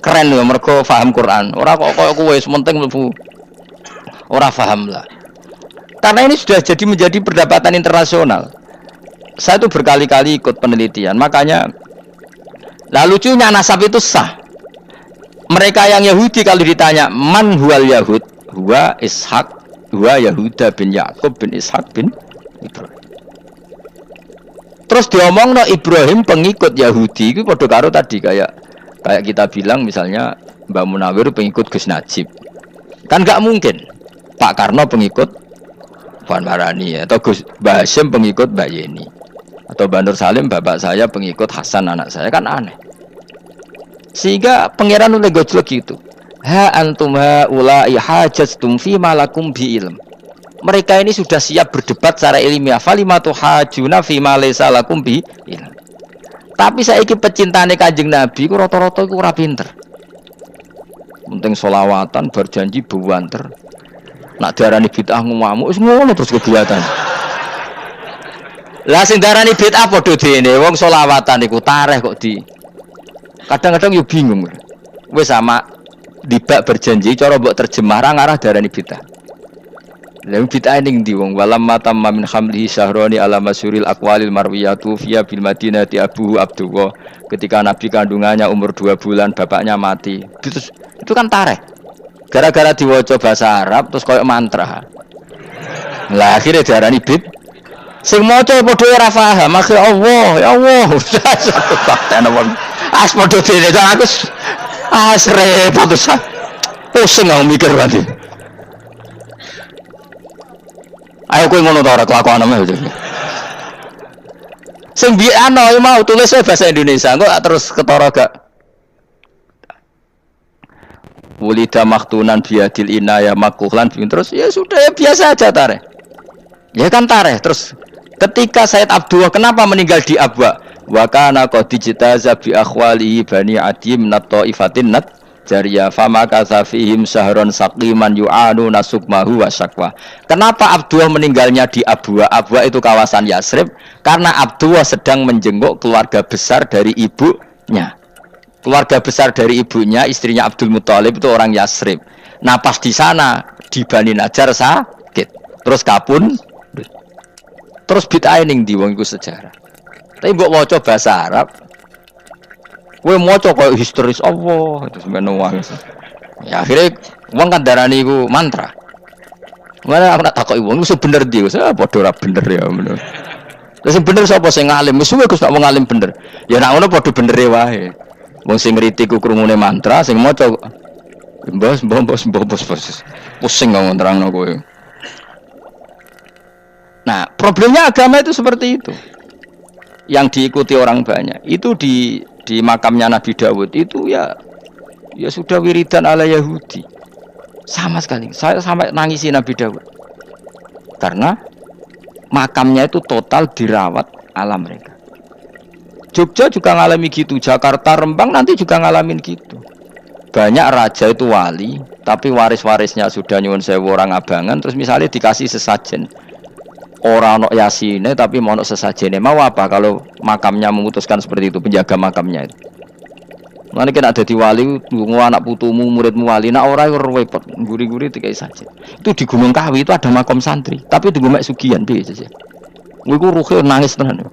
Speaker 2: keren lho mergo paham Quran. Ora kok koyo kowe sementing mlebu. Ora paham lah. Karena ini sudah jadi menjadi perdebatan internasional. Saya tuh berkali-kali ikut penelitian. Makanya lucunya nasab itu sah. Mereka yang Yahudi kalau ditanya man huwal Yahud, huwa Ishak, huwa Yahuda bin Yakub bin Ishak bin Ibrahim. Terus diomong no Ibrahim pengikut Yahudi itu padha karo tadi kayak kita bilang misalnya Mbak Munawir pengikut Gus Najib. Kan nggak mungkin Pak Karno pengikut Puan Maharani atau Gus Hasyim pengikut Mbak Yeni atau Bandur Salim bapak saya pengikut Hasan anak saya, kan aneh. Sehingga pangeran oleh gojlok gitu. Ha antum haula'i hajastum fi malakum bi ilm. Mereka ini sudah siap berdebat secara ilmiah. Falimatu hajuna fi ma laysa lakum bi ilm. Tapi saiki pecintane Kanjeng Nabi ku rata-rata iku ora pinter. Penting selawatan berjanji buwanter. Nak diarani bid'ah ngamuk wis ngono terus kegiatan. Lah sing diarani bid'ah padha dene wong selawatan iku tareh kok di. Kadang-kadang yo bingung. Wis sama dibak berjanji cara mbok terjemah ra ngarah diarani bid'ah. Lah bid'ah ning ndi wong walam matamma min hamlihi syahrani ala masyuril aqwalil marwiyatu fiya bil madinati abuhu Abdullah. Ketika Nabi kandungannya umur 2 bulan bapaknya mati. Itu kan tareh. Gara-gara diwaca bahasa Arab terus koyo mantra. Lah akhirnya diarani bid. Sing maca padha ora paham, akhire Allah, ya Allah. As padha dene aku repot terus. Pusing aku mikir nanti. Ayo kowe ngono ta ora kelakuanmu itu. Sing biano mau tulis bahasa Indonesia, kok terus ketara gak. Wulida maktunan biadil inaya makuhlan terus ya sudah ya biasa aja tareh. Ya kan tareh terus ketika Said Abdullah kenapa meninggal di Abwa? Wa kana qad ijtaza bi akhwalihi bani Adi min at-taifatin jariyah fama kasafihim sahron saqiman yu'anu nasukmahu wa syakwa. Kenapa Abdullah meninggalnya di Abwa? Abwa itu kawasan Yasrib karena Abdullah sedang menjenguk keluarga besar dari ibunya. Keluarga besar dari ibunya, istrinya Abdul Muthalib itu orang Yasrib. Nah pas di sana di Bani Najjar sakit, terus kapun, terus bid'ah ning di wong iku sejarah. Tapi mbok waca bahasa Arab, kowe maca koyo historis Allah itu semene wae. Ya akhirnya wong kan darani iku mantra. Mana aku nak takoki wong iku bener ndi, saya padha ora bener ya ngono. Lah sing bener sapa sing ngalim? Wis suwe Gus nak wong ngalim bener. Ya nak ngono padha benere wae. Wong sing ngriti ku krungune mantra, sing maca mbos pusing ngomong terangno kowe. Nah, problemnya agama itu seperti itu. Yang diikuti orang banyak. Itu di makamnya Nabi Dawud itu ya sudah wiridan ala Yahudi. Sama sekali. Saya sampai nangisi Nabi Dawud. Karena makamnya itu total dirawat ala mereka. Jogja juga ngalami gitu, Jakarta, Rembang nanti juga ngalamin gitu. Banyak raja itu wali, tapi waris-warisnya sudah nyuwun sewu orang abangan, terus misalnya dikasih sesajen. Orang ono yasine tapi mau ono sesajene. Mau apa kalau makamnya memutuskan seperti itu, penjaga makamnya itu. Mana kena ada di wali, tunggu anak putumu, muridmu wali, nak orang repot, guri-guri tiga saja. Itu di Gunung Kawi itu ada makam santri, tapi di Gunung Sugian biasa saja. Wiku ruhe nangis tenan.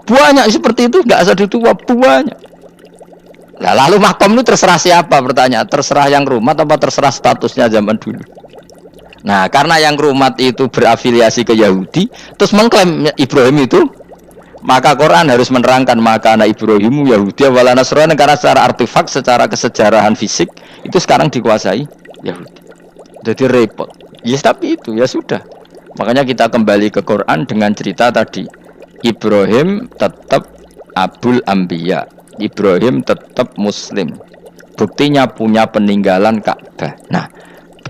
Speaker 2: Banyak seperti itu, nggak ada itu banyak. Nah, lalu makam itu terserah siapa pertanyaan? Terserah yang rumah atau terserah statusnya zaman dulu? Nah, karena yang rumat itu berafiliasi ke Yahudi, terus mengklaim Ibrahim itu, maka Quran harus menerangkan maka anak Ibrahimu Yahudi wala Nasrani, karena secara artefak, secara kesejarahan fisik itu sekarang dikuasai Yahudi. Jadi repot. Ya tapi itu ya sudah. Makanya kita kembali ke Quran dengan cerita tadi. Ibrahim tetap Abul Anbiya. Ibrahim tetap Muslim. Buktinya punya peninggalan Ka'bah. Nah,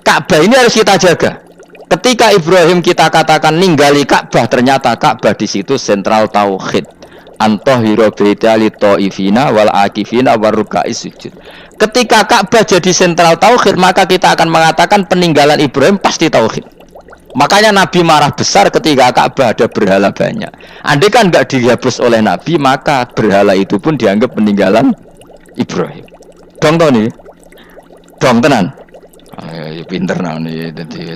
Speaker 2: Ka'bah ini harus kita jaga. Ketika Ibrahim kita katakan ninggali Ka'bah, ternyata Ka'bah di situ sentral tauhid. Antahira baita li taifina wal akifina waruka'is sujud. Ketika Ka'bah jadi sentral tauhid, maka kita akan mengatakan peninggalan Ibrahim pasti tauhid. Makanya Nabi marah besar ketika Ka'bah ada berhala banyak. Andai kan enggak dihapus oleh Nabi, maka berhala itu pun dianggap peninggalan Ibrahim. Dong to nih. Dong tenan. Ya pinter nih, dadi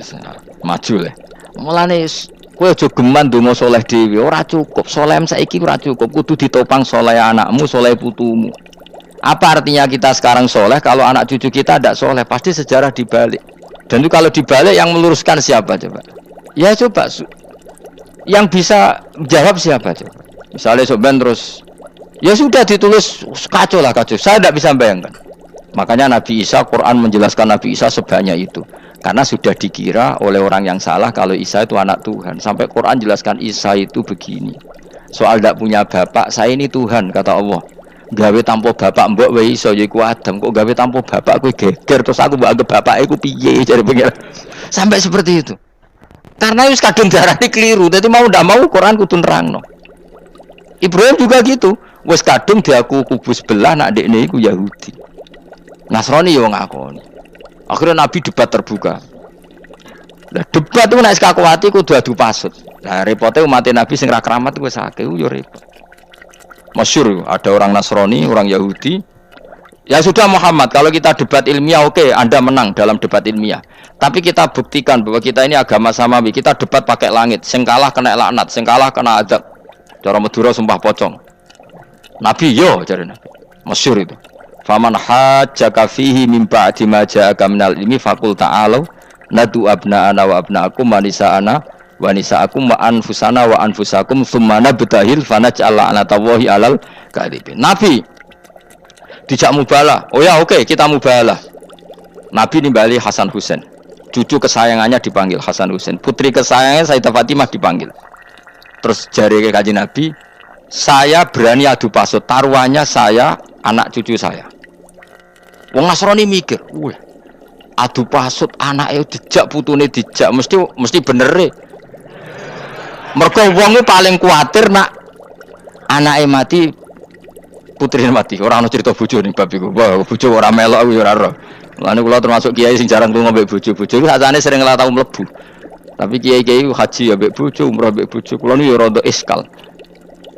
Speaker 2: maju le. Mulane kowe aja geman donga saleh dhewe, ora cukup. Saleh saiki ora cukup, kudu ditopang saleh anakmu, saleh putumu. Apa artinya kita sekarang saleh kalau anak cucu kita tidak saleh? Pasti sejarah dibalik. Dan itu kalau dibalik yang meluruskan siapa coba? Ya coba yang bisa jawab siapa coba? Misalnya soban terus ya sudah ditulis kacau lah kacau. Saya tidak bisa bayangkan. Makanya Nabi Isa, Quran menjelaskan Nabi Isa sebanyak itu. Karena sudah dikira oleh orang yang salah kalau Isa itu anak Tuhan. Sampai Quran jelaskan Isa itu begini. Soal tidak punya bapak, saya ini Tuhan kata Allah. Gawe tanpa bapak mbok wae iso ya iku Adam, kok gawe tanpa bapak kowe geger terus aku mbok anggap bapak iku piye jare pengen. Sampai seperti itu. Karena wis kadung darane keliru, dadi mau ndak mau Quran kudu nerangno. Ibrahim juga gitu, wis kadung diaku kubu sebelah nak dekne iku Yahudi. Nasrani yo ngakoni. Akhirnya Nabi debat terbuka. Lah debat itu nek kakuati kudu adu pasut. Lah repote umat Nabi sing ra keramat wis akeh yo repot. Masyhur ada orang Nasrani, orang Yahudi. Ya sudah Muhammad, kalau kita debat ilmiah oke, Anda menang dalam debat ilmiah. Tapi kita buktikan bahwa kita ini agama samawi. Kita debat pakai langit, sing kalah kena laknat, sing kalah kena adab. Cara Madura sumpah pocong. Nabi yo jare Nabi. Masyhur itu. Faman hajjaka fihi min ba'di ma ja'aka minal ilmi faqul ta'alu nadu abna'ana wa abna'akum wa nisa'ana wa nisa'akum wa anfusana wa anfusakum tsumma nabtahil fanaj'al la'natallahi 'alal kadhibin. Nabi dijak mubalah. Oh ya oke, kita mubalah. Nabi nimbali Hasan Husain. Cucu kesayangannya dipanggil Hasan Husain. Putri kesayangannya Sayyidah Fatimah dipanggil. Terus jari ke Kanjeng Nabi, saya berani adu pasut, taruhannya saya, anak cucu saya. Wong Nasrani mikir, wah, adu pasut anake dijak putune dijak mesti bener e. Mergo wong paling kuatir nak anake mati putri mati. Orang ono cerita bojo ning bab iku. Wah, bojo ora melok aku ya ora ero. Lan kula termasuk kiai sing jarang lunga mbek bojo. Bojo iku sakjane sering lah tau mlebu. Tapi kiai-kiai haji ya mbek bojo, umrah mbek bojo. Kula niku ya rada iskal.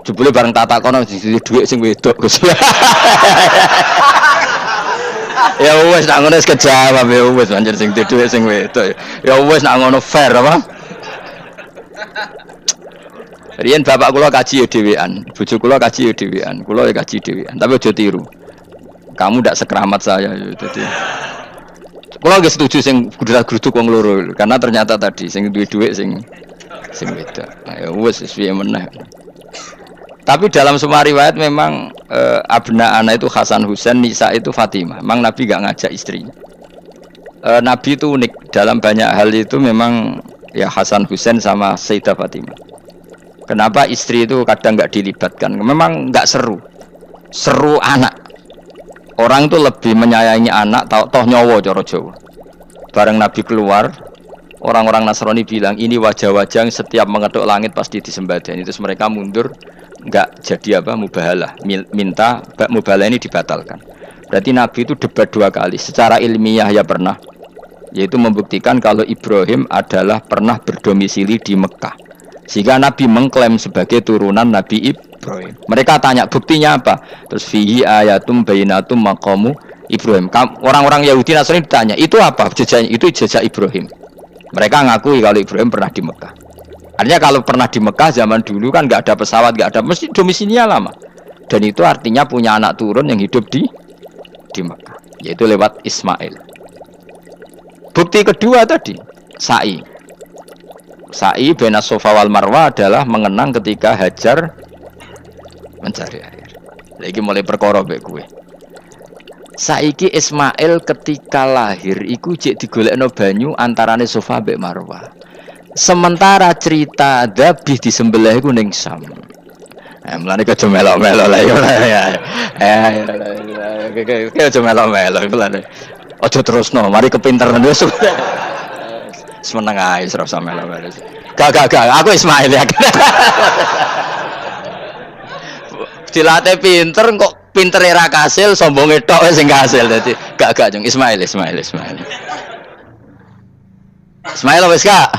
Speaker 2: Jebule bareng tak takono sing dhuwit sing wedok Gus. Ya wis nak ngono wis kejawab ya wis anjir sing dhuwit sing wedok. Ya wis nak ngono fair apa? Riyen bapak kula kaji ya dhewean, bojo kula kaji ya dhewean, kula ya kaji dhewean. Tapi aja tiru. Kamu ndak sekeramat saya ya dadi. Kula nggih setuju sing gruduk wong loro karena ternyata tadi sing duwe dhuwit sing wedok. Nah, ya wis piye meneh. Tapi dalam semua riwayat memang abna ana itu Hasan Husain, Nisa itu Fatimah. Memang Nabi enggak ngajak istrinya. Nabi itu unik dalam banyak hal itu memang ya Hasan Husain sama Sayyidah Fatimah. Kenapa istri itu kadang nggak dilibatkan? Memang nggak seru, seru anak. Orang itu lebih menyayangi anak, toh nyawa cara Jawa. Bareng Nabi keluar, orang-orang Nasrani bilang ini wajah-wajah yang setiap mengetuk langit pasti disembadani. Terus mereka mundur, nggak jadi apa mubahalah, minta mubahalah ini dibatalkan. Berarti Nabi itu debat 2 kali. Secara ilmiah ya pernah, yaitu membuktikan kalau Ibrahim adalah pernah berdomisili di Mekah. Sehingga Nabi mengklaim sebagai turunan Nabi Ibrahim. Mereka tanya buktinya apa? Terus fihi ayatum bainatum maqamu Ibrahim. Orang-orang Yahudi Nasrani ditanya, itu apa? Jejaknya itu jejak Ibrahim. Mereka ngakui kalau Ibrahim pernah di Mekah. Artinya kalau pernah di Mekah zaman dulu kan nggak ada pesawat, nggak ada, mesti domisilinya lama. Dan itu artinya punya anak turun yang hidup di Mekah, yaitu lewat Ismail. Bukti kedua tadi, sa'i. Sa'i baina Safa wal Marwah adalah mengenang ketika Hajar mencari air. Lagi mulai perkara mbek kowe. Saiki Ismail ketika lahir iku jek digolekno banyu antarane Safa mbek Marwah. Sementara cerita dzabih disembelih iku ning Sam. Mulane aja melok-melok lah ya. Aja melok-melok mulane. Aja terusno, mari kepinteran wis. Semeneng ae ora usah melo-melo. Gak, aku Ismail ya. Dilatih pinter kok pintere ra kasil, sombonge tok sing kasil dadi gak jeng Ismail. Ismail wis gak?